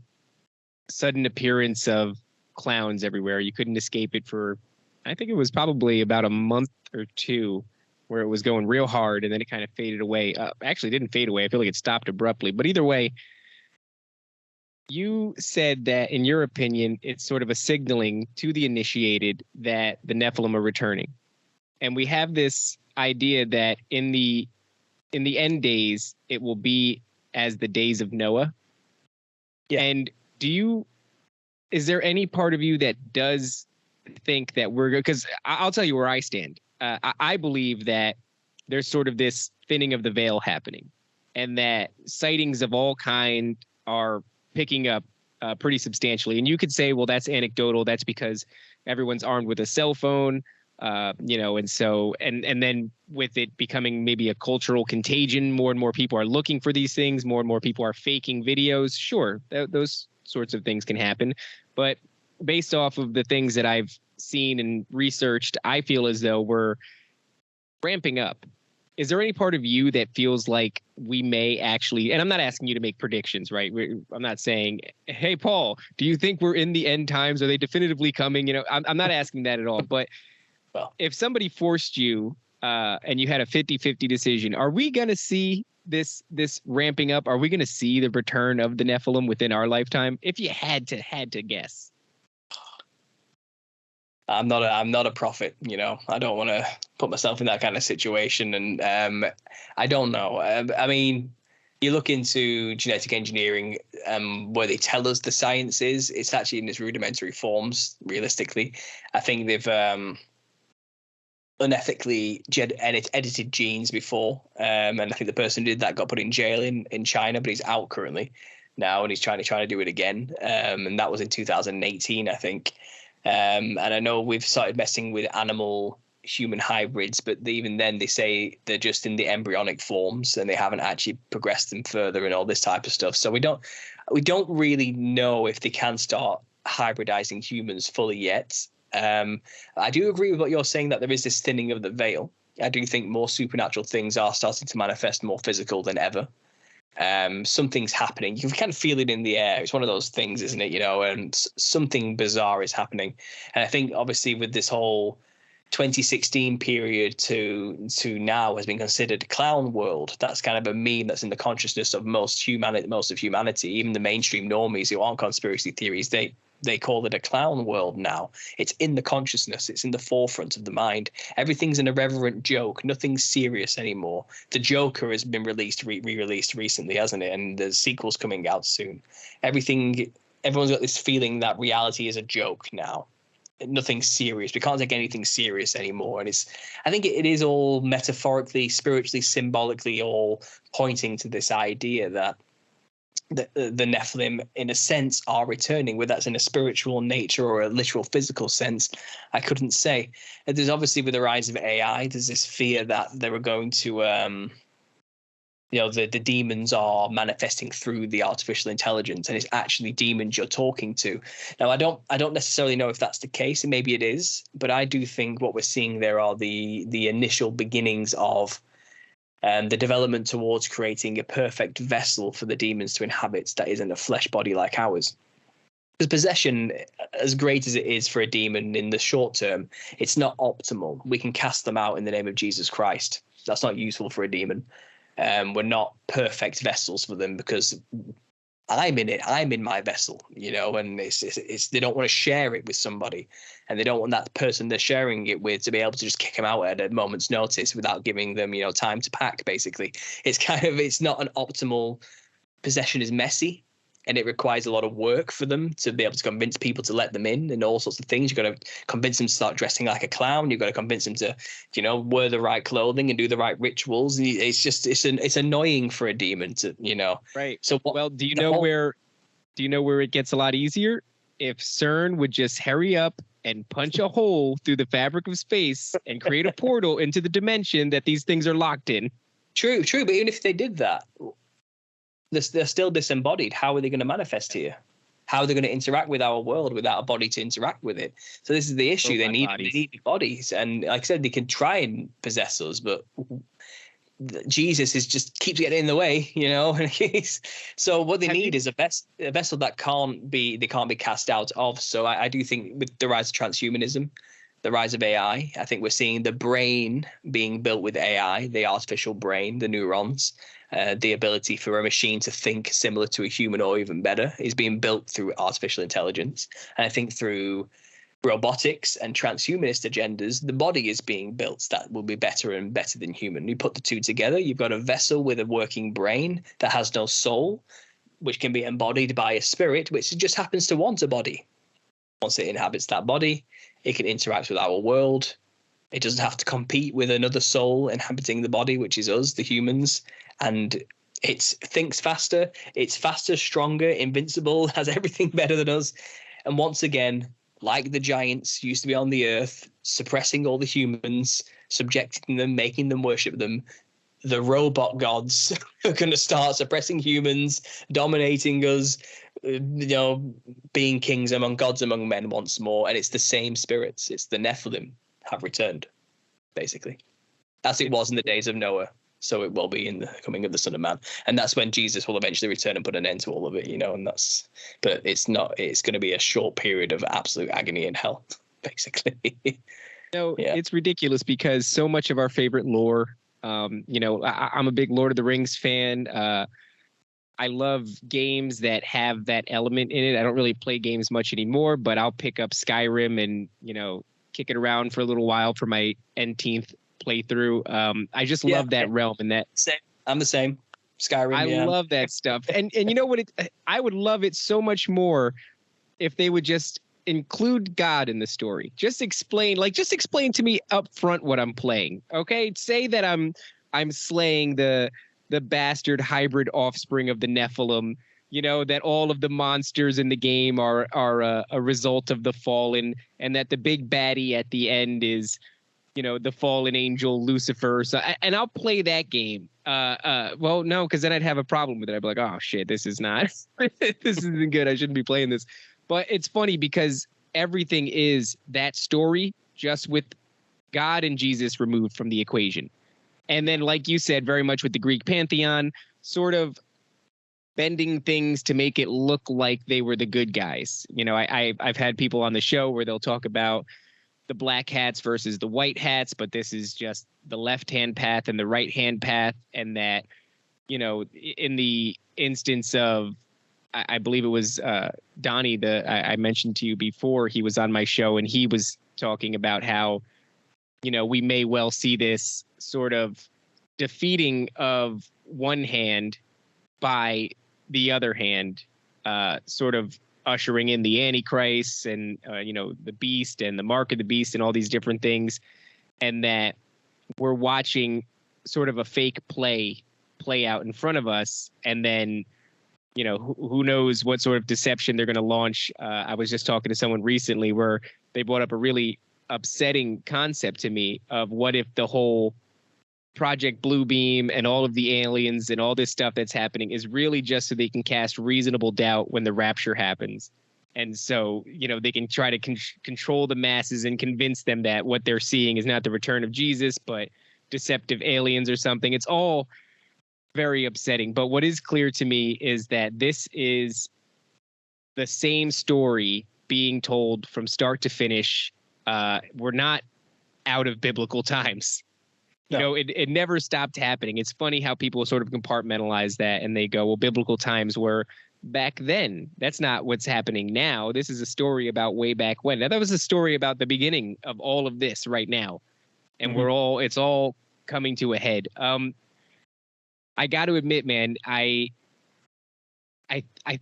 sudden appearance of clowns everywhere, you couldn't escape it for, I think it was probably about a month or two, where it was going real hard, and then it kind of faded away. Actually, it didn't fade away. I feel like it stopped abruptly. But either way, you said that, in your opinion, it's sort of a signaling to the initiated that the Nephilim are returning. And we have this idea that in the end days, it will be as the days of Noah. Yeah. And is there any part of you that does think that we're good? Because I'll tell you where I stand. I believe that there's sort of this thinning of the veil happening, and that sightings of all kind are picking up pretty substantially. And you could say, well, that's anecdotal. That's because everyone's armed with a cell phone, and so and then with it becoming maybe a cultural contagion, more and more people are looking for these things. More and more people are faking videos. Sure, those sorts of things can happen. But based off of the things that I've seen and researched, I feel as though we're ramping up. Is there any part of you that feels like we may actually, and I'm not asking you to make predictions, right? I'm not saying, hey, Paul, do you think we're in the end times? Are they definitively coming? I'm not asking that at all. But if somebody forced you and you had a 50-50 decision, are we going to see this ramping up? Are we going to see the return of the Nephilim within our lifetime? If you had to guess. I'm not a prophet, I don't want to put myself in that kind of situation. And I don't know. I mean, you look into genetic engineering, where they tell us the science is, it's actually in its rudimentary forms, realistically. I think they've unethically edited genes before. And I think the person who did that got put in jail in China, but he's out currently now, and he's trying to do it again. And that was in 2018, I think. And I know we've started messing with animal human hybrids, but even then they say they're just in the embryonic forms and they haven't actually progressed them further and all this type of stuff. So we don't really know if they can start hybridizing humans fully yet. I do agree with what you're saying, that there is this thinning of the veil. I do think more supernatural things are starting to manifest more physical than ever. Something's happening. You can kind of feel it in the air. It's one of those things, isn't it? And something bizarre is happening. And I think obviously with this whole 2016 period to now has been considered a clown world. That's kind of a meme that's in the consciousness of most of humanity, even the mainstream normies who aren't conspiracy theories. They call it a clown world now. It's in the consciousness. It's in the forefront of the mind. Everything's an irreverent joke. Nothing's serious anymore. The Joker has been re-released recently, hasn't it? And the sequel's coming out soon. Everyone's got this feeling that reality is a joke now. Nothing serious. We can't take anything serious anymore. And I think it is all metaphorically, spiritually, symbolically all pointing to this idea that the Nephilim, in a sense, are returning. Whether that's in a spiritual nature or a literal physical sense, I couldn't say. And there's obviously, with the rise of AI, there's this fear that they were going to, the demons are manifesting through the artificial intelligence, and it's actually demons you're talking to. Now, I don't necessarily know if that's the case, and maybe it is, but I do think what we're seeing there are the initial beginnings of the development towards creating a perfect vessel for the demons to inhabit that isn't a flesh body like ours. Because possession, as great as it is for a demon in the short term, it's not optimal. We can cast them out in the name of Jesus Christ. That's not useful for a demon. We're not perfect vessels for them because I'm in it. I'm in my vessel, and it's they don't want to share it with somebody, and they don't want that person they're sharing it with to be able to just kick them out at a moment's notice without giving them, time to pack. Basically, it's not an optimal. Possession is messy, and it requires a lot of work for them to be able to convince people to let them in and all sorts of things. You've got to convince them to start dressing like a clown. You've got to convince them to, wear the right clothing and do the right rituals. And it's annoying for a demon to, Right. So do you know where it gets a lot easier? If CERN would just hurry up and punch a hole through the fabric of space and create a portal into the dimension that these things are locked in. True. But even if they did that, they're still disembodied. How are they going to manifest here? How are they going to interact with our world without a body to interact with it? So this is the issue. They need bodies. And like I said, they can try and possess us, but Jesus just keeps getting in the way, So what they need is a vessel that can't be cast out of. So I do think with the rise of transhumanism, the rise of AI, I think we're seeing the brain being built with AI, the artificial brain, the neurons. The ability for a machine to think similar to a human or even better is being built through artificial intelligence. And I think through robotics and transhumanist agendas, the body is being built that will be better and better than human. You put the two together, you've got a vessel with a working brain that has no soul, which can be embodied by a spirit, which just happens to want a body. Once it inhabits that body, it can interact with our world. It doesn't have to compete with another soul inhabiting the body, which is us, the humans. And it thinks faster. It's faster, stronger, invincible, has everything better than us. And once again, like the giants used to be on the earth, suppressing all the humans, subjecting them, making them worship them, the robot gods are going to start suppressing humans, dominating us, being kings among gods among men once more. And it's the same spirits. It's the Nephilim have returned, basically. As it was in the days of Noah. So it will be in the coming of the Son of Man. And that's when Jesus will eventually return and put an end to all of it, but it's going to be a short period of absolute agony and hell, basically. It's ridiculous because so much of our favorite lore, I'm a big Lord of the Rings fan. I love games that have that element in it. I don't really play games much anymore, but I'll pick up Skyrim and, kick it around for a little while for my N-th playthrough. I just love that realm and that. Same. I'm the same. Skyrim. I love that stuff. And you know what? I would love it so much more if they would just include God in the story. Just explain to me up front what I'm playing. Okay. Say that I'm slaying the bastard hybrid offspring of the Nephilim. That all of the monsters in the game are a result of the fallen, and that the big baddie at the end is, the fallen angel Lucifer. So, and I'll play that game. Well, no, because then I'd have a problem with it. I'd be like, oh shit, this isn't good. I shouldn't be playing this. But it's funny because everything is that story, just with God and Jesus removed from the equation. And then, like you said, very much with the Greek pantheon, sort of bending things to make it look like they were the good guys. I've had people on the show where they'll talk about the black hats versus the white hats, but this is just the left-hand path and the right-hand path. And that, in the instance of, I believe it was Donnie, I mentioned to you before, he was on my show and he was talking about how, we may well see this sort of defeating of one hand by the other hand, sort of ushering in the Antichrist and, the beast and the mark of the beast and all these different things. And that we're watching sort of a fake play out in front of us. And then, who knows what sort of deception they're going to launch. I was just talking to someone recently where they brought up a really upsetting concept to me of what if the whole Project Bluebeam and all of the aliens and all this stuff that's happening is really just so they can cast reasonable doubt when the rapture happens. And so, they can try to control the masses and convince them that what they're seeing is not the return of Jesus, but deceptive aliens or something. It's all very upsetting. But what is clear to me is that this is the same story being told from start to finish. We're not out of biblical times. You know, it never stopped happening. It's funny how people sort of compartmentalize that and they go, well, biblical times were back then. That's not what's happening now. This is a story about way back when. Now, that was a story about the beginning of all of this right now. And it's all coming to a head. I got to admit, man, I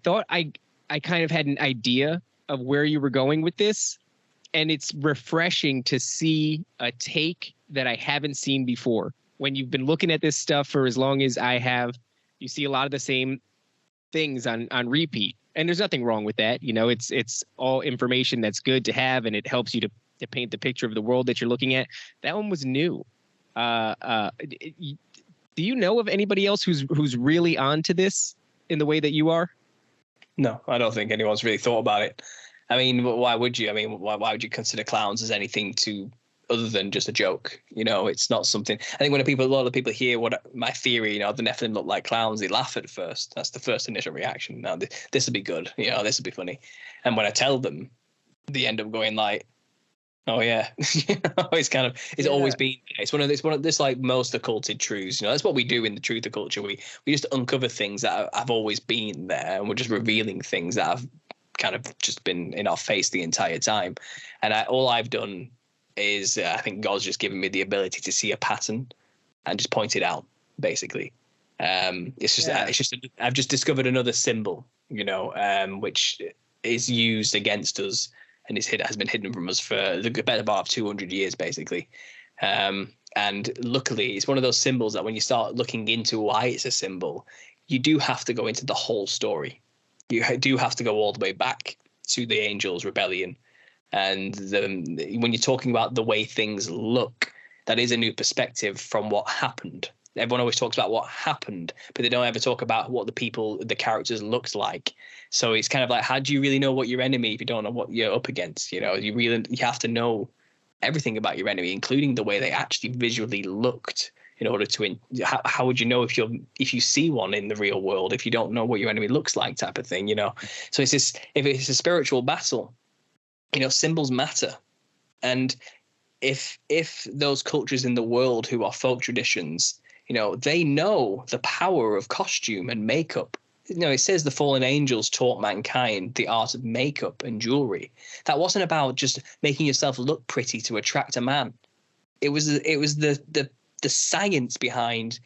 thought I kind of had an idea of where you were going with this. And it's refreshing to see a take that I haven't seen before. When you've been looking at this stuff for as long as I have, you see a lot of the same things on repeat. And there's nothing wrong with that. You know, it's all information that's good to have, and it helps you to paint the picture of the world that you're looking at. That one was new. Do you know of anybody else who's really onto this in the way that you are? No, I don't think anyone's really thought about it. I mean, why would you? I mean, why would you consider clowns as anything other than just a joke? You know, it's not something. I think when a lot of people hear what my theory, you know, the Nephilim look like clowns, they laugh at first. That's the first initial reaction. Now, this will be good. You know, this will be funny. And when I tell them, they end up going like, oh yeah, you know, it's always been. It's one of this like most occulted truths. You know, that's what we do in the truth of culture. We just uncover things that have always been there, and we're just revealing things that have kind of just been in our face the entire time. And all I've done is I think God's just given me the ability to see a pattern and just point it out. Basically, it's just I've just discovered another symbol, you know, which is used against us. And has been hidden from us for the better part of 200 years, basically. And luckily, it's one of those symbols that when you start looking into why it's a symbol, you do have to go into the whole story. You do have to go all the way back to the angels' rebellion. And when you're talking about the way things look, that is a new perspective from what happened. Everyone always talks about what happened, but they don't ever talk about what the characters looked like. So it's kind of like, how do you really know what your enemy if you don't know what you're up against? You know, you have to know everything about your enemy, including the way they actually visually looked. In order to, how would you know if you see one in the real world if you don't know what your enemy looks like, type of thing? You know, so it's this. If it's a spiritual battle, you know, symbols matter, and if those cultures in the world who are folk traditions, you know, they know the power of costume and makeup. You know, it says the fallen angels taught mankind the art of makeup and jewelry. That wasn't about just making yourself look pretty to attract a man. It was the science behind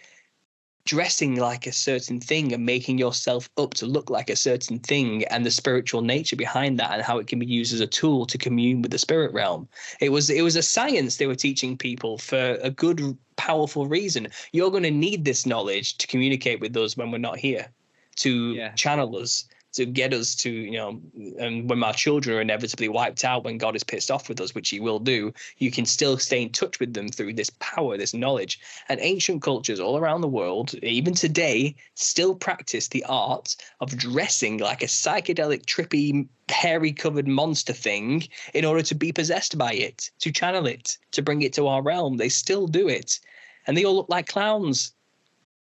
dressing like a certain thing and making yourself up to look like a certain thing, and the spiritual nature behind that, and how it can be used as a tool to commune with the spirit realm. It was a science they were teaching people for a good, powerful reason. You're going to need this knowledge to communicate with us when we're not here, to channel us, to get us to, you know, and when our children are inevitably wiped out, when God is pissed off with us, which he will do, you can still stay in touch with them through this power, this knowledge. And ancient cultures all around the world, even today, still practice the art of dressing like a psychedelic, trippy, hairy covered monster thing in order to be possessed by it, to channel it, to bring it to our realm. They still do it. And they all look like clowns.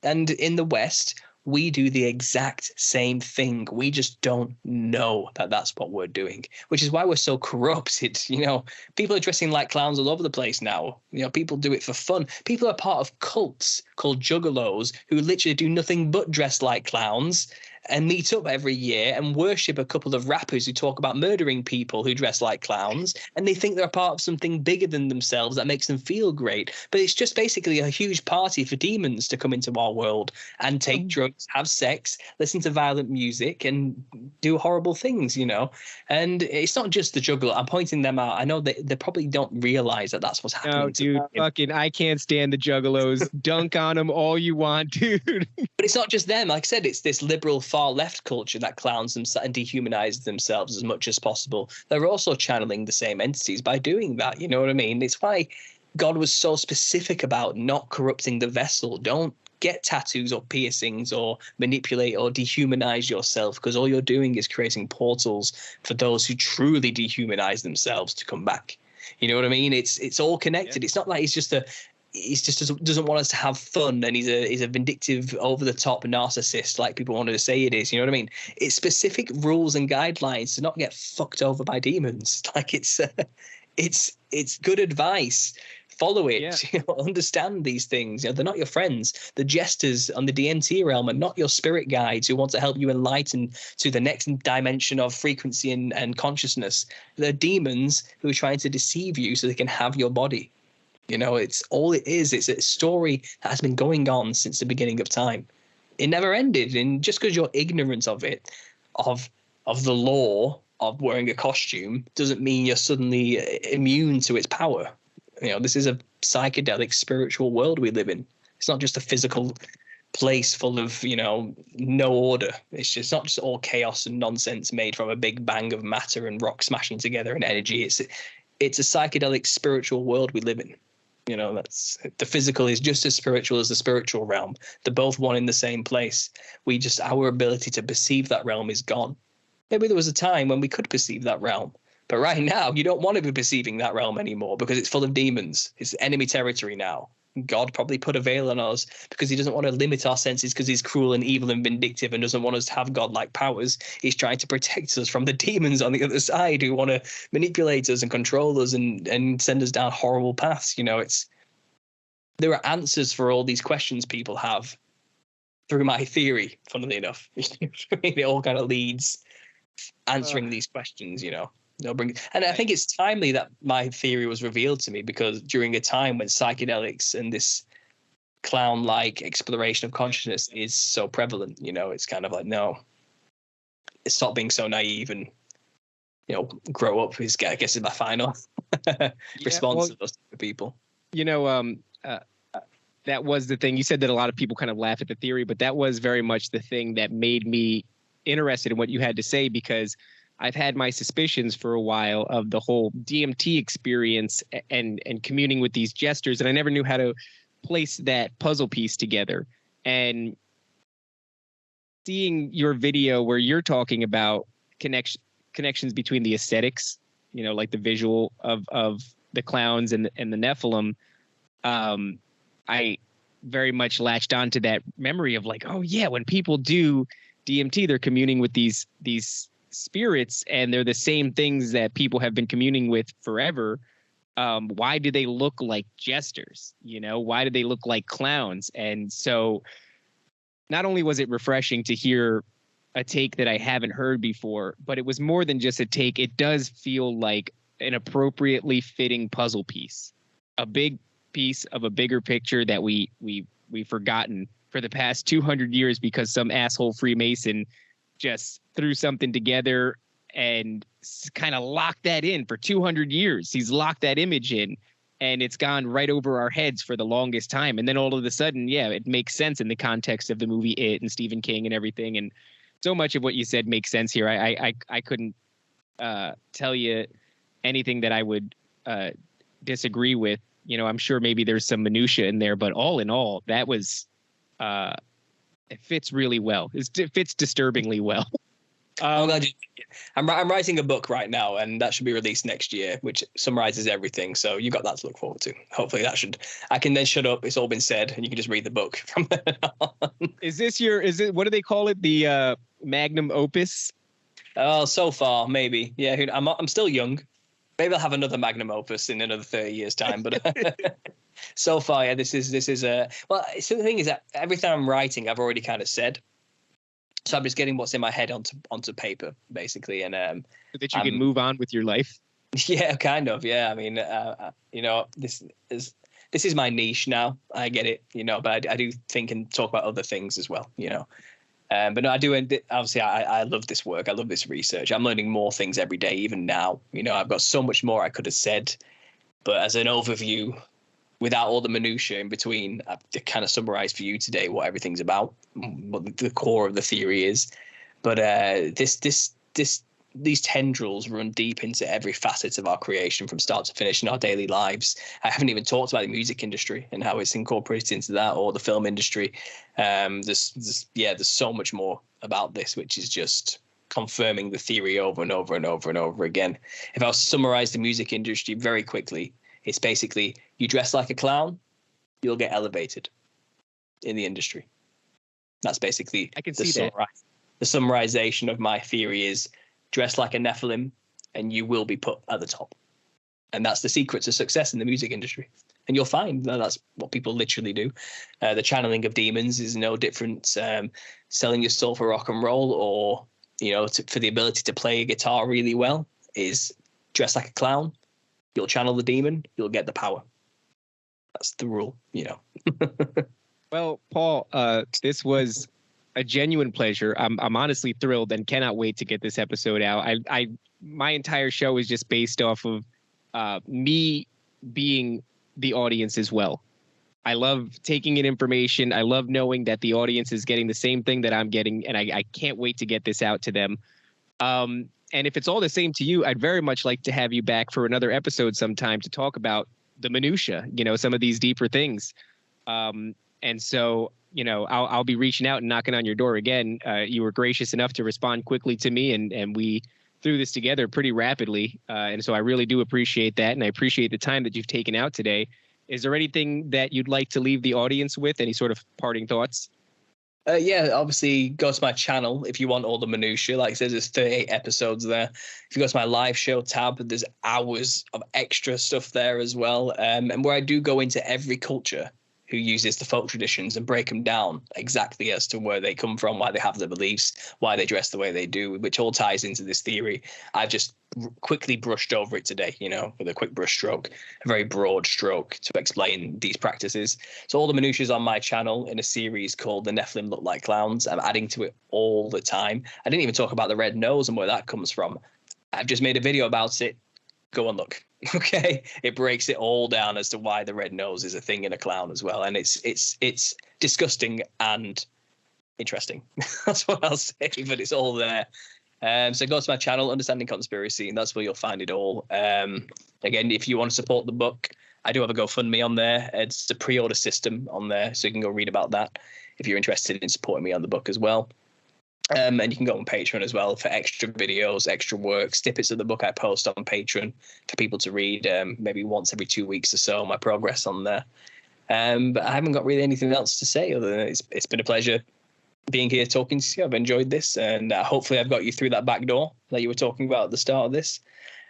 And in the West, we do the exact same thing. We just don't know that that's what we're doing, which is why we're so corrupted. You know, people are dressing like clowns all over the place now. You know, people do it for fun. People are part of cults called juggalos who literally do nothing but dress like clowns and meet up every year and worship a couple of rappers who talk about murdering people who dress like clowns, and they think they're a part of something bigger than themselves that makes them feel great. But it's just basically a huge party for demons to come into our world and take drugs, have sex, listen to violent music, and do horrible things, you know. And it's not just the juggalo. I'm pointing them out. I know they probably don't realize that that's what's happening. No, dude, fucking, I can't stand the juggalos. Dunk on them all you want, dude. But it's not just them. Like I said, it's this liberal far left culture that clowns them and dehumanizes themselves as much as possible. They're also channeling the same entities by doing that. You know what I mean? It's why God was so specific about not corrupting the vessel. Don't get tattoos or piercings or manipulate or dehumanize yourself, because all you're doing is creating portals for those who truly dehumanize themselves to come back. You know what I mean? It's all connected. Yeah. It's not like it's just he's just doesn't want us to have fun, and he's a vindictive, over the top narcissist, like people wanted to say it is. You know what I mean? It's specific rules and guidelines to not get fucked over by demons. Like it's good advice. Follow it. Yeah. You know, understand these things. You know, they're not your friends. The jesters on the DMT realm are not your spirit guides who want to help you enlighten to the next dimension of frequency and consciousness. They're demons who are trying to deceive you so they can have your body. You know, it's all it is. It's a story that has been going on since the beginning of time. It never ended. And just because you're ignorant of it, of the law of wearing a costume, doesn't mean you're suddenly immune to its power. You know, this is a psychedelic spiritual world we live in. It's not just a physical place full of, you know, no order. It's not just all chaos and nonsense made from a big bang of matter and rock smashing together and energy. It's a psychedelic spiritual world we live in. You know, that's the physical is just as spiritual as the spiritual realm. They're both one in the same place. Our ability to perceive that realm is gone. Maybe there was a time when we could perceive that realm. But right now, you don't want to be perceiving that realm anymore because it's full of demons. It's enemy territory now. God probably put a veil on us because he doesn't want to limit our senses because he's cruel and evil and vindictive and doesn't want us to have godlike powers. He's trying to protect us from the demons on the other side who want to manipulate us and control us and send us down horrible paths. You know, there are answers for all these questions people have through my theory, funnily enough. It all kind of leads answering these questions, you know. And I think it's timely that my theory was revealed to me because during a time when psychedelics and this clown-like exploration of consciousness is so prevalent, you know, it's kind of like, no, stop being so naive and, you know, grow up is, I guess, is my final response to those people. You know, that was the thing. You said that a lot of people kind of laugh at the theory, but that was very much the thing that made me interested in what you had to say, because I've had my suspicions for a while of the whole DMT experience and communing with these jesters, and I never knew how to place that puzzle piece together. And seeing your video where you're talking about connections between the aesthetics, you know, like the visual of the clowns and the Nephilim, I very much latched onto that memory of like, oh yeah, when people do DMT, they're communing with these spirits, and they're the same things that people have been communing with forever. Why do they look like jesters? You know, why do they look like clowns? And so not only was it refreshing to hear a take that I haven't heard before, but it was more than just a take. It does feel like an appropriately fitting puzzle piece, a big piece of a bigger picture that we've forgotten for the past 200 years because some asshole Freemason just threw something together and kind of locked that in for 200 years. He's locked that image in, and it's gone right over our heads for the longest time. And then all of a sudden, yeah, it makes sense in the context of the movie It and Stephen King and everything. And so much of what you said makes sense here. I couldn't tell you anything that I would disagree with. You know, I'm sure maybe there's some minutia in there, but all in all, that was it fits really well. It fits disturbingly well. I'm writing a book right now, and that should be released next year, which summarizes everything. So you got that to look forward to. Hopefully I can then shut up. It's all been said, and you can just read the book from then on. Is it, what do they call it? The magnum opus? Oh, so far, maybe. Yeah, I'm still young. Maybe I'll have another magnum opus in another 30 years time, but so far, yeah, this is well, so the thing is that everything I'm writing, I've already kind of said. So I'm just getting what's in my head onto paper, basically, and so that you can move on with your life. Yeah, kind of. Yeah, I mean, you know, this is my niche now. I get it, you know, but I do think and talk about other things as well, you know. But no, I do. Obviously, I love this work. I love this research. I'm learning more things every day, even now. You know, I've got so much more I could have said, but as an overview, without all the minutiae in between, I've kind of summarized for you today what everything's about, what the core of the theory is. But these tendrils run deep into every facet of our creation from start to finish in our daily lives. I haven't even talked about the music industry and how it's incorporated into that, or the film industry. There's so much more about this, which is just confirming the theory over and over and over and over again. If I was to summarize the music industry very quickly, it's basically you dress like a clown, you'll get elevated in the industry. That's basically I can see that. The summarization of my theory is dress like a Nephilim and you will be put at the top. And that's the secret to success in the music industry. And you'll find that that's what people literally do. The channeling of demons is no different. Selling your soul for rock and roll, or, you know, for the ability to play a guitar really well, is dress like a clown. You'll channel the demon. You'll get the power. That's the rule, you know. Well, Paul, this was a genuine pleasure. I'm honestly thrilled and cannot wait to get this episode out. My entire show is just based off of me being the audience as well. I love taking in information. I love knowing that the audience is getting the same thing that I'm getting, and I can't wait to get this out to them. And if it's all the same to you, I'd very much like to have you back for another episode sometime to talk about the minutia, you know, some of these deeper things. And so, you know, I'll be reaching out and knocking on your door again. You were gracious enough to respond quickly to me, and we threw this together pretty rapidly. And so I really do appreciate that. And I appreciate the time that you've taken out today. Is there anything that you'd like to leave the audience with? Any sort of parting thoughts? Yeah, obviously go to my channel if you want all the minutiae. Like I said, there's 38 episodes there. If you go to my live show tab, there's hours of extra stuff there as well. And where I do go into every culture who uses the folk traditions and break them down exactly as to where they come from, why they have their beliefs, why they dress the way they do, which all ties into this theory. I've just quickly brushed over it today, you know, with a quick brush stroke, a very broad stroke to explain these practices. So all the minutiae is on my channel in a series called The Nephilim Look Like Clowns. I'm adding to it all the time. I didn't even talk about the red nose and where that comes from. I've just made a video about it. Go and look. Okay, it breaks it all down as to why the red nose is a thing in a clown as well, and it's disgusting and interesting. That's what I'll say, but it's all there. So go to my channel, Understanding Conspiracy, and that's where you'll find it all. Again, if you want to support the book, I do have a GoFundMe on there. It's a pre-order system on there, so you can go read about that if you're interested in supporting me on the book as well. And you can go on Patreon as well for extra videos, extra work, snippets of the book I post on Patreon for people to read maybe once every 2 weeks or so, my progress on there. But I haven't got really anything else to say other than it's been a pleasure being here talking to you. I've enjoyed this, and hopefully I've got you through that back door that you were talking about at the start of this.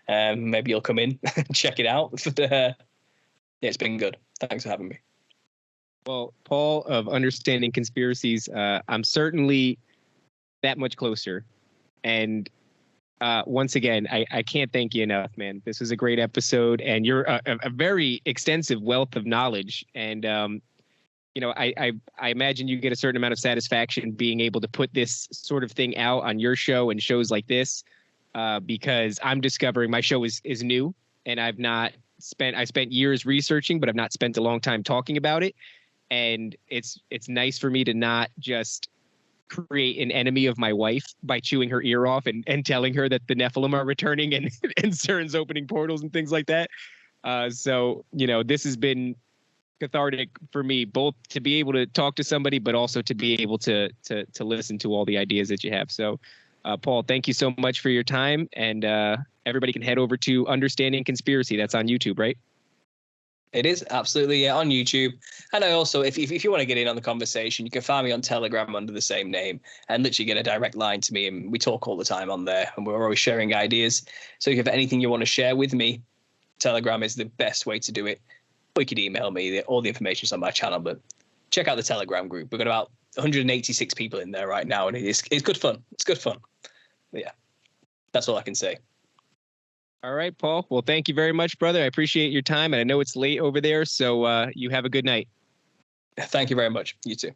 Maybe you'll come in and check it out. But yeah, it's been good. Thanks for having me. Well, Paul of Understanding Conspiracies, I'm certainly that much closer. And once again, I can't thank you enough, man. This was a great episode, and you're a very extensive wealth of knowledge. And, you know, I imagine you get a certain amount of satisfaction being able to put this sort of thing out on your show and shows like this, because I'm discovering my show is new, and I spent years researching, but I've not spent a long time talking about it. And it's nice for me to not just create an enemy of my wife by chewing her ear off and telling her that the Nephilim are returning and CERN's opening portals and things like that. So, you know, this has been cathartic for me, both to be able to talk to somebody, but also to be able to listen to all the ideas that you have. So, Paul, thank you so much for your time. And everybody can head over to Understanding Conspiracy. That's on YouTube, right? It is absolutely, yeah, on YouTube. And I also, if you want to get in on the conversation, you can find me on Telegram under the same name and literally get a direct line to me. And we talk all the time on there, and we're always sharing ideas. So if you have anything you want to share with me, Telegram is the best way to do it. Or you could email me. All the information is on my channel, but check out the Telegram group. We've got about 186 people in there right now, and it's good fun. It's good fun. But yeah, that's all I can say. All right, Paul. Well, thank you very much, brother. I appreciate your time, and I know it's late over there, so you have a good night. Thank you very much. You too.